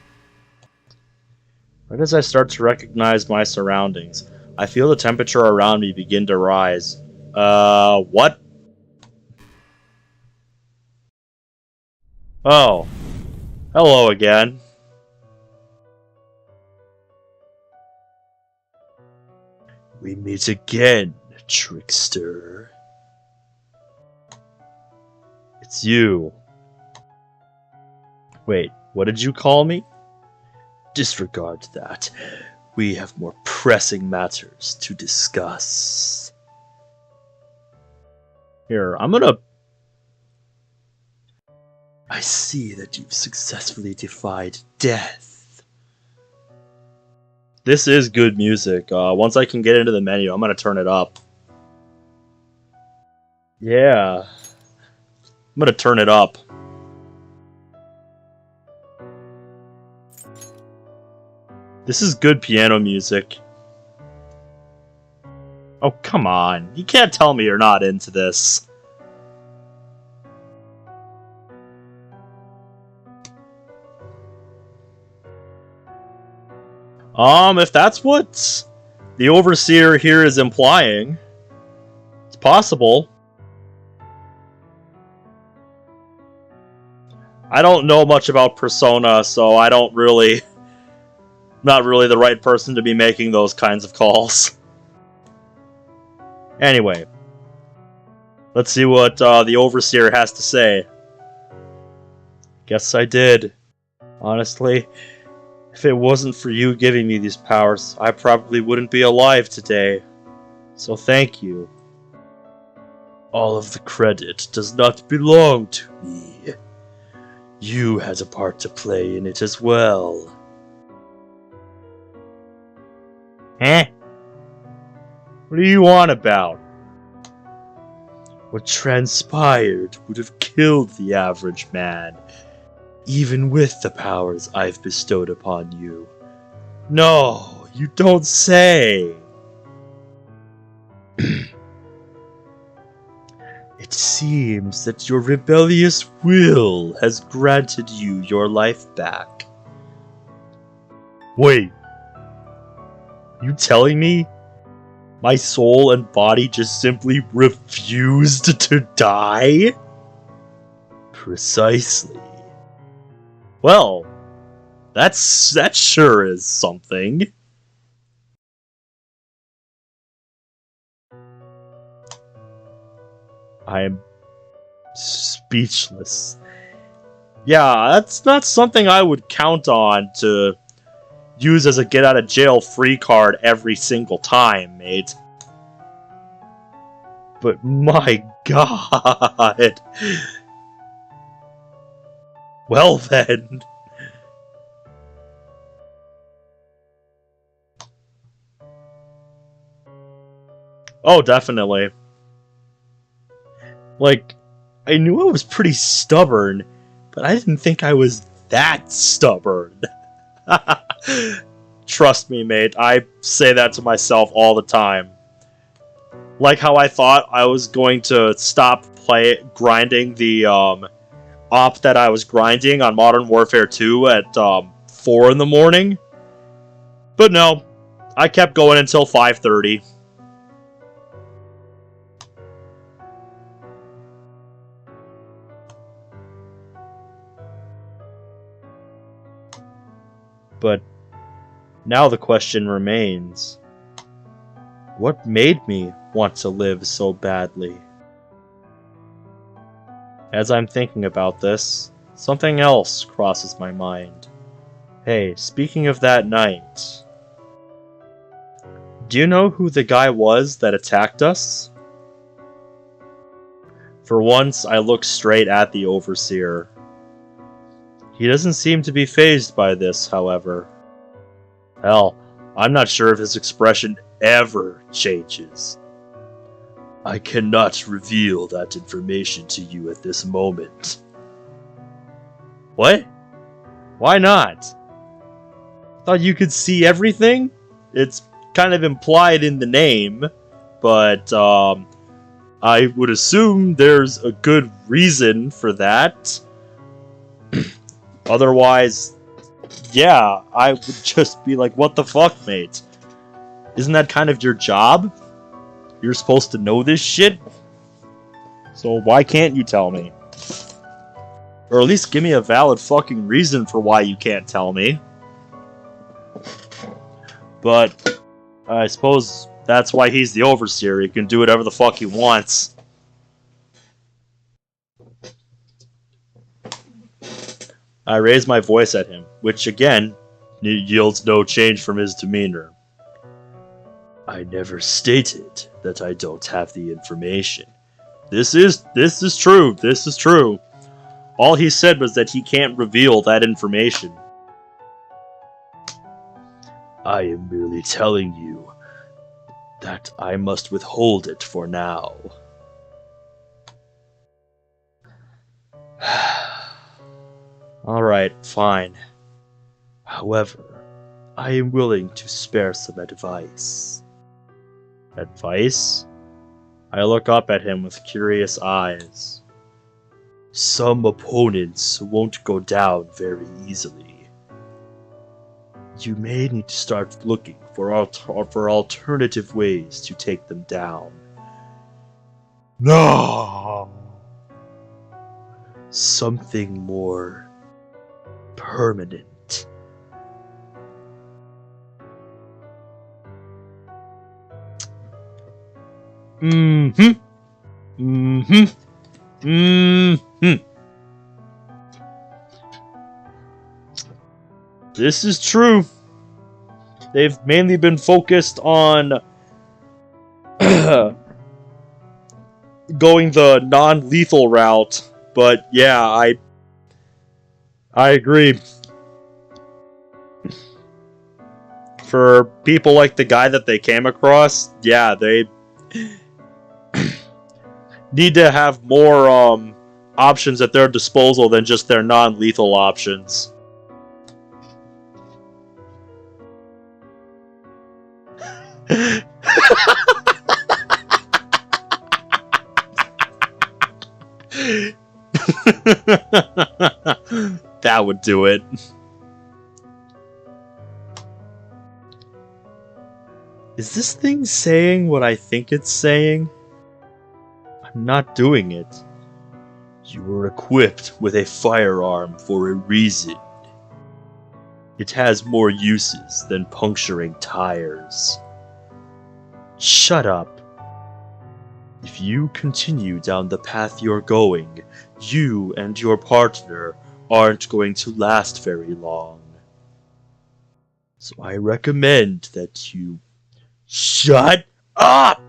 Right as I start to recognize my surroundings, I feel the temperature around me begin to rise. What? Oh. Hello again. We meet again, trickster. It's you. Wait, what did you call me? Disregard that. We have more pressing matters to discuss. Here, I see that you've successfully defied death. This is good music. Once I can get into the menu, I'm gonna turn it up. Yeah. I'm gonna turn it up. This is good piano music. Oh, come on. You can't tell me you're not into this. If that's what the Overseer here is implying, it's possible. I don't know much about Persona, so I don't really... not really the right person to be making those kinds of calls. Anyway. Let's see what the Overseer has to say. Guess I did. Honestly, if it wasn't for you giving me these powers, I probably wouldn't be alive today. So thank you. All of the credit does not belong to me. You had a part to play in it as well. Eh? What do you want about? What transpired would have killed the average man, even with the powers I've bestowed upon you. No, you don't say! It seems that your rebellious will has granted you your life back. Wait. You telling me my soul and body just simply refused to die? Precisely. Well, that sure is something. I am speechless. Yeah, that's not something I would count on to use as a get-out-of-jail-free card every single time, mate. But my god! Well then... Oh, definitely. Like, I knew I was pretty stubborn, but I didn't think I was that stubborn. Trust me, mate, I say that to myself all the time. Like how I thought I was going to stop grinding the op that I was grinding on Modern Warfare 2 at 4 in the morning. But no, I kept going until 5:30. But now the question remains, what made me want to live so badly? As I'm thinking about this, something else crosses my mind. Hey, speaking of that night, do you know who the guy was that attacked us? For once, I look straight at the Overseer. He doesn't seem to be fazed by this, however. Hell, I'm not sure if his expression ever changes. I cannot reveal that information to you at this moment. What? Why not? Thought you could see everything? It's kind of implied in the name, but I would assume there's a good reason for that. Otherwise, yeah, I would just be like, what the fuck, mate? Isn't that kind of your job? You're supposed to know this shit? So why can't you tell me? Or at least give me a valid fucking reason for why you can't tell me. But I suppose that's why he's the Overseer. He can do whatever the fuck he wants. I raise my voice at him, which again yields no change from his demeanor. I never stated that I don't have the information. This is true. This is true. All he said was that he can't reveal that information. I am merely telling you that I must withhold it for now. Alright, fine. However, I am willing to spare some advice. Advice? I look up at him with curious eyes. Some opponents won't go down very easily. You may need to start looking for alternative ways to take them down. No! Something more permanent. This is true. They've mainly been focused on going the non-lethal route, but yeah, I agree. For people like the guy that they came across, yeah, they need to have more options at their disposal than just their non-lethal options. That would do it. Is this thing saying what I think it's saying? I'm not doing it. You were equipped with a firearm for a reason. It has more uses than puncturing tires. Shut up. If you continue down the path you're going, you and your partner aren't going to last very long. So I recommend that you shut up!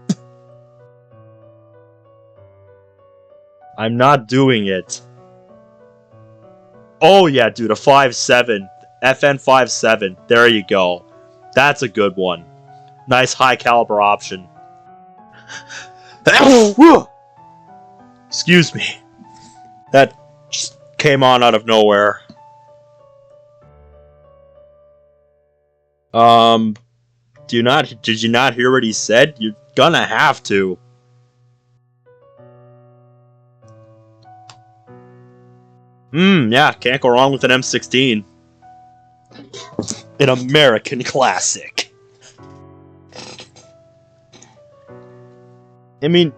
I'm not doing it. Oh yeah, dude, a 5.7. FN 5.7. There you go. That's a good one. Nice high caliber option. Excuse me. That just came on out of nowhere. Did you not hear what he said? You're gonna have to. Yeah, can't go wrong with an M16. An American classic. I mean,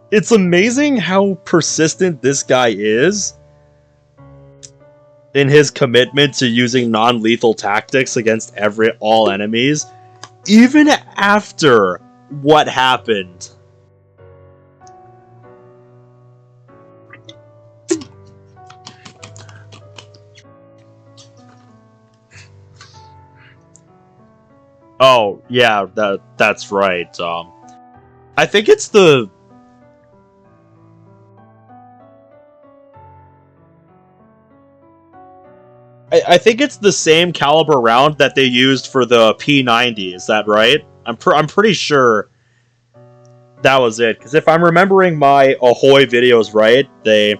it's amazing how persistent this guy is in his commitment to using non-lethal tactics against all enemies, even after what happened. Oh, yeah, that's right. I think it's the I think it's the same caliber round that they used for the P90. Is that right? I'm pretty sure that was it. Because if I'm remembering my Ahoy videos right, they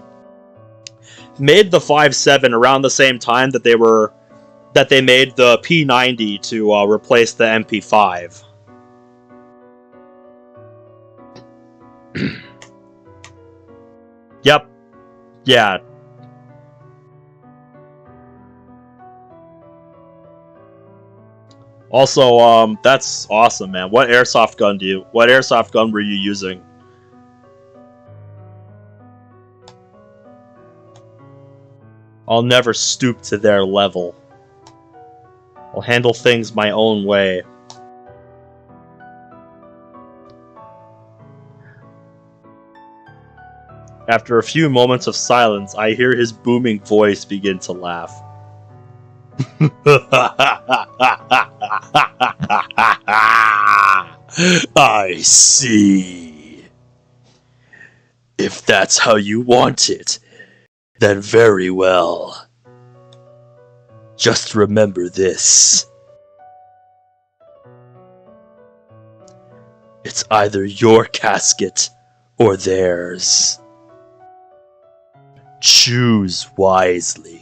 made the 5.7 around the same time that they made the P90 to replace the MP5. Yep. Yeah. Also, that's awesome, man. What airsoft gun were you using? I'll never stoop to their level. I'll handle things my own way. After a few moments of silence, I hear his booming voice begin to laugh. I see. If that's how you want it, then very well. Just remember this. It's either your casket or theirs. Choose wisely.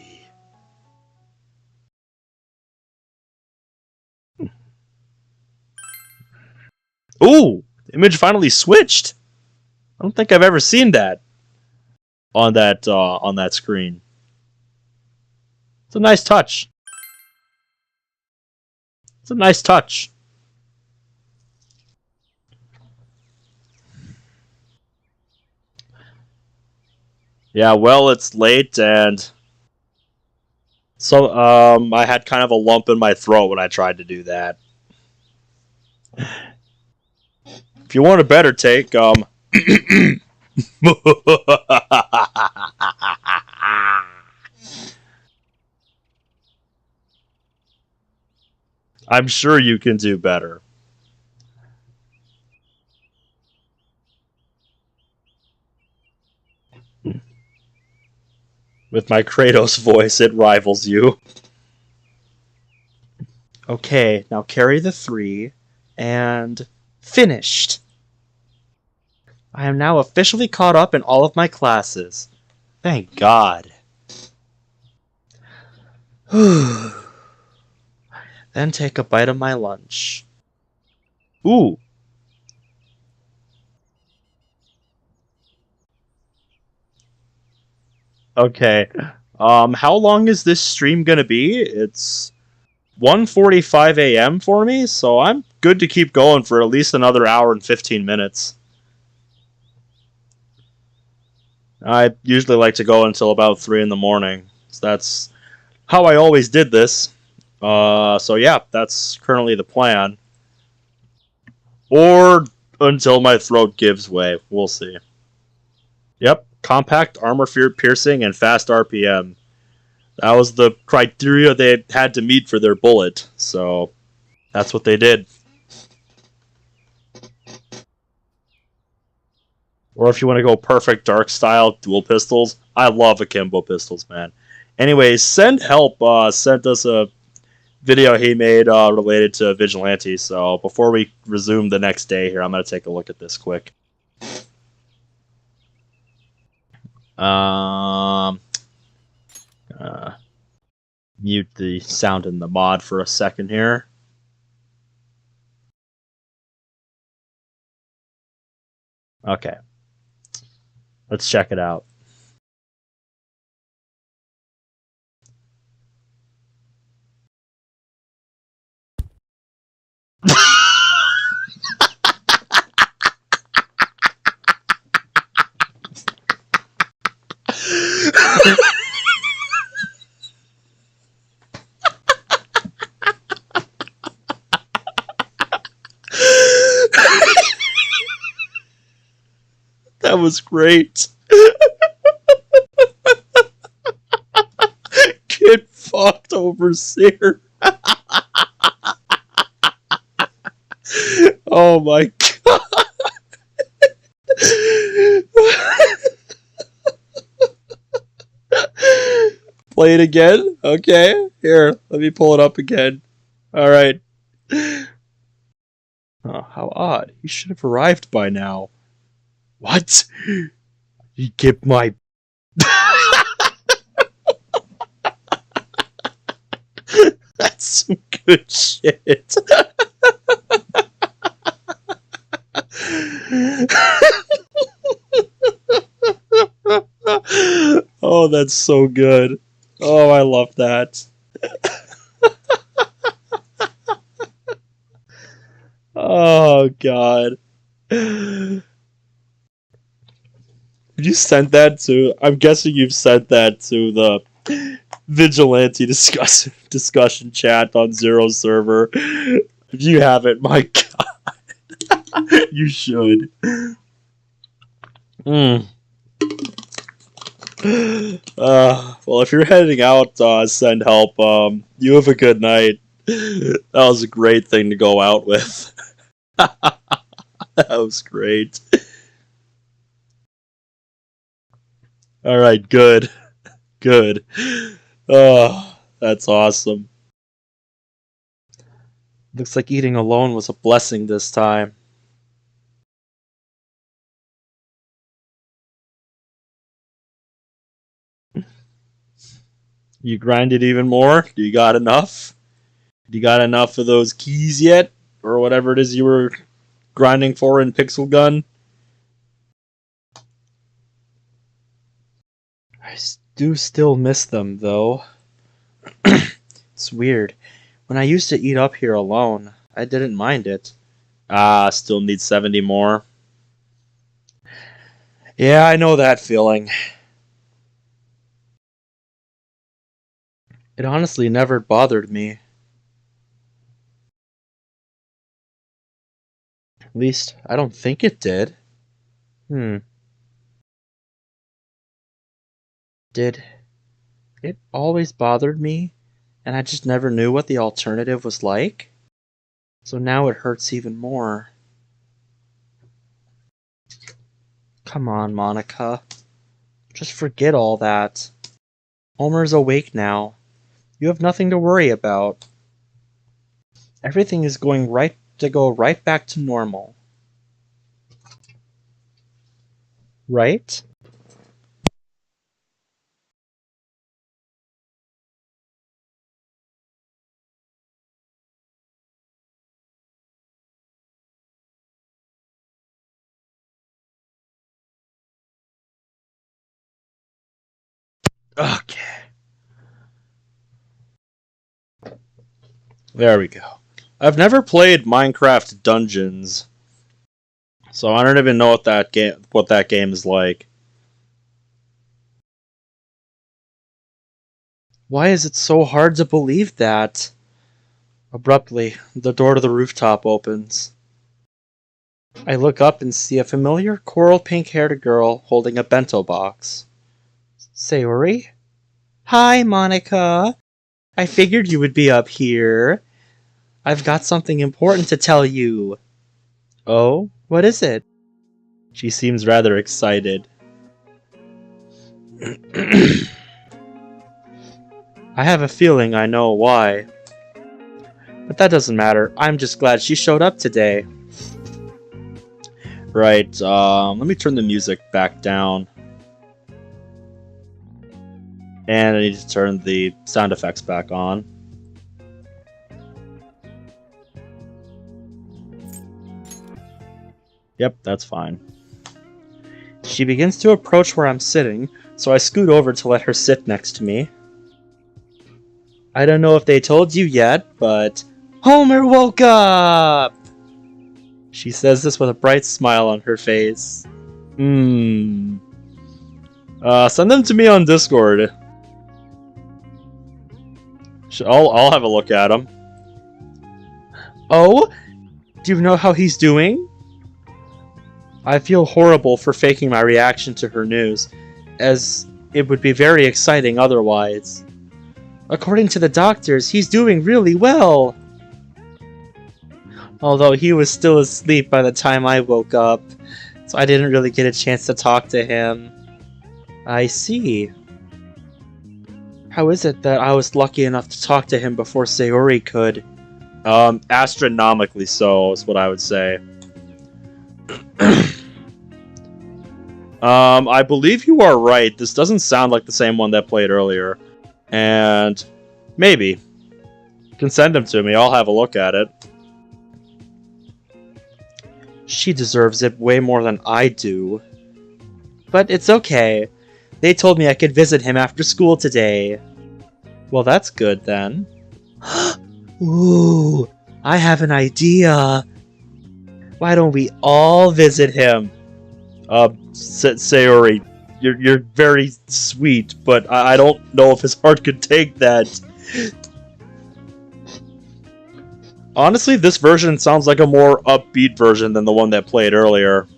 Ooh, the image finally switched. I don't think I've ever seen that on that screen. It's a nice touch. It's a nice touch. Yeah, well, it's late, and so I had kind of a lump in my throat when I tried to do that. If you want a better take, I'm sure you can do better. With my Kratos voice, it rivals you. Okay, now carry the 3, and finished. I am now officially caught up in all of my classes. Thank God. Then take a bite of my lunch. Ooh. Okay. How long is this stream gonna be? It's 1:45 a.m. for me, so I'm good to keep going for at least another hour and 15 minutes. I usually like to go until about 3 in the morning. So that's how I always did this. So yeah, that's currently the plan. Or until my throat gives way. We'll see. Yep, compact, armor piercing, and fast RPM. That was the criteria they had to meet for their bullet, so that's what they did. Or if you want to go perfect dark style, dual pistols, I love akimbo pistols, man. Anyways, Send Help sent us a video he made related to Vigilante, so before we resume the next day here, I'm going to take a look at this quick. Mute the sound in the mod for a second here. Okay. Let's check it out. That was great. Get fucked, overseer. Oh my god. Play it again? Okay. Here, let me pull it up again. Alright. Oh, how odd. He should have arrived by now. What? You get my... That's some good shit. Oh, that's so good. Oh, I love that. Oh, God. Did you send that to... I'm guessing you've sent that to the Vigilante discussion chat on Zero's server. If you haven't, my God. You should. Well, if you're heading out, send help. You have a good night. That was a great thing to go out with. That was great. Alright, good. Good. Oh, that's awesome. Looks like eating alone was a blessing this time. You grinded even more? Do you got enough? Do you got enough of those keys yet? Or whatever it is you were grinding for in Pixel Gun? I do still miss them, though. It's weird. When I used to eat up here alone, I didn't mind it. Still need 70 more. Yeah, I know that feeling. It honestly never bothered me. At least, I don't think it did. Did it always bothered me, and I just never knew what the alternative was like? So now it hurts even more. Come on, Monica. Just forget all that. Homer's awake now. You have nothing to worry about. Everything is going to go right back to normal. Right? Okay. There we go. I've never played Minecraft Dungeons, so I don't even know what that game is like. Why is it so hard to believe that? Abruptly, the door to the rooftop opens. I look up and see a familiar coral pink-haired girl holding a bento box. Sayori? Hi, Monica. I figured you would be up here. I've got something important to tell you. Oh, what is it? She seems rather excited. I have a feeling I know why. But that doesn't matter. I'm just glad she showed up today. Right, let me turn the music back down. And I need to turn the sound effects back on. Yep, that's fine. She begins to approach where I'm sitting, so I scoot over to let her sit next to me. I don't know if they told you yet, but Homer woke up! She says this with a bright smile on her face. Send them to me on Discord. I'll have a look at them. Oh? Do you know how he's doing? I feel horrible for faking my reaction to her news, as it would be very exciting otherwise. According to the doctors, he's doing really well. Although he was still asleep by the time I woke up, so I didn't really get a chance to talk to him. I see. How is it that I was lucky enough to talk to him before Sayori could? Astronomically so is what I would say. I believe you are right. This doesn't sound like the same one that played earlier. And maybe. You can send him to me. I'll have a look at it. She deserves it way more than I do. But it's okay. They told me I could visit him after school today. Well, that's good then. Ooh, I have an idea. Why don't we all visit him? Sayori, you're very sweet, but I don't know if his heart could take that. Honestly, this version sounds like a more upbeat version than the one that played earlier.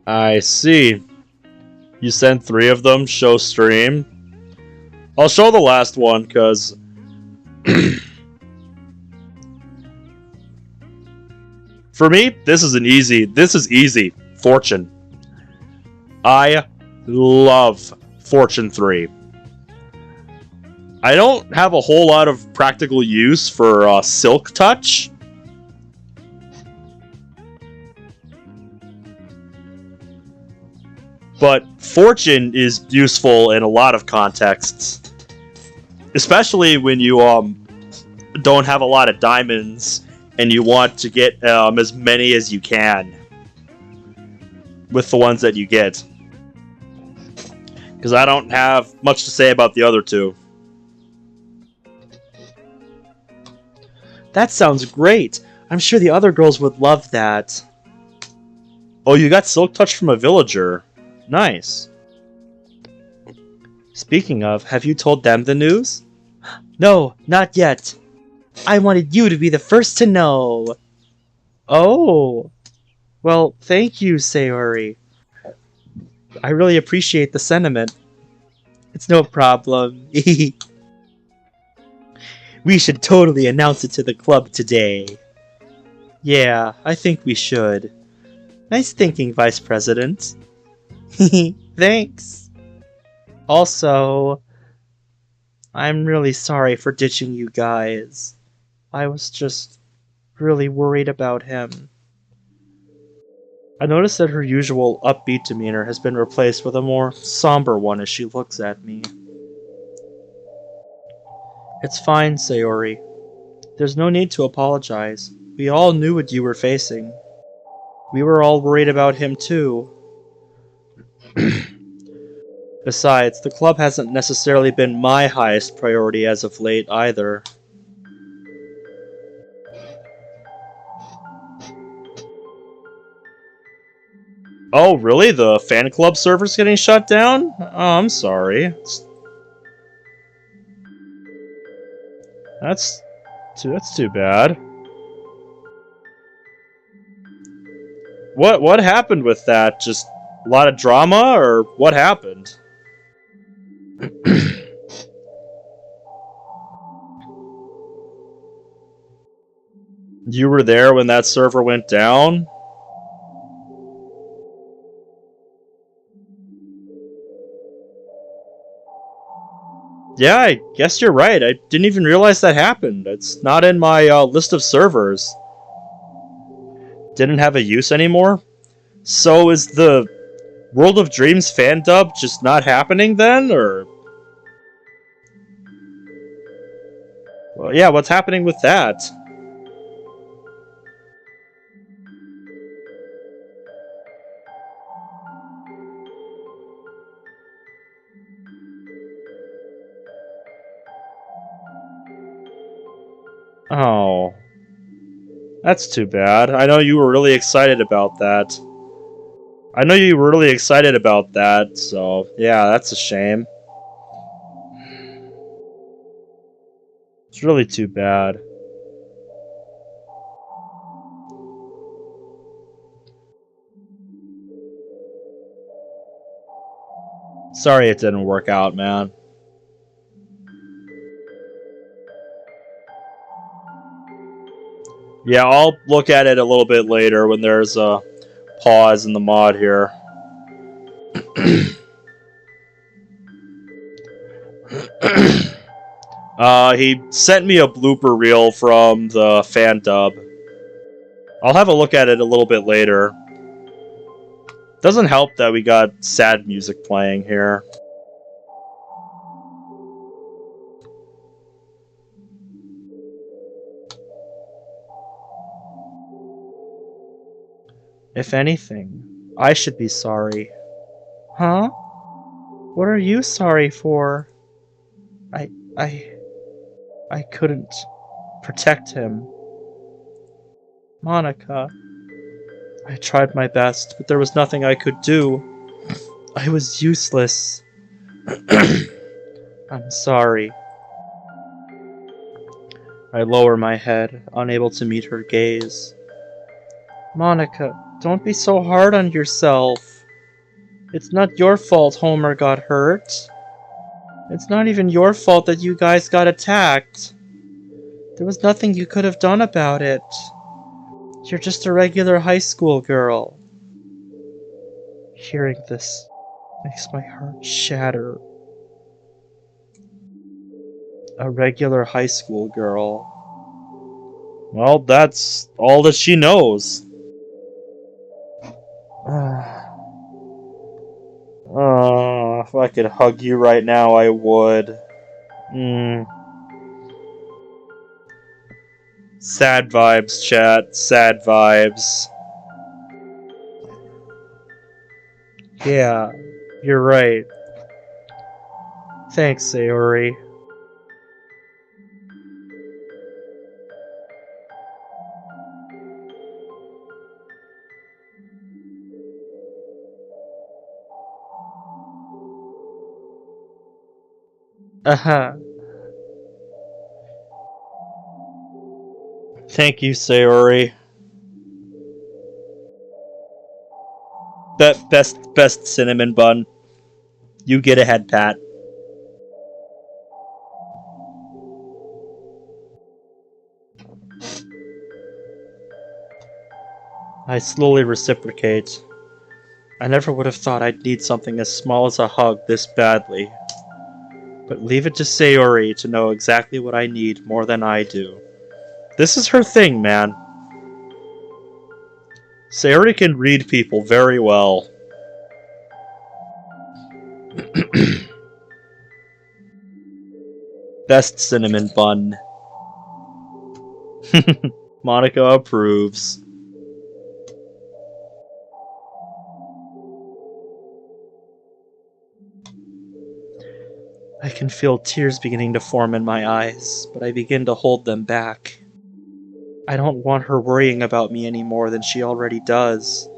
I see. You sent 3 of them, show stream. I'll show the last one, because... For me, this is easy. Fortune. I love Fortune 3. I don't have a whole lot of practical use for Silk Touch. But Fortune is useful in a lot of contexts. Especially when you don't have a lot of diamonds and you want to get as many as you can with the ones that you get. Because I don't have much to say about the other 2. That sounds great. I'm sure the other girls would love that. Oh, you got Silk Touch from a villager. Nice. Speaking of, have you told them the news? No, not yet. I wanted you to be the first to know. Oh. Well, thank you, Sayori. I really appreciate the sentiment. It's no problem. We should totally announce it to the club today. Yeah, I think we should. Nice thinking, Vice President. Thanks. Also, I'm really sorry for ditching you guys. I was just really worried about him. I noticed that her usual upbeat demeanor has been replaced with a more somber one as she looks at me. It's fine, Sayori. There's no need to apologize. We all knew what you were facing. We were all worried about him too. Besides, the club hasn't necessarily been my highest priority as of late either. Oh, really? The fan club server's getting shut down? Oh, I'm sorry. That's too bad. What happened with that? Just a lot of drama, or what happened? You were there when that server went down? Yeah, I guess you're right. I didn't even realize that happened. It's not in my list of servers. Didn't have a use anymore? So is the World of Dreams fan dub just not happening then, or? Well, yeah, what's happening with that? Oh. That's too bad. I know you were really excited about that. I know you were really excited about that, so yeah, that's a shame. It's really too bad. Sorry it didn't work out, man. Yeah, I'll look at it a little bit later when there's a pause in the mod here. He sent me a blooper reel from the fan dub. I'll have a look at it a little bit later. Doesn't help that we got sad music playing here. If anything, I should be sorry. Huh? What are you sorry for? I couldn't protect him. Monica. I tried my best, but there was nothing I could do. I was useless. I'm sorry. I lower my head, unable to meet her gaze. Monica, don't be so hard on yourself. It's not your fault Homer got hurt. It's not even your fault that you guys got attacked. There was nothing you could have done about it. You're just a regular high school girl. Hearing this makes my heart shatter. A regular high school girl. Well, that's all that she knows. If I could hug you right now, I would. Sad vibes, chat. Sad vibes. Yeah, you're right. Thanks, Sayori. Thank you, Sayori. Best cinnamon bun. You get ahead, Pat. I slowly reciprocate. I never would have thought I'd need something as small as a hug this badly. But leave it to Sayori to know exactly what I need more than I do. This is her thing, man. Sayori can read people very well. Best cinnamon bun. Monica approves. I can feel tears beginning to form in my eyes, but I begin to hold them back. I don't want her worrying about me any more than she already does.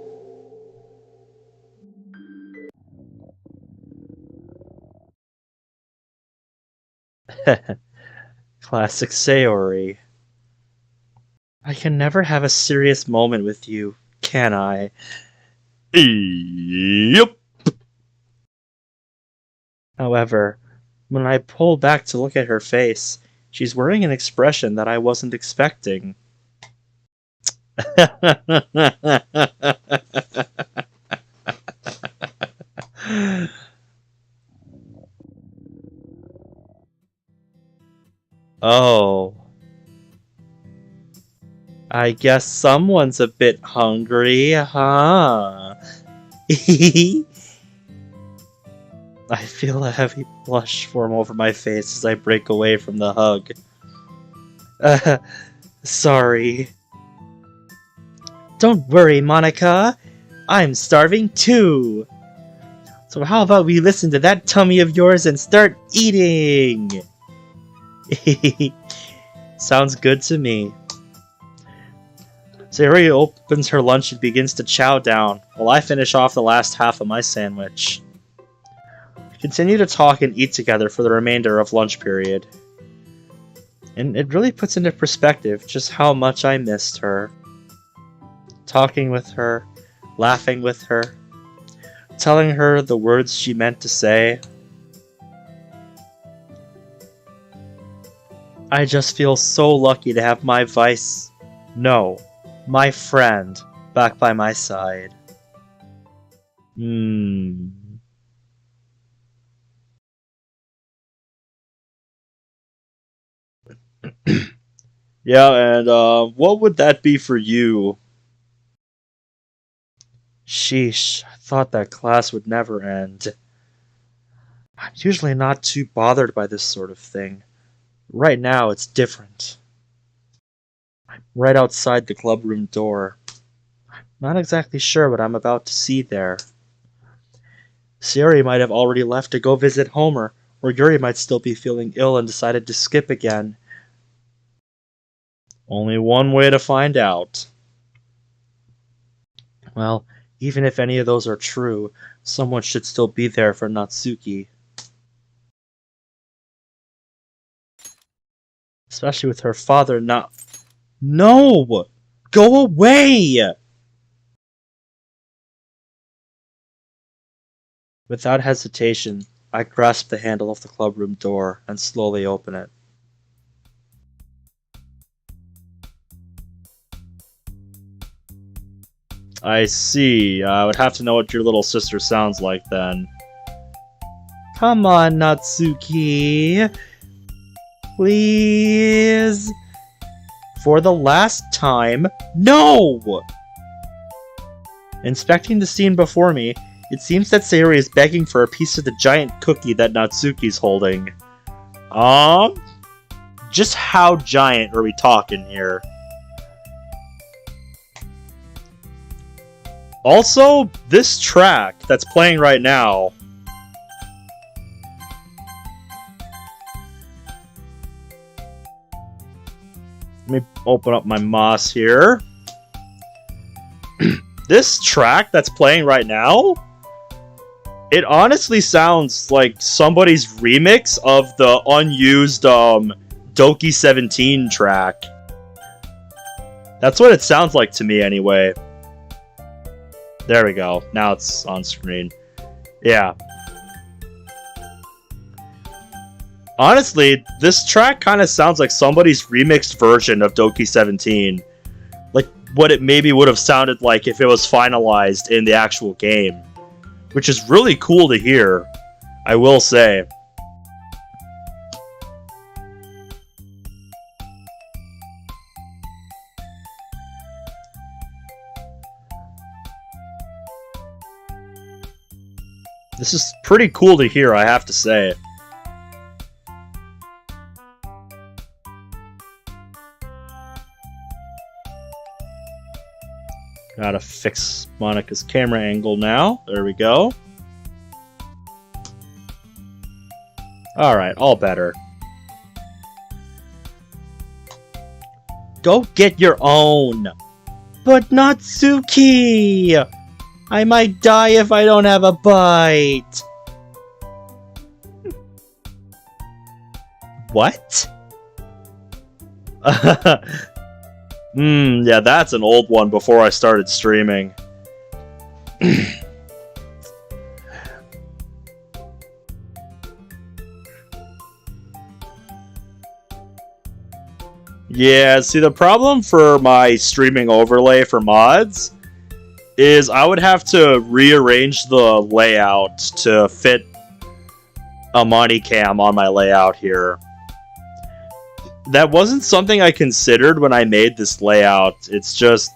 Classic Sayori. I can never have a serious moment with you, can I? Yep. However, when I pull back to look at her face, she's wearing an expression that I wasn't expecting. Oh. I guess someone's a bit hungry, huh? I feel a heavy blush form over my face as I break away from the hug. Sorry. Don't worry, Monica. I'm starving too. So how about we listen to that tummy of yours and start eating? Sounds good to me. Sayori opens her lunch and begins to chow down, while I finish off the last half of my sandwich. We continue to talk and eat together for the remainder of lunch period. And it really puts into perspective just how much I missed her. Talking with her, laughing with her, telling her the words she meant to say. I just feel so lucky to have my my friend back by my side. Yeah, and what would that be for you? Sheesh, I thought that class would never end. I'm usually not too bothered by this sort of thing. Right now, it's different. I'm right outside the clubroom door. I'm not exactly sure what I'm about to see there. Sayori might have already left to go visit Homer, or Yuri might still be feeling ill and decided to skip again. Only one way to find out. Well, even if any of those are true, someone should still be there for Natsuki. Especially with her father not... No! Go away! Without hesitation, I grasp the handle of the clubroom door and slowly open it. I see. I would have to know what your little sister sounds like then. Come on, Natsuki. Please. For the last time, no! Inspecting the scene before me, it seems that Sayori is begging for a piece of the giant cookie that Natsuki's holding. Just how giant are we talking here? Also, this track that's playing right now. Let me open up my moss here. This track that's playing right now, it honestly sounds like somebody's remix of the unused Doki 17 track. That's what it sounds like to me anyway. There we go. Now it's on screen. Yeah. Honestly, this track kind of sounds like somebody's remixed version of Doki 17. Like what it maybe would have sounded like if it was finalized in the actual game. Which is really cool to hear, I will say. This is pretty cool to hear, I have to say. Gotta fix Monica's camera angle now. There we go. Alright, all better. Go get your own! But Natsuki! I might die if I don't have a bite! What? Yeah, that's an old one before I started streaming. Yeah, see, the problem for my streaming overlay for mods is I would have to rearrange the layout to fit a money cam on my layout here. That wasn't something I considered when I made this layout. It's just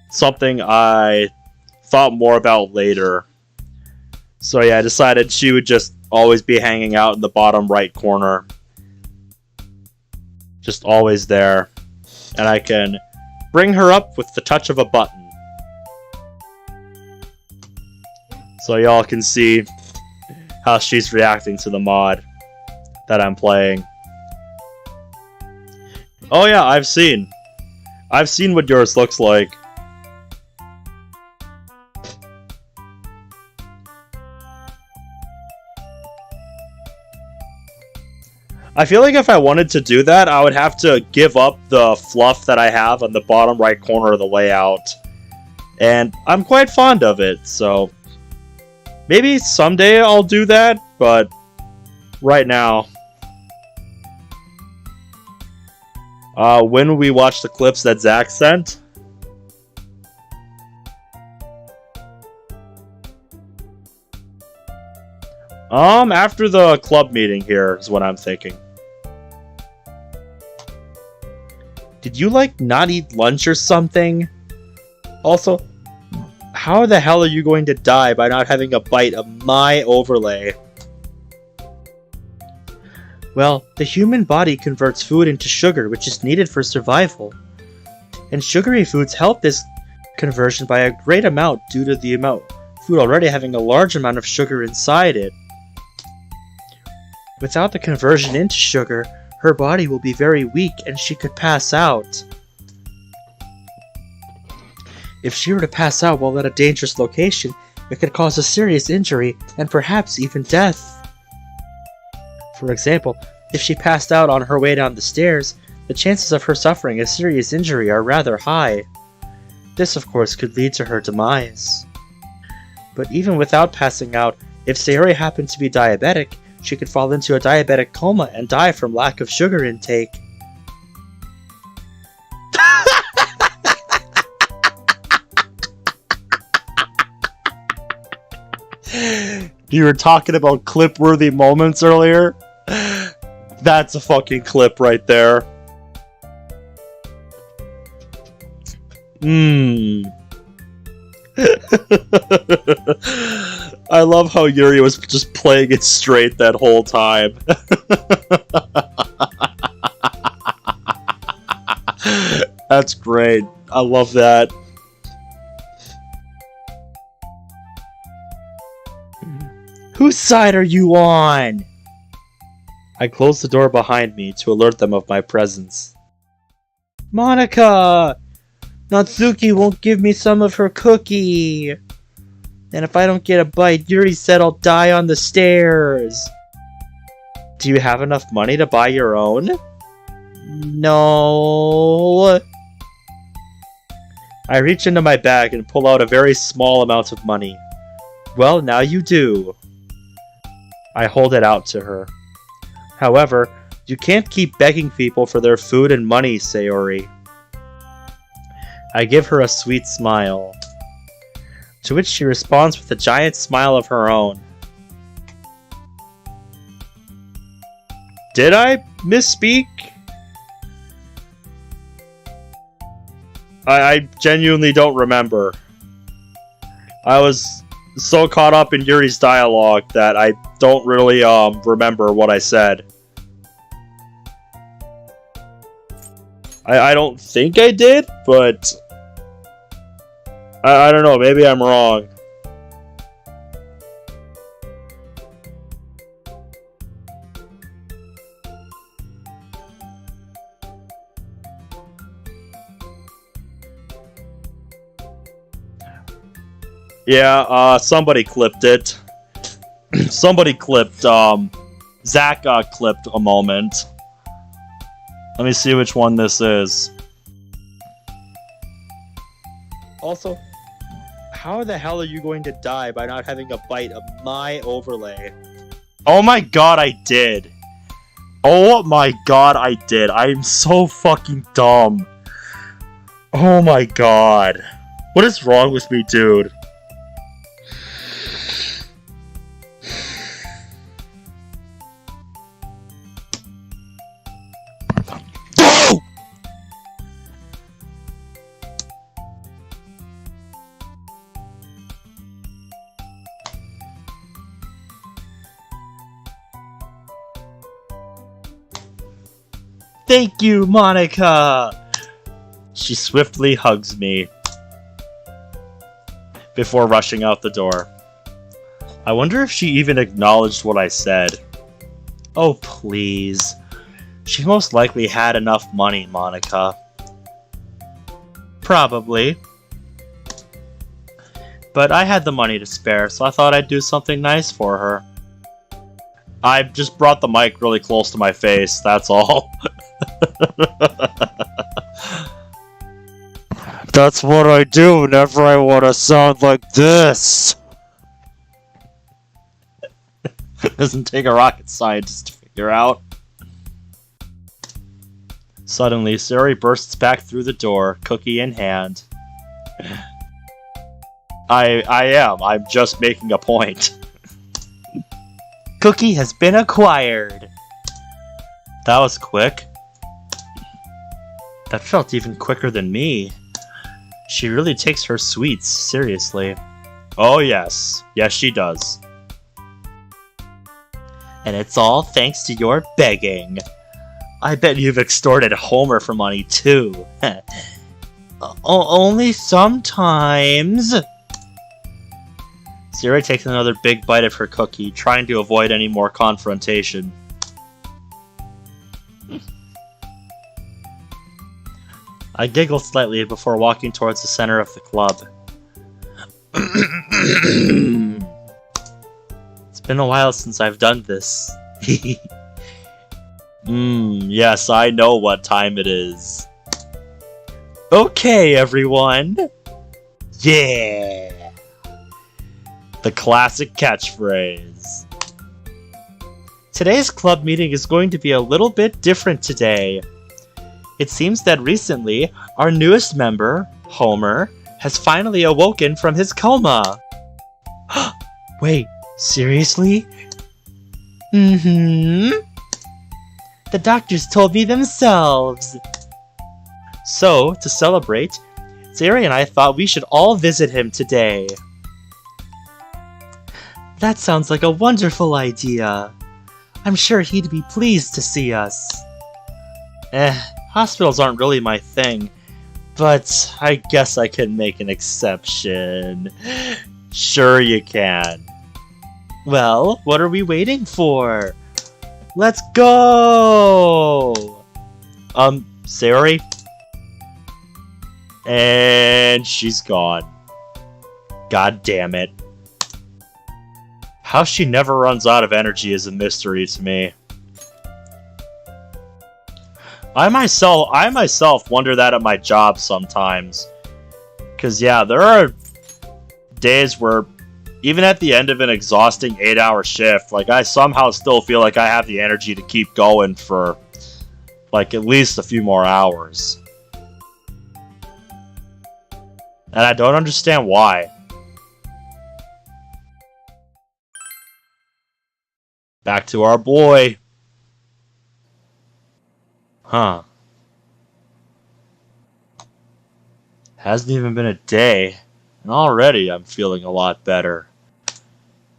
something I thought more about later. So yeah, I decided she would just always be hanging out in the bottom right corner. Just always there. And I can bring her up with the touch of a button. So y'all can see how she's reacting to the mod that I'm playing. Oh yeah, I've seen what yours looks like. I feel like if I wanted to do that, I would have to give up the fluff that I have on the bottom right corner of the layout. And I'm quite fond of it, so maybe someday I'll do that, but right now. When will we watch the clips that Zach sent? After the club meeting here is what I'm thinking. Did you, like, not eat lunch or something? Also, how the hell are you going to die by not having a bite of my overlay? Well, the human body converts food into sugar, which is needed for survival. And sugary foods help this conversion by a great amount due to the amount of food already having a large amount of sugar inside it. Without the conversion into sugar, her body will be very weak and she could pass out. If she were to pass out while at a dangerous location, it could cause a serious injury and perhaps even death. For example, if she passed out on her way down the stairs, the chances of her suffering a serious injury are rather high. This, of course, could lead to her demise. But even without passing out, if Sayori happened to be diabetic, she could fall into a diabetic coma and die from lack of sugar intake. You were talking about clip-worthy moments earlier? That's a fucking clip right there. I love how Yuri was just playing it straight that whole time. That's great. I love that. Whose side are you on? I closed the door behind me to alert them of my presence. Monica! Natsuki won't give me some of her cookie. And if I don't get a bite, Yuri said I'll die on the stairs. Do you have enough money to buy your own? No. I reach into my bag and pull out a very small amount of money. Well, now you do. I hold it out to her. However, you can't keep begging people for their food and money, Sayori. I give her a sweet smile, to which she responds with a giant smile of her own. Did I misspeak? I genuinely don't remember. I was so caught up in Yuri's dialogue that I don't really remember what I said. I don't think I did, but I don't know, maybe I'm wrong. Yeah, somebody clipped it. Somebody clipped, Zach clipped a moment. Let me see which one this is. Also, how the hell are you going to die by not having a bite of my overlay? Oh my god, I did. Oh my god, I did. I am so fucking dumb. Oh my god. What is wrong with me, dude? Thank you, Monica! She swiftly hugs me before rushing out the door. I wonder if she even acknowledged what I said. Oh, please. She most likely had enough money, Monica. Probably. But I had the money to spare, so I thought I'd do something nice for her. I just brought the mic really close to my face, that's all. That's what I do whenever I want to sound like this. Doesn't take a rocket scientist to figure out. Suddenly, Sari bursts back through the door, cookie in hand. I'm just making a point. Cookie has been acquired. That was quick. That felt even quicker than me. She really takes her sweets seriously. Oh yes. Yes, she does. And it's all thanks to your begging. I bet you've extorted Homer for money too. Only sometimes. Siri takes another big bite of her cookie, trying to avoid any more confrontation. I giggle slightly before walking towards the center of the club. It's been a while since I've done this. Yes, I know what time it is. Okay, everyone. Yeah. The classic catchphrase. Today's club meeting is going to be a little bit different today. It seems that recently, our newest member, Homer, has finally awoken from his coma. Wait, seriously? The doctors told me themselves. So, to celebrate, Sari and I thought we should all visit him today. That sounds like a wonderful idea. I'm sure he'd be pleased to see us. Hospitals aren't really my thing, but I guess I can make an exception. Sure you can. Well, what are we waiting for? Let's go! Sari? And she's gone. God damn it. How she never runs out of energy is a mystery to me. I myself wonder that at my job sometimes. Cause yeah, there are days where even at the end of an exhausting 8-hour shift, like I somehow still feel like I have the energy to keep going for like at least a few more hours. And I don't understand why. Back to our boy. Huh. Hasn't even been a day, and already I'm feeling a lot better.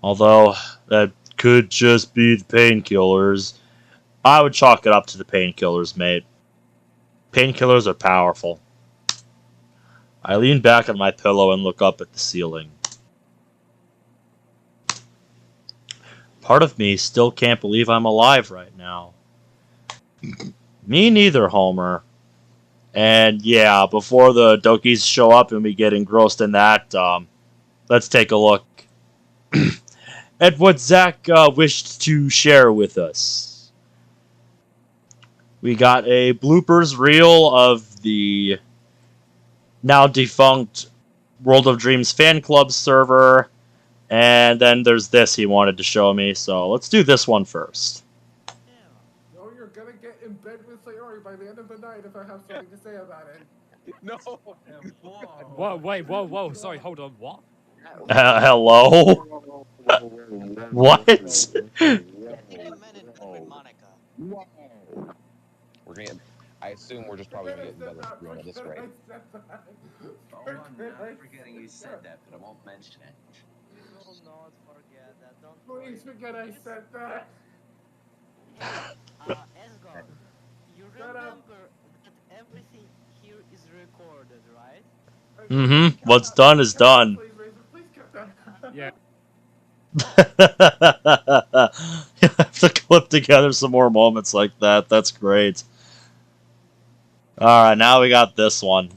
Although, that could just be the painkillers. I would chalk it up to the painkillers, mate. Painkillers are powerful. I lean back on my pillow and look up at the ceiling. Part of me still can't believe I'm alive right now. Me neither, Homer. And yeah, before the Dokis show up and we get engrossed in that, let's take a look at what Zach wished to share with us. We got a bloopers reel of the now defunct World of Dreams fan club server, and then there's this he wanted to show me, so let's do this one first. No, you're gonna get in bed with Sayori by the end of the night if I have something to say about it. No. Whoa, wait, whoa, sorry, hold on, what? Hello? What? We're gonna. I assume we're just probably gonna get in bed with Bruno at this rate. Oh, I'm not forgetting you said that, but I won't mention it. You will not forget that. Don't Please forget I said that. Asgard, you Shut up. remember that everything here is recorded, right? Mm-hmm. What's done is done. Please, Razor, please cut that. Yeah. You have to clip together some more moments like that. That's great. Alright, now we got this one. Good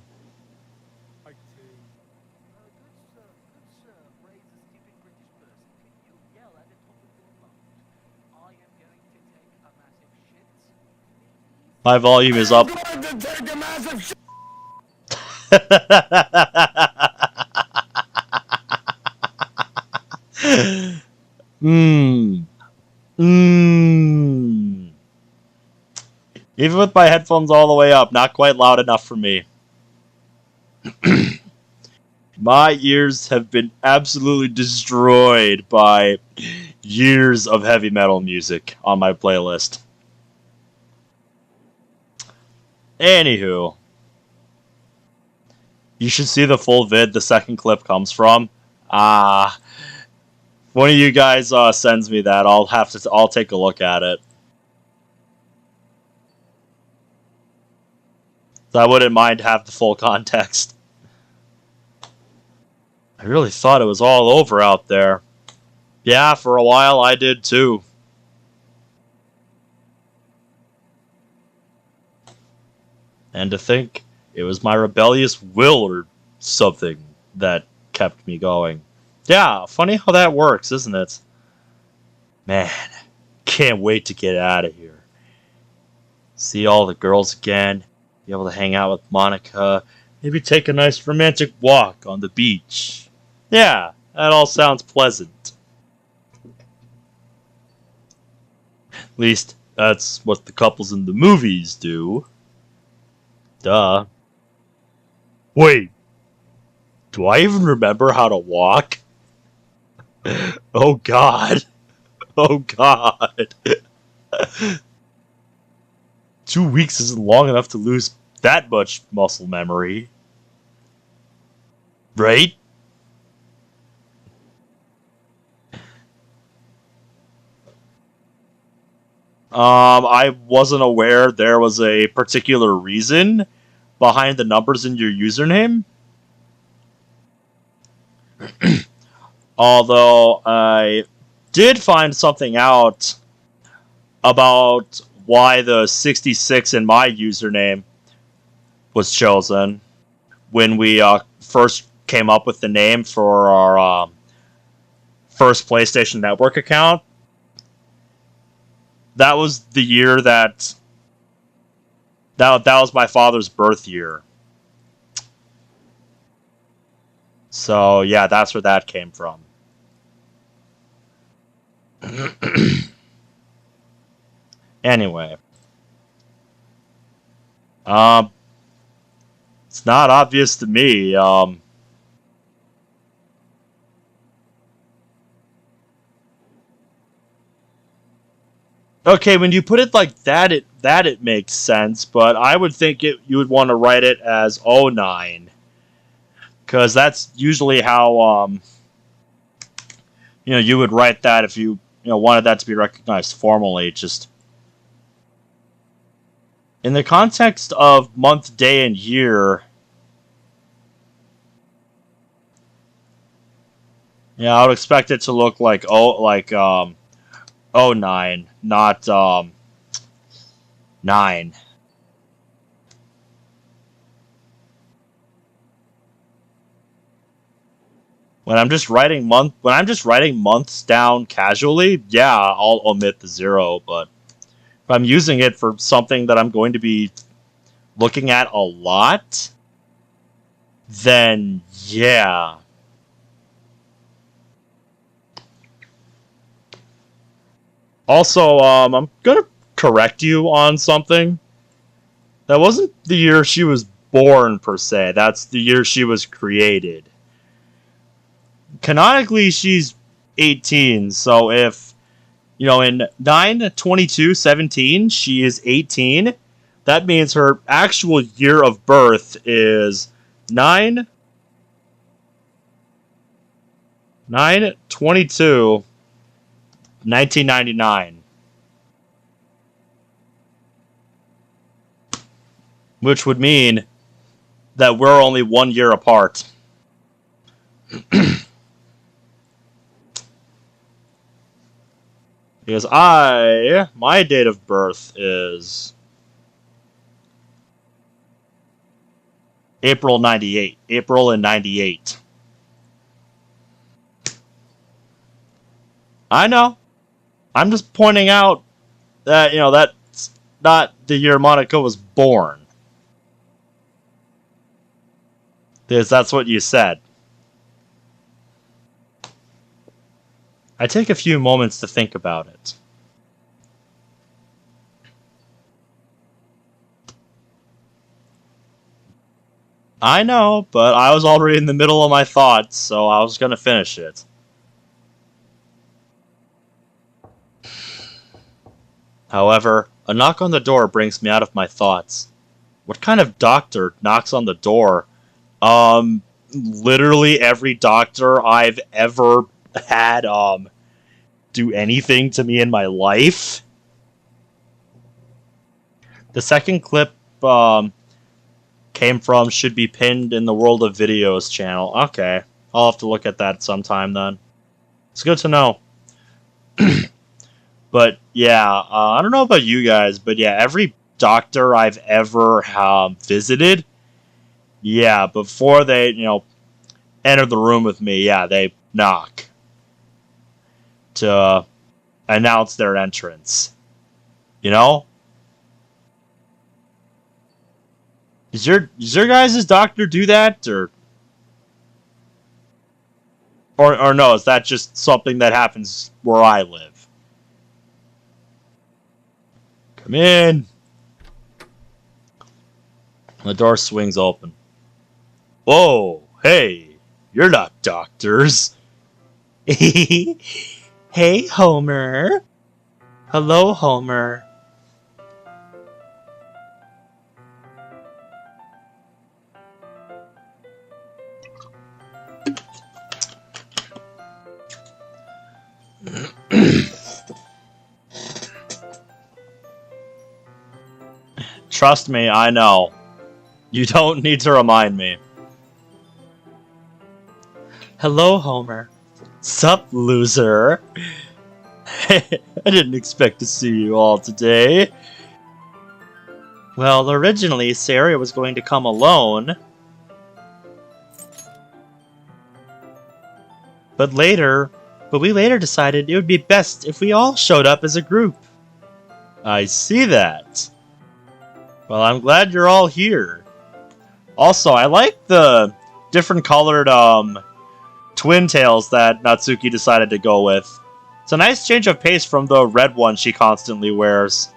sir, Razor, stupid British person. Can you yell at the top of your lungs? I am My volume is up. Mmm. Mmm. Even with my headphones all the way up, not quite loud enough for me. My ears have been absolutely destroyed by years of heavy metal music on my playlist. Anywho, you should see the full vid the second clip comes from. One of you guys sends me that. I'll take a look at it. So I wouldn't mind have the full context. I really thought it was all over out there. Yeah, for a while I did too. And to think it was my rebellious will or something that kept me going. Yeah, funny how that works, isn't it? Man, can't wait to get out of here. See all the girls again, be able to hang out with Monica, maybe take a nice romantic walk on the beach. Yeah, that all sounds pleasant. At least, that's what the couples in the movies do. Duh. Wait, do I even remember how to walk? Oh god. Oh god. 2 weeks isn't long enough to lose that much muscle memory. Right? I wasn't aware there was a particular reason behind the numbers in your username. Although I did find something out about why the 66 in my username was chosen when we first came up with the name for our first PlayStation Network account. That was the year that was my father's birth year. So yeah, that's where that came from. Anyway, it's not obvious to me. Okay, when you put it like that, it makes sense. But I would think you would want to write it as 09, because that's usually how you would write that if you wanted that to be recognized formally. Just in the context of month, day, and year. Yeah, I would expect it to look like 09, not 9. When I'm just writing months down casually, yeah, I'll omit the 0, but if I'm using it for something that I'm going to be looking at a lot, then yeah. Also, I'm gonna correct you on something. That wasn't the year she was born, per se. That's the year she was created. Canonically, she's 18, so if, in 9/22/17, she is 18, that means her actual year of birth is 9/22/1999. Which would mean that we're only 1 year apart. Because my date of birth is April 98. April in 98. I know. I'm just pointing out that, not the year Monica was born. Because that's what you said. I take a few moments to think about it. I know, but I was already in the middle of my thoughts, so I was gonna finish it. However, a knock on the door brings me out of my thoughts. What kind of doctor knocks on the door? Literally every doctor I've ever had, do anything to me in my life. The second clip, came from Should Be Pinned in the World of Videos channel. Okay, I'll have to look at that sometime then. It's good to know. But yeah, I don't know about you guys, but yeah, every doctor I've ever visited, yeah, before they, enter the room with me, yeah, they knock to announce their entrance. You know? Does your guys' doctor do that, or no? Is that just something that happens where I live? Come in. The door swings open. Whoa, hey, you're not doctors. Hey, Homer. Hello, Homer. Trust me, I know. You don't need to remind me. Hello, Homer. Sup, loser? I didn't expect to see you all today. Well, originally, Sarah was going to come alone. But we later decided it would be best if we all showed up as a group. I see that. Well, I'm glad you're all here. Also, I like the different colored twin tails that Natsuki decided to go with. It's a nice change of pace from the red one she constantly wears.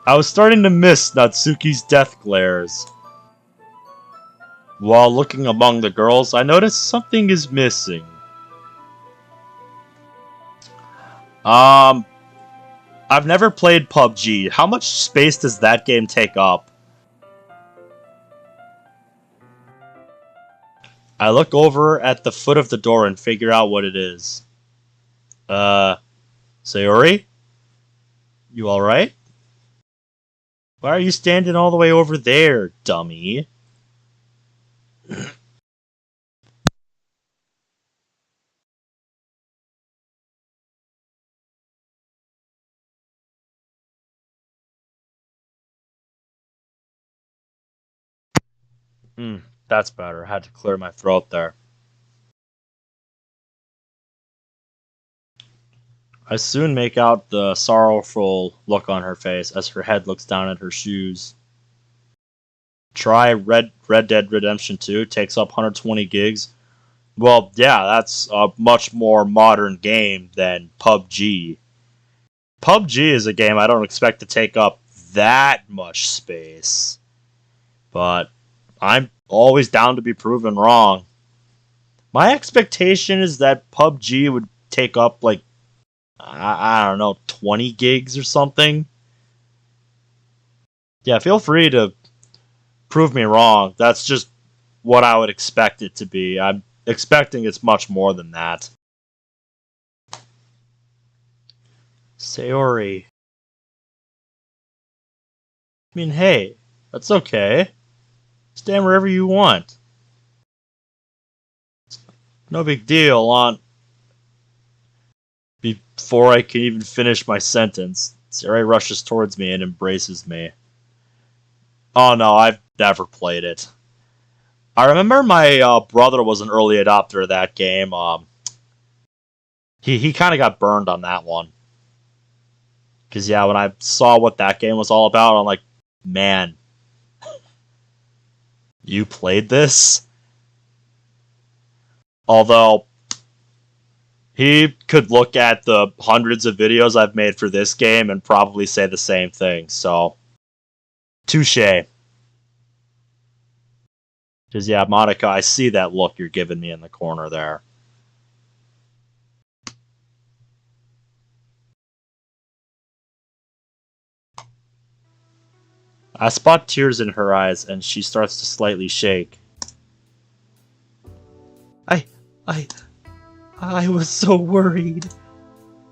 I was starting to miss Natsuki's death glares. While looking among the girls, I noticed something is missing. I've never played PUBG. How much space does that game take up? I look over at the foot of the door and figure out what it is. Sayori? You alright? Why are you standing all the way over there, dummy? That's better. I had to clear my throat there. I soon make out the sorrowful look on her face as her head looks down at her shoes. Try Red Dead Redemption 2, takes up 120 gigs. Well, yeah, that's a much more modern game than PUBG. PUBG is a game I don't expect to take up that much space. But I'm always down to be proven wrong. My expectation is that PUBG would take up, like, I don't know, 20 gigs or something. Yeah, feel free to prove me wrong. That's just what I would expect it to be. I'm expecting it's much more than that. Sayori. I mean, hey, that's okay. Stand wherever you want. No big deal. Before I can even finish my sentence, Sayori rushes towards me and embraces me. Oh no, I've never played it. I remember my brother was an early adopter of that game. He kind of got burned on that one. Because, yeah, when I saw what that game was all about, I'm like, man, you played this? Although, he could look at the hundreds of videos I've made for this game and probably say the same thing, so, touche. Because, yeah, Monica, I see that look you're giving me in the corner there. I spot tears in her eyes, and she starts to slightly shake. I was so worried.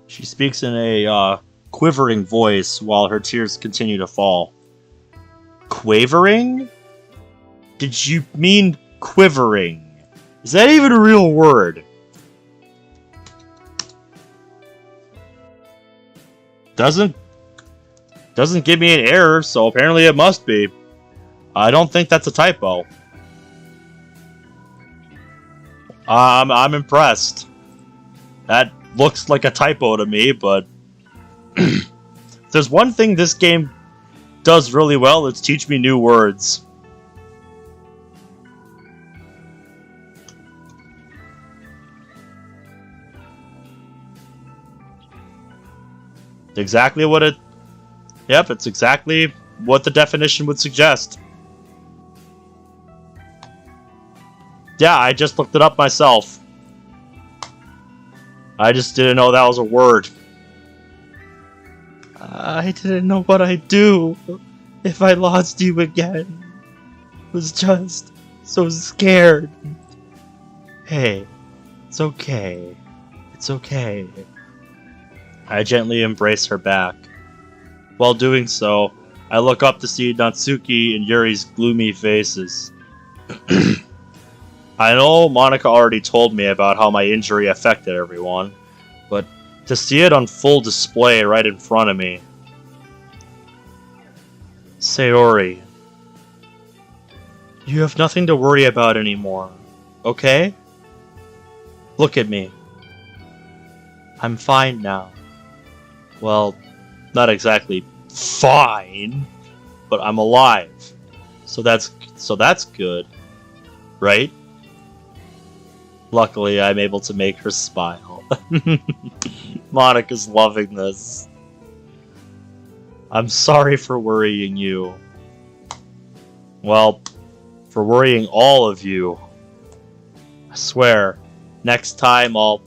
She speaks in a quivering voice while her tears continue to fall. Quavering? Did you mean quivering? Is that even a real word? Doesn't give me an error, so apparently it must be. I don't think that's a typo. I'm impressed. That looks like a typo to me, but if there's one thing this game does really well, it's teach me new words. Exactly what it... Yep, it's exactly what the definition would suggest. Yeah, I just looked it up myself. I just didn't know that was a word. I didn't know what I'd do if I lost you again. I was just so scared. Hey, it's okay. It's okay. I gently embrace her back. While doing so, I look up to see Natsuki and Yuri's gloomy faces. I know Monica already told me about how my injury affected everyone, but to see it on full display right in front of me... Sayori, you have nothing to worry about anymore, okay? Look at me. I'm fine now. Well, not exactly fine, but I'm alive. So that's good, right? Luckily, I'm able to make her smile. Monica's loving this. I'm sorry for worrying you. Well, for worrying all of you. I swear, next time I'll...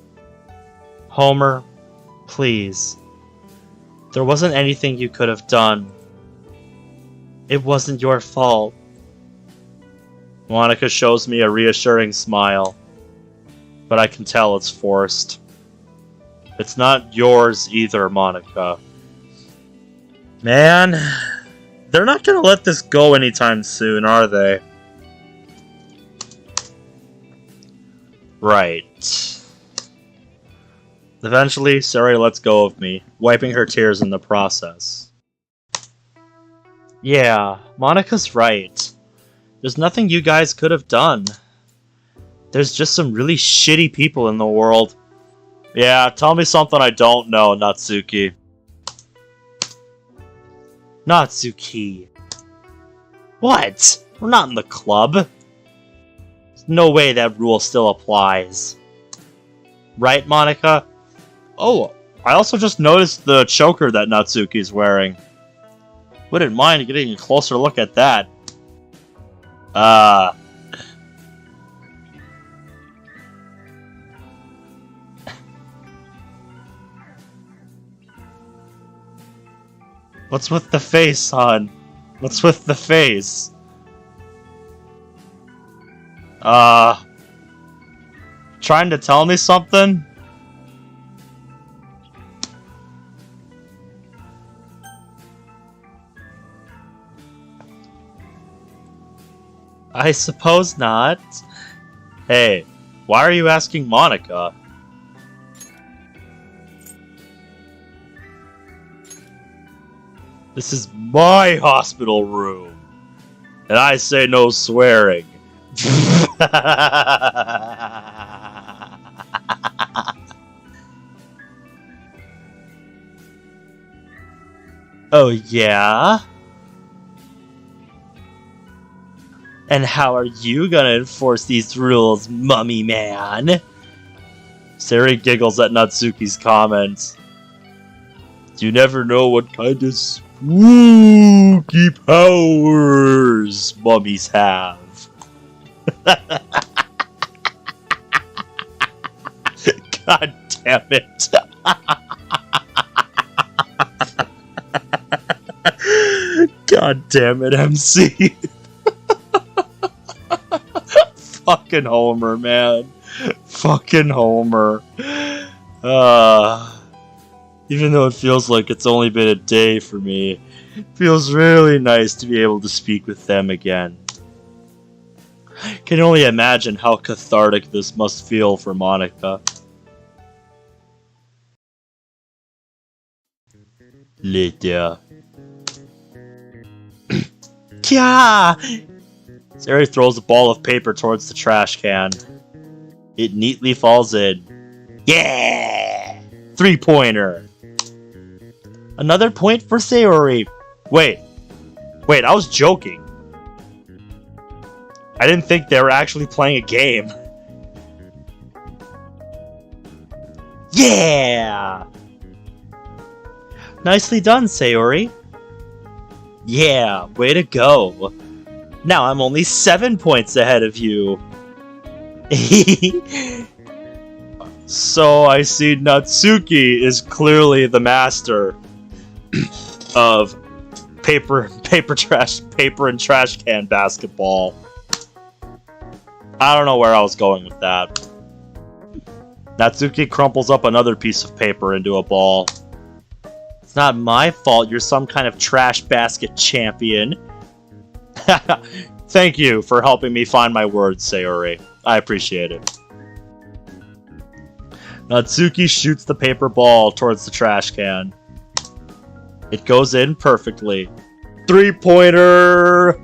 Homer, please. There wasn't anything you could have done. It wasn't your fault. Monica shows me a reassuring smile, but I can tell it's forced. It's not yours either, Monica. Man, they're not gonna let this go anytime soon, are they? Right. Eventually, Sayori lets go of me, wiping her tears in the process. Yeah, Monica's right. There's nothing you guys could have done. There's just some really shitty people in the world. Yeah, tell me something I don't know, Natsuki. Natsuki. What? We're not in the club. There's no way that rule still applies. Right, Monica? Oh, I also just noticed the choker that Natsuki's wearing. Wouldn't mind getting a closer look at that. What's with the face, hon? What's with the face? Trying to tell me something? I suppose not. Hey, why are you asking Monica? This is my hospital room, and I say no swearing. Oh, yeah? And how are you gonna enforce these rules, mummy man? Sayori giggles at Natsuki's comments. You never know what kind of spooky powers mummies have. God damn it. God damn it, MC. Fucking Homer, man. Fucking Homer. Even though it feels like it's only been a day for me, it feels really nice to be able to speak with them again. Can only imagine how cathartic this must feel for Monica. Later. Kya! Sayori throws a ball of paper towards the trash can. It neatly falls in. Yeah! 3-pointer! Another point for Sayori. Wait, I was joking. I didn't think they were actually playing a game. Yeah! Nicely done, Sayori. Yeah, way to go. Now I'm only 7 points ahead of you. So I see Natsuki is clearly the master of paper and trash can basketball. I don't know where I was going with that. Natsuki crumples up another piece of paper into a ball. It's not my fault you're some kind of trash basket champion. Thank you for helping me find my words, Sayori. I appreciate it. Natsuki shoots the paper ball towards the trash can. It goes in perfectly. 3-pointer!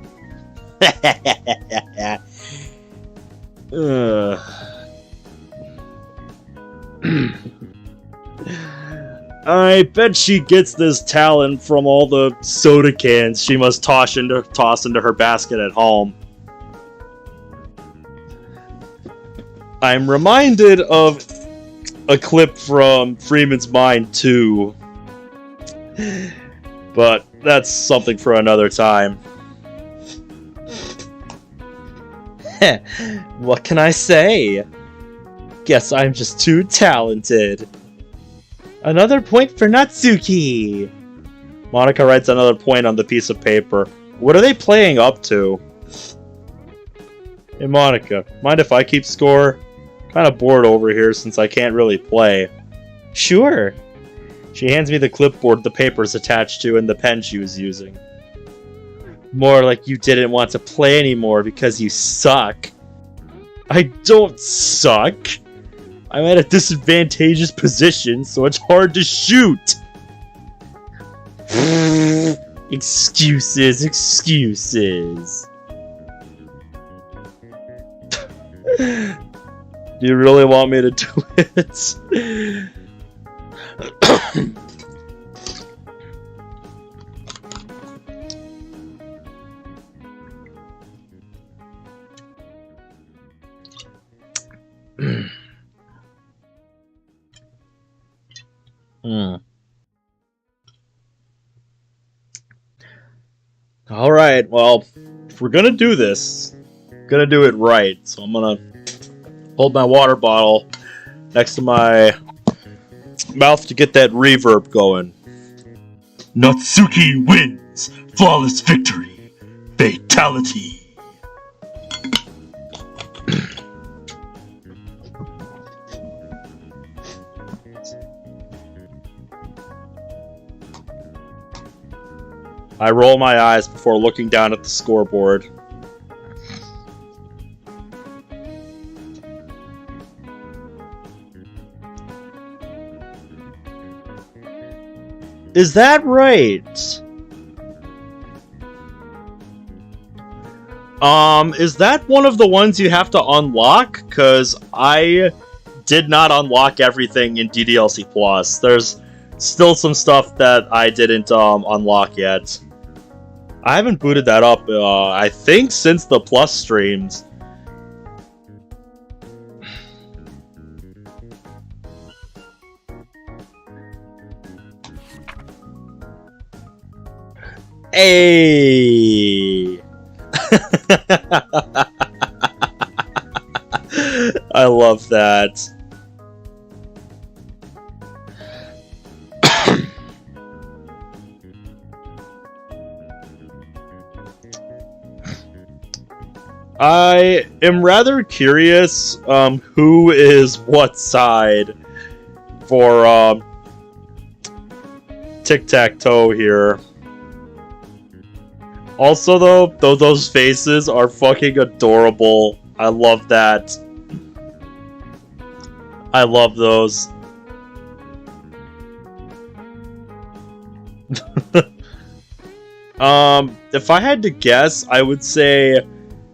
I bet she gets this talent from all the soda cans she must toss into her basket at home. I'm reminded of a clip from Freeman's Mind 2. But that's something for another time. What can I say? Guess I'm just too talented. Another point for Natsuki! Monica writes another point on the piece of paper. What are they playing up to? Hey Monica, mind if I keep score? Kinda bored over here since I can't really play. Sure. She hands me the clipboard the paper's attached to and the pen she was using. More like you didn't want to play anymore because you suck. I don't suck! I'm at a disadvantageous position, so it's hard to shoot! Excuses. Do you really want me to do it? Alright, well, if we're gonna do this, I'm gonna do it right. So I'm gonna hold my water bottle next to my mouth to get that reverb going. Natsuki wins! Flawless victory! Fatality! I roll my eyes before looking down at the scoreboard. Is that right? Is that one of the ones you have to unlock? Cause I did not unlock everything in DDLC Plus. There's still some stuff that I didn't unlock yet. I haven't booted that up, I think, since the Plus streams. Hey! I love that. I am rather curious who is what side for tic-tac-toe here. Also, though, those faces are fucking adorable. I love that. I love those. If I had to guess, I would say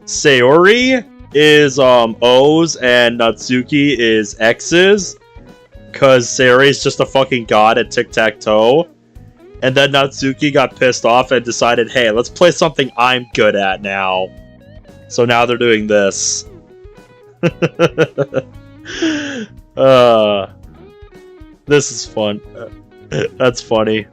Sayori is O's and Natsuki is X's. Cause Sayori is just a fucking god at tic-tac-toe. And then Natsuki got pissed off and decided, hey, let's play something I'm good at now. So now they're doing this. This is fun. That's funny.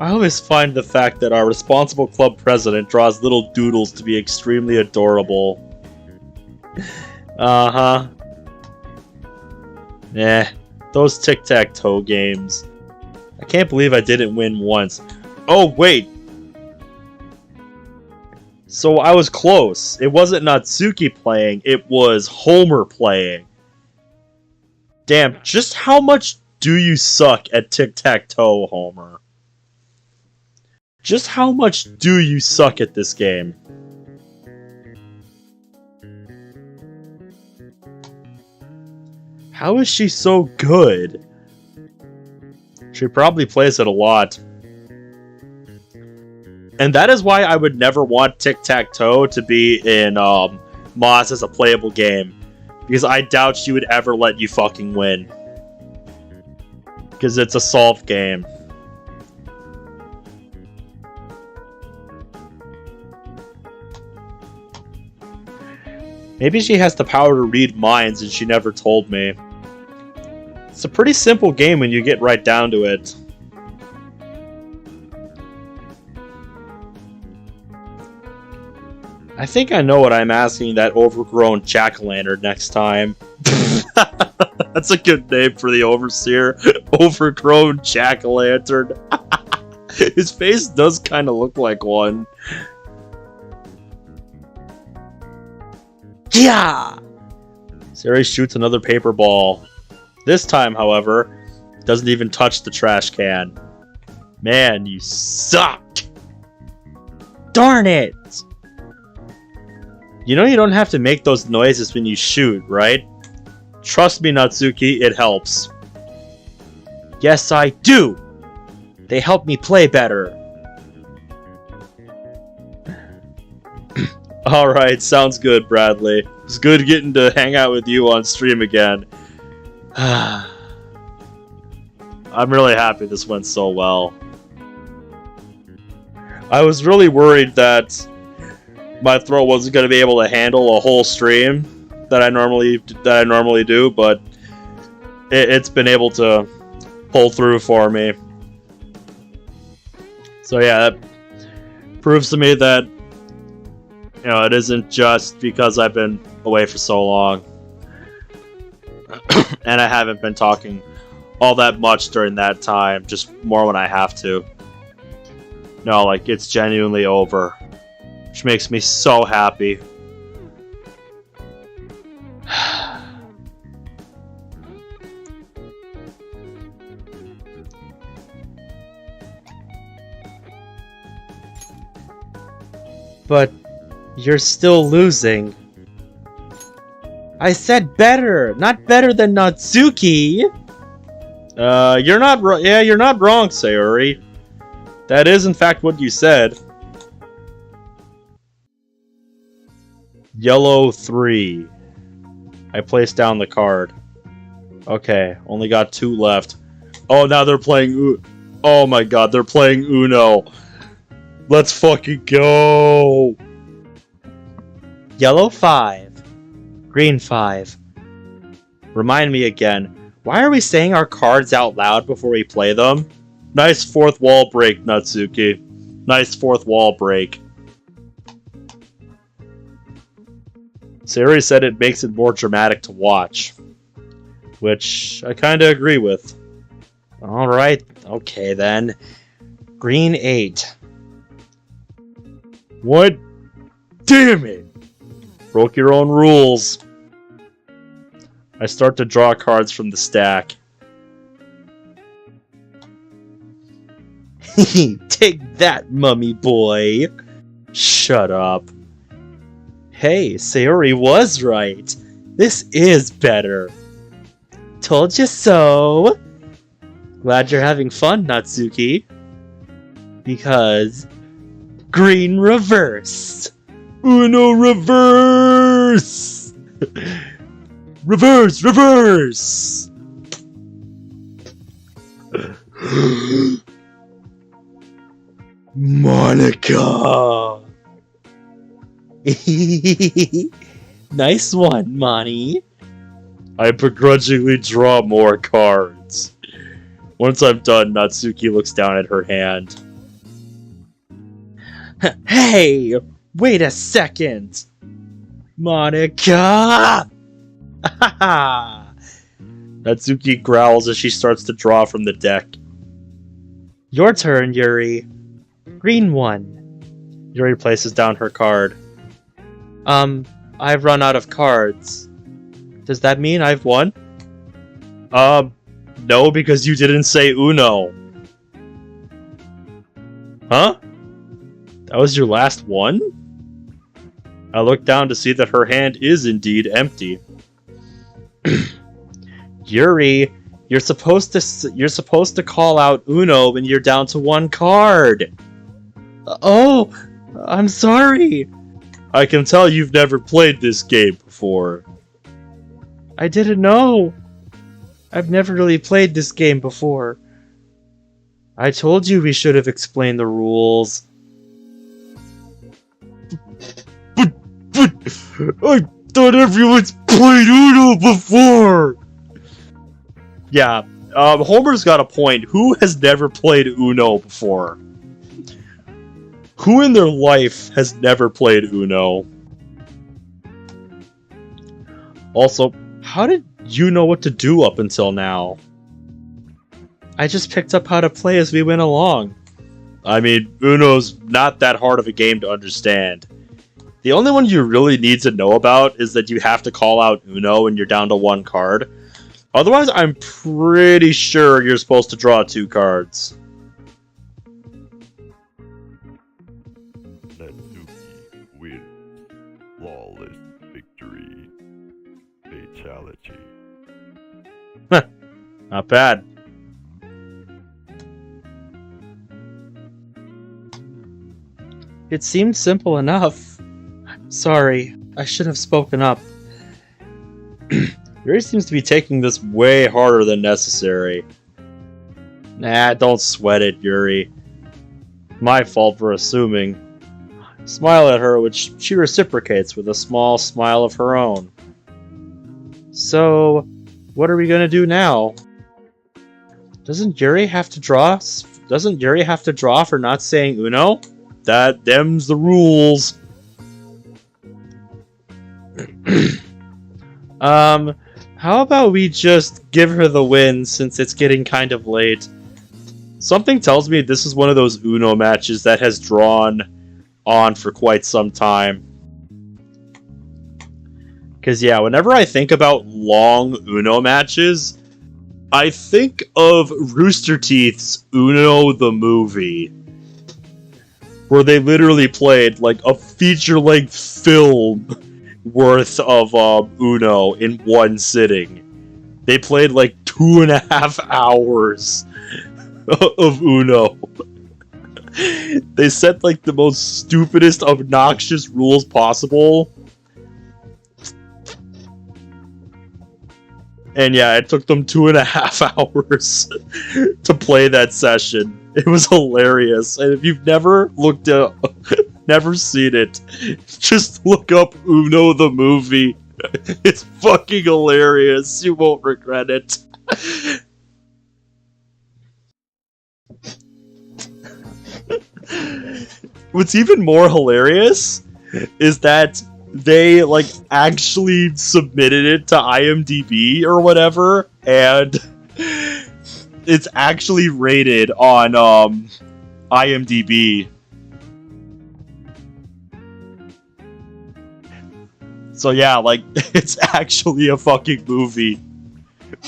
I always find the fact that our responsible club president draws little doodles to be extremely adorable. Uh-huh. Eh, those tic-tac-toe games. I can't believe I didn't win once. Oh, wait! So I was close. It wasn't Natsuki playing, it was Homer playing. Damn, just how much do you suck at tic-tac-toe, Homer? Just how much do you suck at this game? How is she so good? She probably plays it a lot. And that is why I would never want tic-tac-toe to be in Moss as a playable game. Because I doubt she would ever let you fucking win. Because it's a solved game. Maybe she has the power to read minds and she never told me. It's a pretty simple game when you get right down to it. I think I know what I'm asking that overgrown jack-o'-lantern next time. That's a good name for the overseer. Overgrown jack-o'-lantern. His face does kind of look like one. Yeah! Sari shoots another paper ball. This time, however, doesn't even touch the trash can. Man, you suck! Darn it! You know you don't have to make those noises when you shoot, right? Trust me, Natsuki, it helps. Yes, I do! They help me play better. Alright, sounds good, Bradley. It's good getting to hang out with you on stream again. I'm really happy this went so well. I was really worried that my throat wasn't going to be able to handle a whole stream that I normally do, but it's been able to pull through for me. So yeah, that proves to me that it isn't just because I've been away for so long. And I haven't been talking all that much during that time, just more when I have to. No, like, it's genuinely over. Which makes me so happy. But you're still losing. I said better, not better than Natsuki. You're not wrong. Yeah, you're not wrong, Sayori. That is, in fact, what you said. Yellow 3. I placed down the card. Okay, only got 2 left. Oh, now they're playing oh my god, they're playing Uno. Let's fucking go! Yellow 5. Green 5. Remind me again, why are we saying our cards out loud before we play them? Nice 4th wall break, Natsuki. Nice 4th wall break. Sayori said it makes it more dramatic to watch. Which I kinda agree with. Alright, okay then. Green 8. What? Damn it! Broke your own rules. I start to draw cards from the stack. Take that, mummy boy! Shut up. Hey, Sayori was right. This is better. Told you so. Glad you're having fun, Natsuki. Because green reverse. Uno reverse. Reverse, reverse. Monica. Nice one, Moni. I begrudgingly draw more cards. Once I'm done, Natsuki looks down at her hand. Hey! Wait a second! Monica! Natsuki growls as she starts to draw from the deck. Your turn, Yuri. Green 1. Yuri places down her card. I've run out of cards. Does that mean I've won? No, because you didn't say Uno. Huh? That was your last one? I look down to see that her hand is indeed empty. Yuri, you're supposed to call out Uno when you're down to 1 card. Oh, I'm sorry. I can tell you've never played this game before. I didn't know. I've never really played this game before. I told you we should have explained the rules. But I thought everyone's played Uno before! Yeah, Homer's got a point. Who has never played Uno before? Who in their life has never played Uno? Also, how did you know what to do up until now? I just picked up how to play as we went along. I mean, Uno's not that hard of a game to understand. The only one you really need to know about is that you have to call out Uno when you're down to 1 card. Otherwise, I'm pretty sure you're supposed to draw 2 cards. Natsuki wins. Flawless victory. Fatality. Not bad. It seemed simple enough. Sorry, I should have spoken up. Yuri seems to be taking this way harder than necessary. Nah, don't sweat it, Yuri. My fault for assuming. Smile at her, which she reciprocates with a small smile of her own. So, what are we gonna do now? Doesn't Yuri have to draw? Doesn't Yuri have to draw for not saying Uno? Them's the rules. How about we just give her the win since it's getting kind of late? Something tells me this is one of those Uno matches that has drawn on for quite some time. Because yeah, whenever I think about long Uno matches, I think of Rooster Teeth's Uno the movie, where they literally played like a feature-length film worth of Uno in one sitting. They played like 2.5 hours of Uno. They set like the most stupidest, obnoxious rules possible. And yeah, it took them 2.5 hours to play that session. It was hilarious. And if you've never looked at, never seen it, just look up Uno the movie. It's fucking hilarious. You won't regret it. What's even more hilarious is that they like actually submitted it to IMDb or whatever, and it's actually rated on IMDb. So yeah, like it's actually a fucking movie.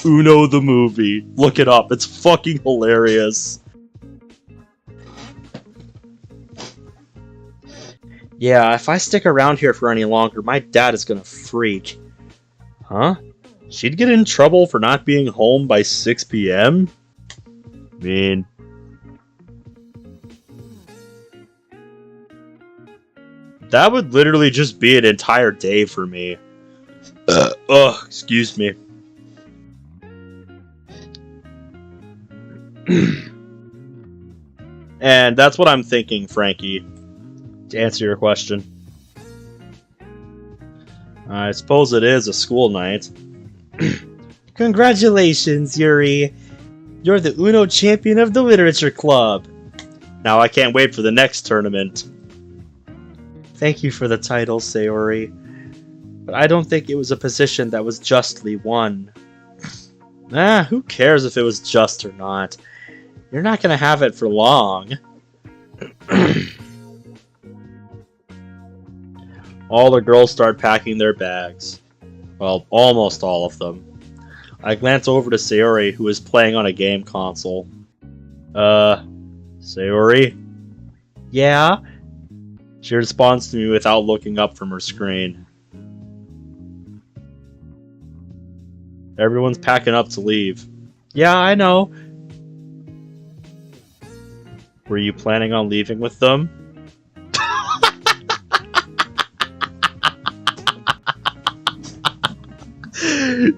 Uno the movie. Look it up. It's fucking hilarious. Yeah, if I stick around here for any longer, my dad is gonna freak. Huh? She'd get in trouble for not being home by 6 p.m.? I mean... that would literally just be an entire day for me. Ugh, excuse me. And that's what I'm thinking, Frankie. To answer your question. I suppose it is a school night. Congratulations, Yuri! You're the Uno champion of the Literature Club! Now I can't wait for the next tournament. Thank you for the title, Sayori. But I don't think it was a position that was justly won. Who cares if it was just or not? You're not gonna have it for long. All the girls start packing their bags. Well, almost all of them. I glance over to Sayori, who is playing on a game console. Sayori? Yeah? She responds to me without looking up from her screen. Everyone's packing up to leave. Yeah, I know. Were you planning on leaving with them?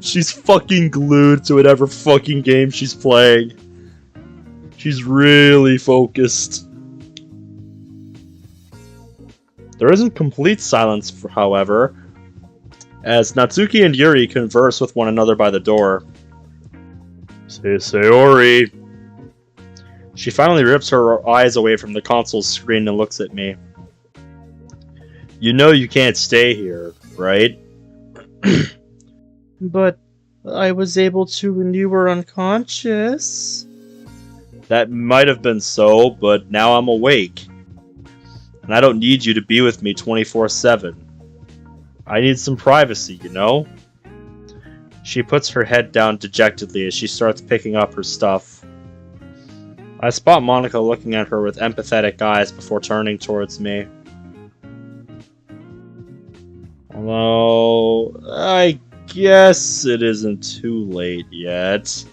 She's fucking glued to whatever fucking game she's playing. She's really focused. There isn't complete silence, however, as Natsuki and Yuri converse with one another by the door. Sayori. She finally rips her eyes away from the console's screen and looks at me. You know you can't stay here, right? But I was able to when you were unconscious. That might have been so, but now I'm awake. And I don't need you to be with me 24/7. I need some privacy, you know? She puts her head down dejectedly as she starts picking up her stuff. I spot Monica looking at her with empathetic eyes before turning towards me. Although, I guess it isn't too late yet.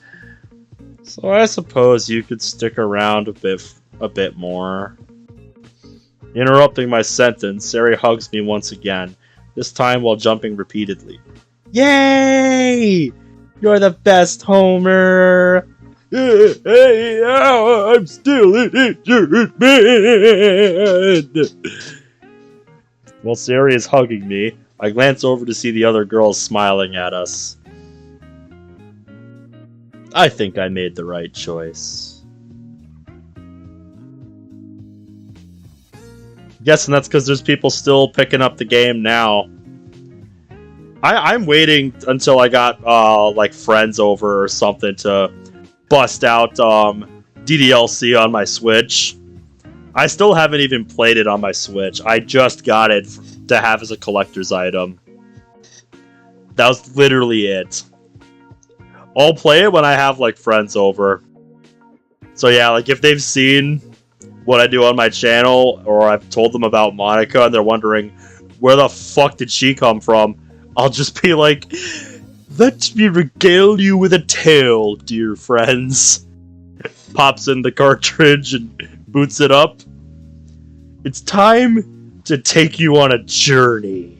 So I suppose you could stick around a bit more. Interrupting my sentence, Sari hugs me once again, this time while jumping repeatedly. Yay! You're the best, Homer! Hey, I'm still an injured man! While Sari is hugging me, I glance over to see the other girls smiling at us. I think I made the right choice. Guessing that's because there's people still picking up the game now. I'm waiting until I got like friends over or something to bust out DDLC on my Switch. I still haven't even played it on my Switch. I just got it to have as a collector's item. That was literally it. I'll play it when I have like friends over. So yeah, like if they've seen what I do on my channel, or I've told them about Monica and they're wondering where the fuck did she come from, I'll just be like, let me regale you with a tale, dear friends. Pops in the cartridge and boots it up. It's time to take you on a journey.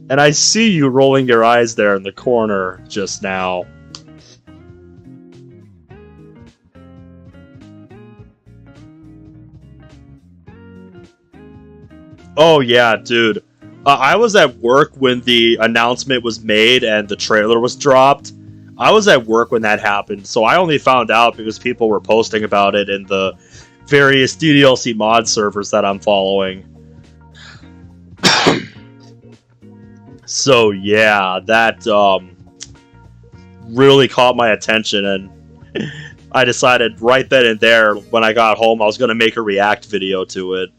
And I see you rolling your eyes there in the corner just now. Oh yeah, dude. I was at work when the announcement was made and the trailer was dropped. I was at work when that happened, so I only found out because people were posting about it in the various DDLC mod servers that I'm following. So yeah, that really caught my attention, and I decided right then and there when I got home I was going to make a react video to it.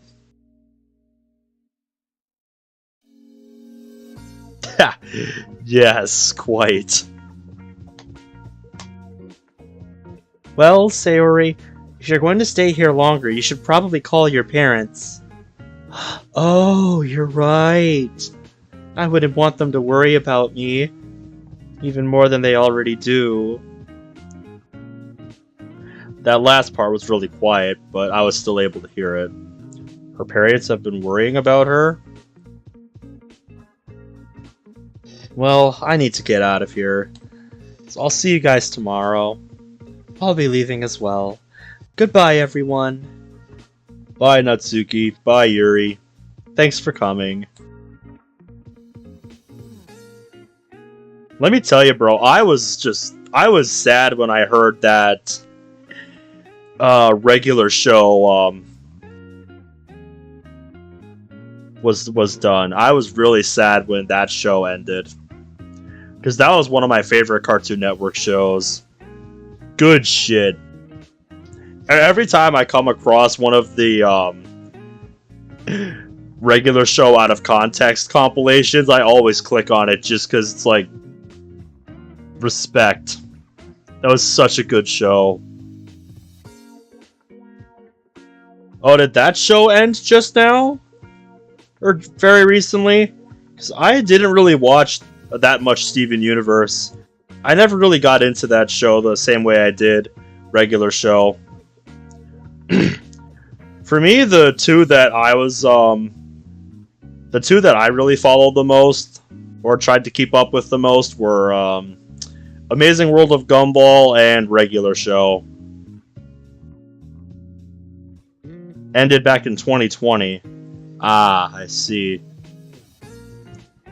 Yes, quite. Well, Sayori, if you're going to stay here longer, you should probably call your parents. Oh, you're right. I wouldn't want them to worry about me, even more than they already do. That last part was really quiet, but I was still able to hear it. Her parents have been worrying about her? Well, I need to get out of here. So I'll see you guys tomorrow. I'll be leaving as well. Goodbye, everyone. Bye, Natsuki. Bye, Yuri. Thanks for coming. Let me tell you, bro, I was sad when I heard that regular show was done. I was really sad when that show ended. Because that was one of my favorite Cartoon Network shows. Good shit. And every time I come across one of the regular show out of context compilations, I always click on it just because it's like, respect. That was such a good show. Oh, did that show end just now? Or very recently? Because I didn't really watch that much Steven Universe. I never really got into that show the same way I did regular show. For me, the two that I really followed the most, or tried to keep up with the most, were Amazing World of Gumball and regular show. Ended back in 2020. Ah, I see.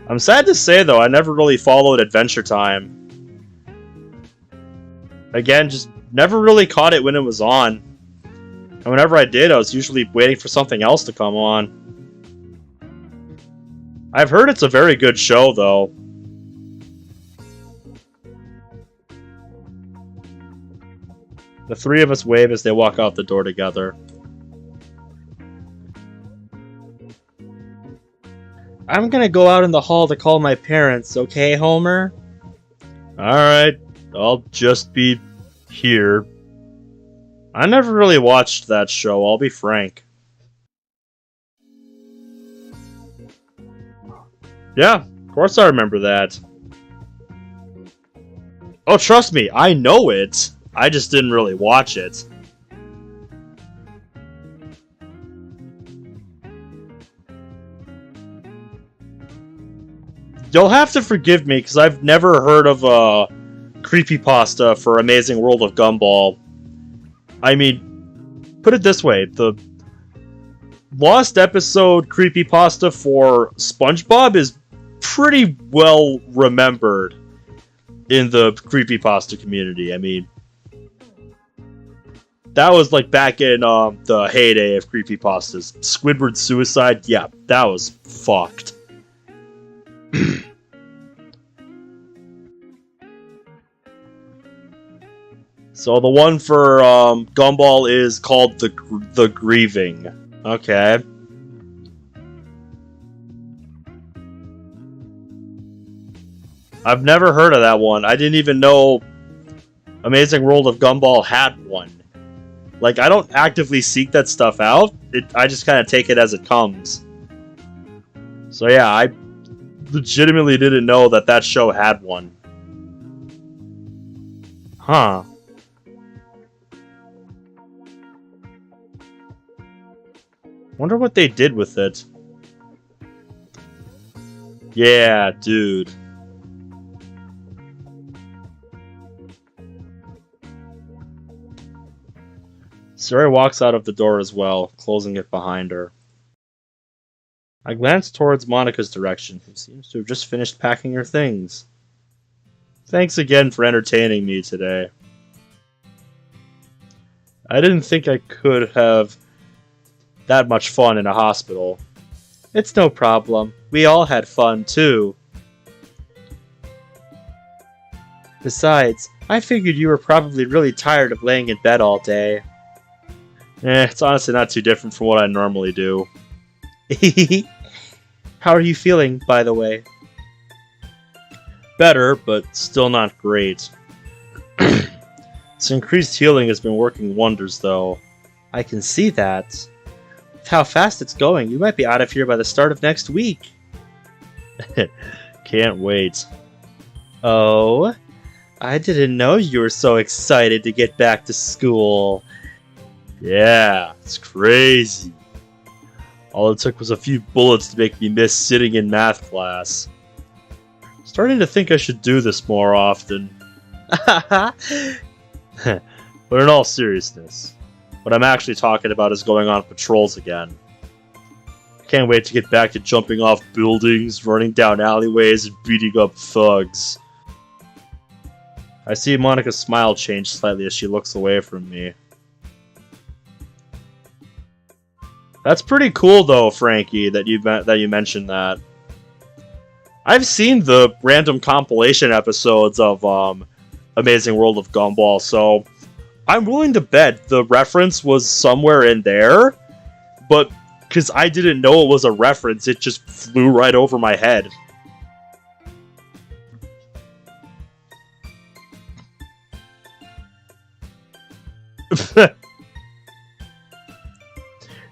I'm sad to say, though, I never really followed Adventure Time. Again, just never really caught it when it was on. And whenever I did, I was usually waiting for something else to come on. I've heard it's a very good show, though. The three of us wave as they walk out the door together. I'm gonna go out in the hall to call my parents, okay, Homer? Alright, I'll just be here. I never really watched that show, I'll be frank. Yeah, of course I remember that. Oh, trust me, I know it. I just didn't really watch it. You'll have to forgive me, because I've never heard of a creepypasta for Amazing World of Gumball. I mean, put it this way, the lost episode creepypasta for SpongeBob is pretty well remembered in the creepypasta community. I mean, that was like back in the heyday of creepypastas. Squidward suicide, yeah, that was fucked. So the one for Gumball is called the Grieving. Okay. I've never heard of that one. I didn't even know Amazing World of Gumball had one. Like, I don't actively seek that stuff out. I just kind of take it as it comes. So yeah, I legitimately didn't know that show had one. Huh. Wonder what they did with it. Yeah, dude. Sarah walks out of the door as well, closing it behind her. I glance towards Monica's direction, who seems to have just finished packing her things. Thanks again for entertaining me today. I didn't think I could have that much fun in a hospital. It's no problem. We all had fun, too. Besides, I figured you were probably really tired of laying in bed all day. It's honestly not too different from what I normally do. How are you feeling, by the way? Better, but still not great. This increased healing has been working wonders, though. I can see that. With how fast it's going, you might be out of here by the start of next week. Can't wait. Oh, I didn't know you were so excited to get back to school. Yeah, it's crazy. All it took was a few bullets to make me miss sitting in math class. Starting to think I should do this more often. But in all seriousness, what I'm actually talking about is going on patrols again. I can't wait to get back to jumping off buildings, running down alleyways, and beating up thugs. I see Monica's smile change slightly as she looks away from me. That's pretty cool, though, Frankie, that you mentioned that. I've seen the random compilation episodes of Amazing World of Gumball, so I'm willing to bet the reference was somewhere in there, but because I didn't know it was a reference, it just flew right over my head.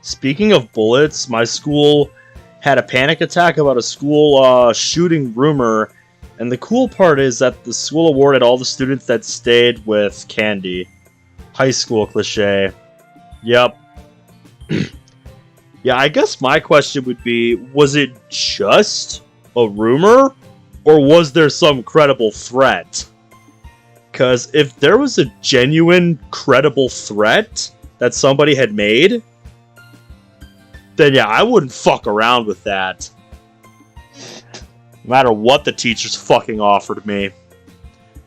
Speaking of bullets, my school had a panic attack about a school shooting rumor, and the cool part is that the school awarded all the students that stayed with candy. High school cliche. Yep. Yeah, I guess my question would be, was it just a rumor, or was there some credible threat? Because if there was a genuine, credible threat that somebody had made, then yeah, I wouldn't fuck around with that. No matter what the teachers fucking offered me.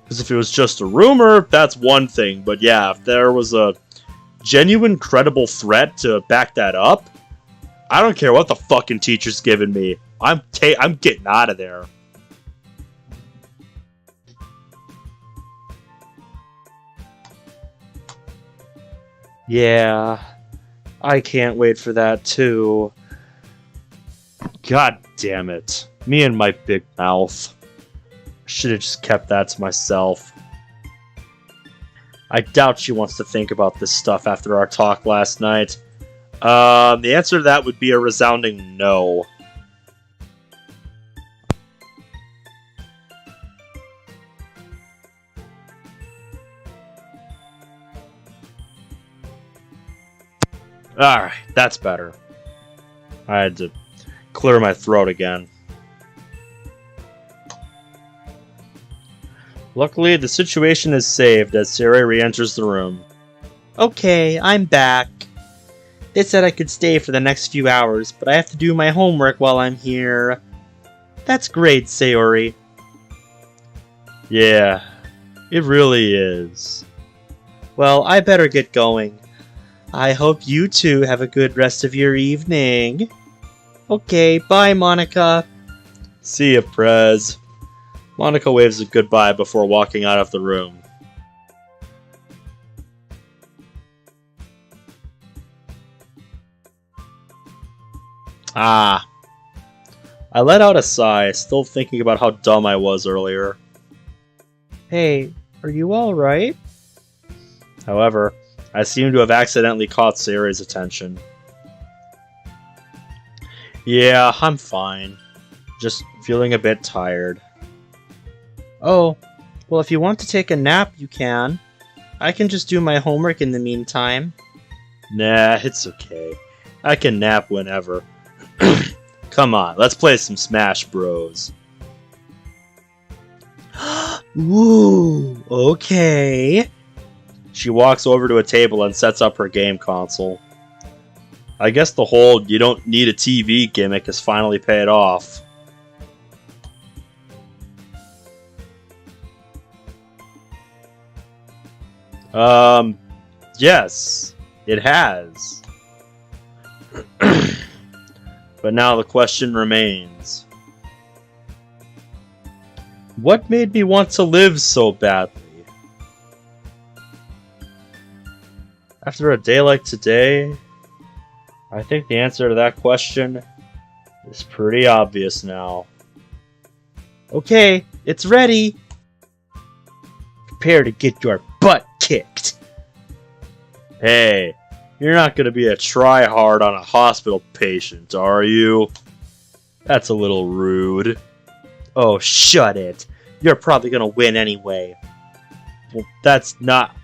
Because if it was just a rumor, that's one thing. But yeah, if there was a genuine, credible threat to back that up, I don't care what the fucking teacher's giving me. I'm getting out of there. Yeah, I can't wait for that too. God damn it. Me and my big mouth. Should have just kept that to myself. I doubt she wants to think about this stuff after our talk last night. The answer to that would be a resounding no. Alright, that's better. I had to clear my throat again. Luckily, the situation is saved as Sarah re-enters the room. Okay, I'm back. They said I could stay for the next few hours, but I have to do my homework while I'm here. That's great, Sayori. Yeah, it really is. Well, I better get going. I hope you two have a good rest of your evening. Okay, bye, Monica. See ya, Prez. Monica waves a goodbye before walking out of the room. Ah. I let out a sigh, still thinking about how dumb I was earlier. Hey, are you alright? However, I seem to have accidentally caught Sayori's attention. Yeah, I'm fine. Just feeling a bit tired. Oh, well, if you want to take a nap, you can. I can just do my homework in the meantime. Nah, it's okay. I can nap whenever. Come on, let's play some Smash Bros. Ooh, okay. She walks over to a table and sets up her game console. I guess the whole you don't need a TV gimmick has finally paid off. Yes, it has. But now the question remains. What made me want to live so badly? After a day like today, I think the answer to that question is pretty obvious now. Okay, it's ready. Prepare to get your butt kicked. Hey, you're not gonna be a tryhard on a hospital patient, are you? That's a little rude. Oh, shut it. You're probably gonna win anyway. Well, that's not...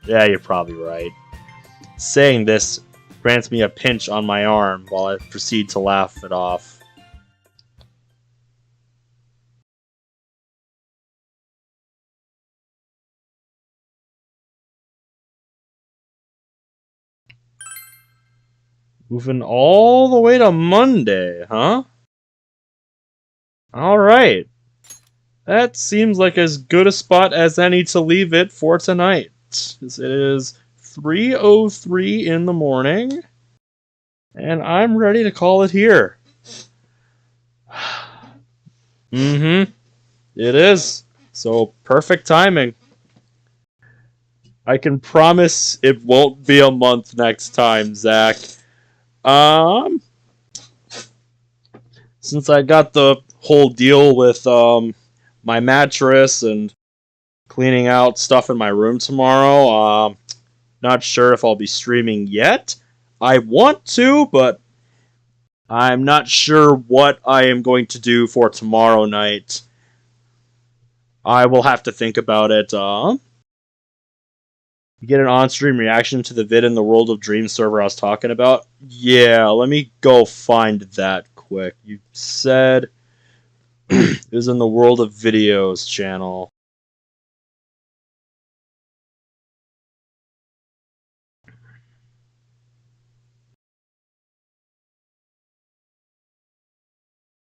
Yeah, you're probably right. Saying this grants me a pinch on my arm while I proceed to laugh it off. Moving all the way to Monday, huh? Alright. That seems like as good a spot as any to leave it for tonight. It is 3:03 in the morning, and I'm ready to call it here. Mm-hmm. It is. So, perfect timing. I can promise it won't be a month next time, Zach. Since I got the whole deal with my mattress and cleaning out stuff in my room tomorrow, not sure if I'll be streaming yet. I want to, but I'm not sure what I am going to do for tomorrow night. I will have to think about it. Get an on-stream reaction to the vid in the World of Dreams server I was talking about? Yeah, let me go find that quick. You said it was in the World of Videos channel.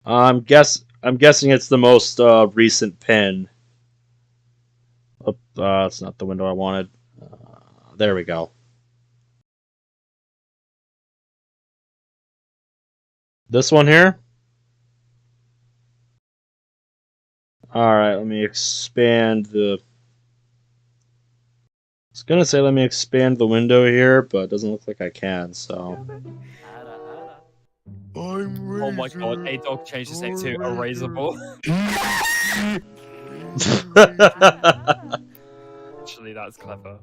I'm guessing it's the most recent pin. Oh, that's not the window I wanted. There we go. This one here? Alright, let me expand the... I was gonna say let me expand the window here, but it doesn't look like I can, so... Oh my god, a dog changed his name to Erasable. Actually, that's clever.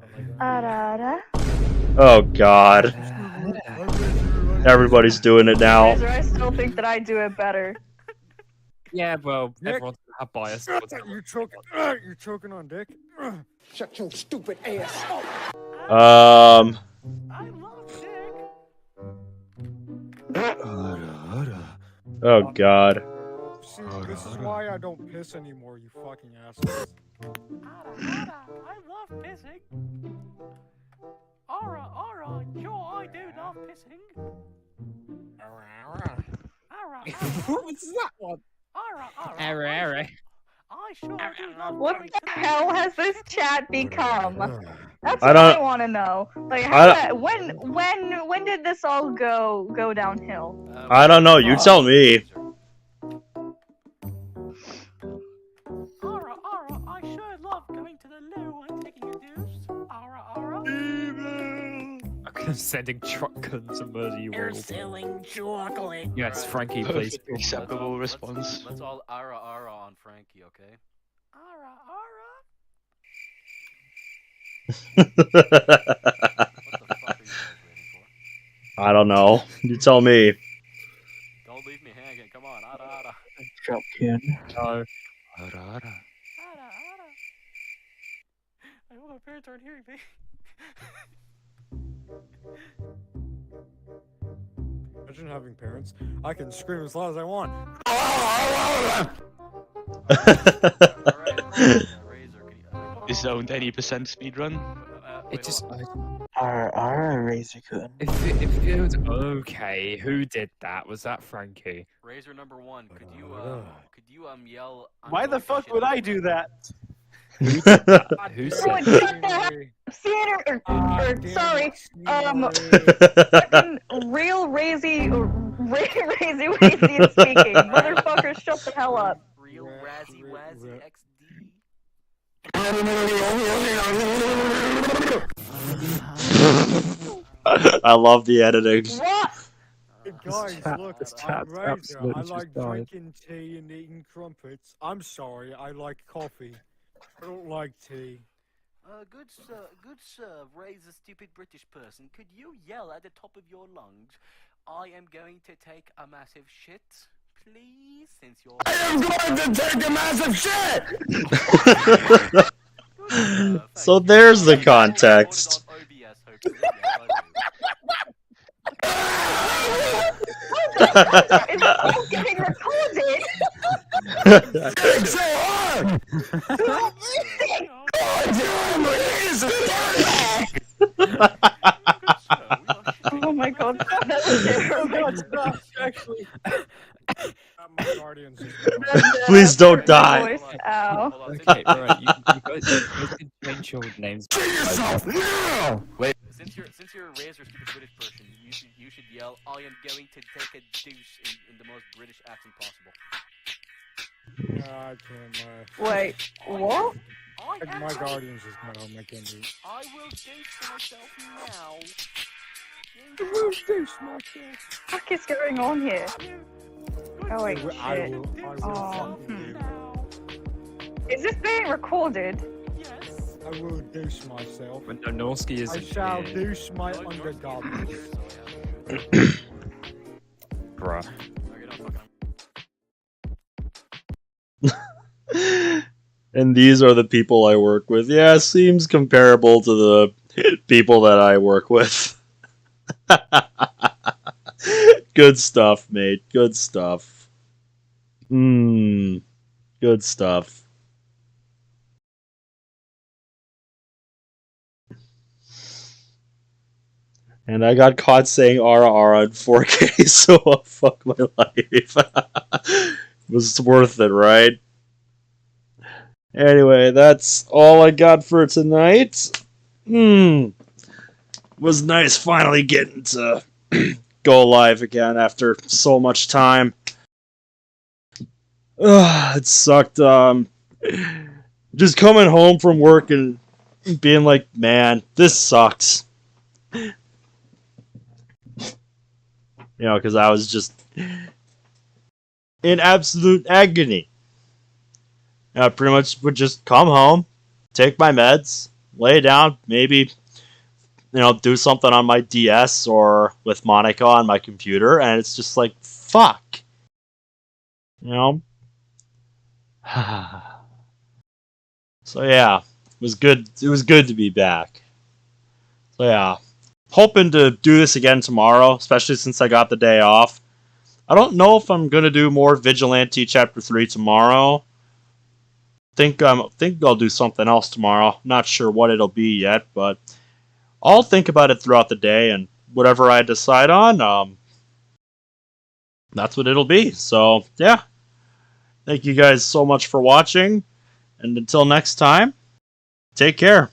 Oh god. Everybody's doing it now. I still think that I do it better. Yeah, well, everyone's gonna have bias. You're choking on dick. Shut your stupid ass. I love dick. Oh god. See, this is why I don't piss anymore, you fucking assholes. I love pissing. Sure, I do love pissing. What's that one? I sure do love What going the to hell has this chat become? That's I what don't- I want to know. Like, when did this all go downhill? I don't know, you tell me. I sure love going to the loo and taking a deuce. I'm sending truckgun to murder you all. selling chocolate. Yes, Frankie, please. Acceptable response. Let's all ara on Frankie, okay? What the fuck are you guys waiting for? I don't know. You tell me. Don't leave me hanging. Come on, ara. Shopkin. No. I hope my parents aren't hearing me. Imagine having parents. I can scream as loud as I want. Is zoned any percent speedrun? It just. Razor If it was okay, who did that? Was that Frankie? Razor number one, could you yell? Why the fuck would I do that? Who did that? Who Someone said shut the hell up, Santa, sorry, real Razy Wazy speaking. Motherfucker, shut the hell up. Real Razzy Wazzy XD. I love the editing. What? Guys, look, this I'm chat's Razor. absolutely I just like died. drinking tea and eating crumpets. I'm sorry, I like coffee. I don't like tea. Good sir, Razor stupid British person. Could you yell at the top of your lungs, I am going to take a massive shit, please, since you're... I am going to take a massive shit! So there's the context. It's all getting recorded! So hard! Oh my god, that was terrible. Actually, my guardians. Please don't die. Ow. Okay, alright, you guys can change your names. yourself now! Wait, since you're a Razor stupid British person, you should yell, I am going to take a douche in the most British accent possible. I can't. Wait, what? My guardians is not home. I can't do it. I will douche myself now. I will douche myself. What the fuck is going on here? Oh wait, shit. I will fucking Is this being recorded? Yes. I will douche myself. When Donorski is I shall douche my undergarments. Bruh. And these are the people I work with. Yeah, seems comparable to the people that I work with. Good stuff, mate. Good stuff. Good stuff. And I got caught saying Ara Ara in 4K, so fuck my life. It was worth it, right? Anyway, that's all I got for tonight. Was nice finally getting to go live again after so much time. It sucked. Just coming home from work and being like, man, this sucks. You know, because I was just in absolute agony. I pretty much would just come home, take my meds, lay down, maybe, do something on my DS or with Monica on my computer, and it's just like, fuck. So yeah, it was good. It was good to be back. So yeah, hoping to do this again tomorrow, especially since I got the day off. I don't know if I'm gonna do more Vigilante Chapter 3 tomorrow. Think I'll do something else tomorrow. Not sure what it'll be yet, but I'll think about it throughout the day, and whatever I decide on, that's what it'll be. So yeah, thank you guys so much for watching, and until next time, take care.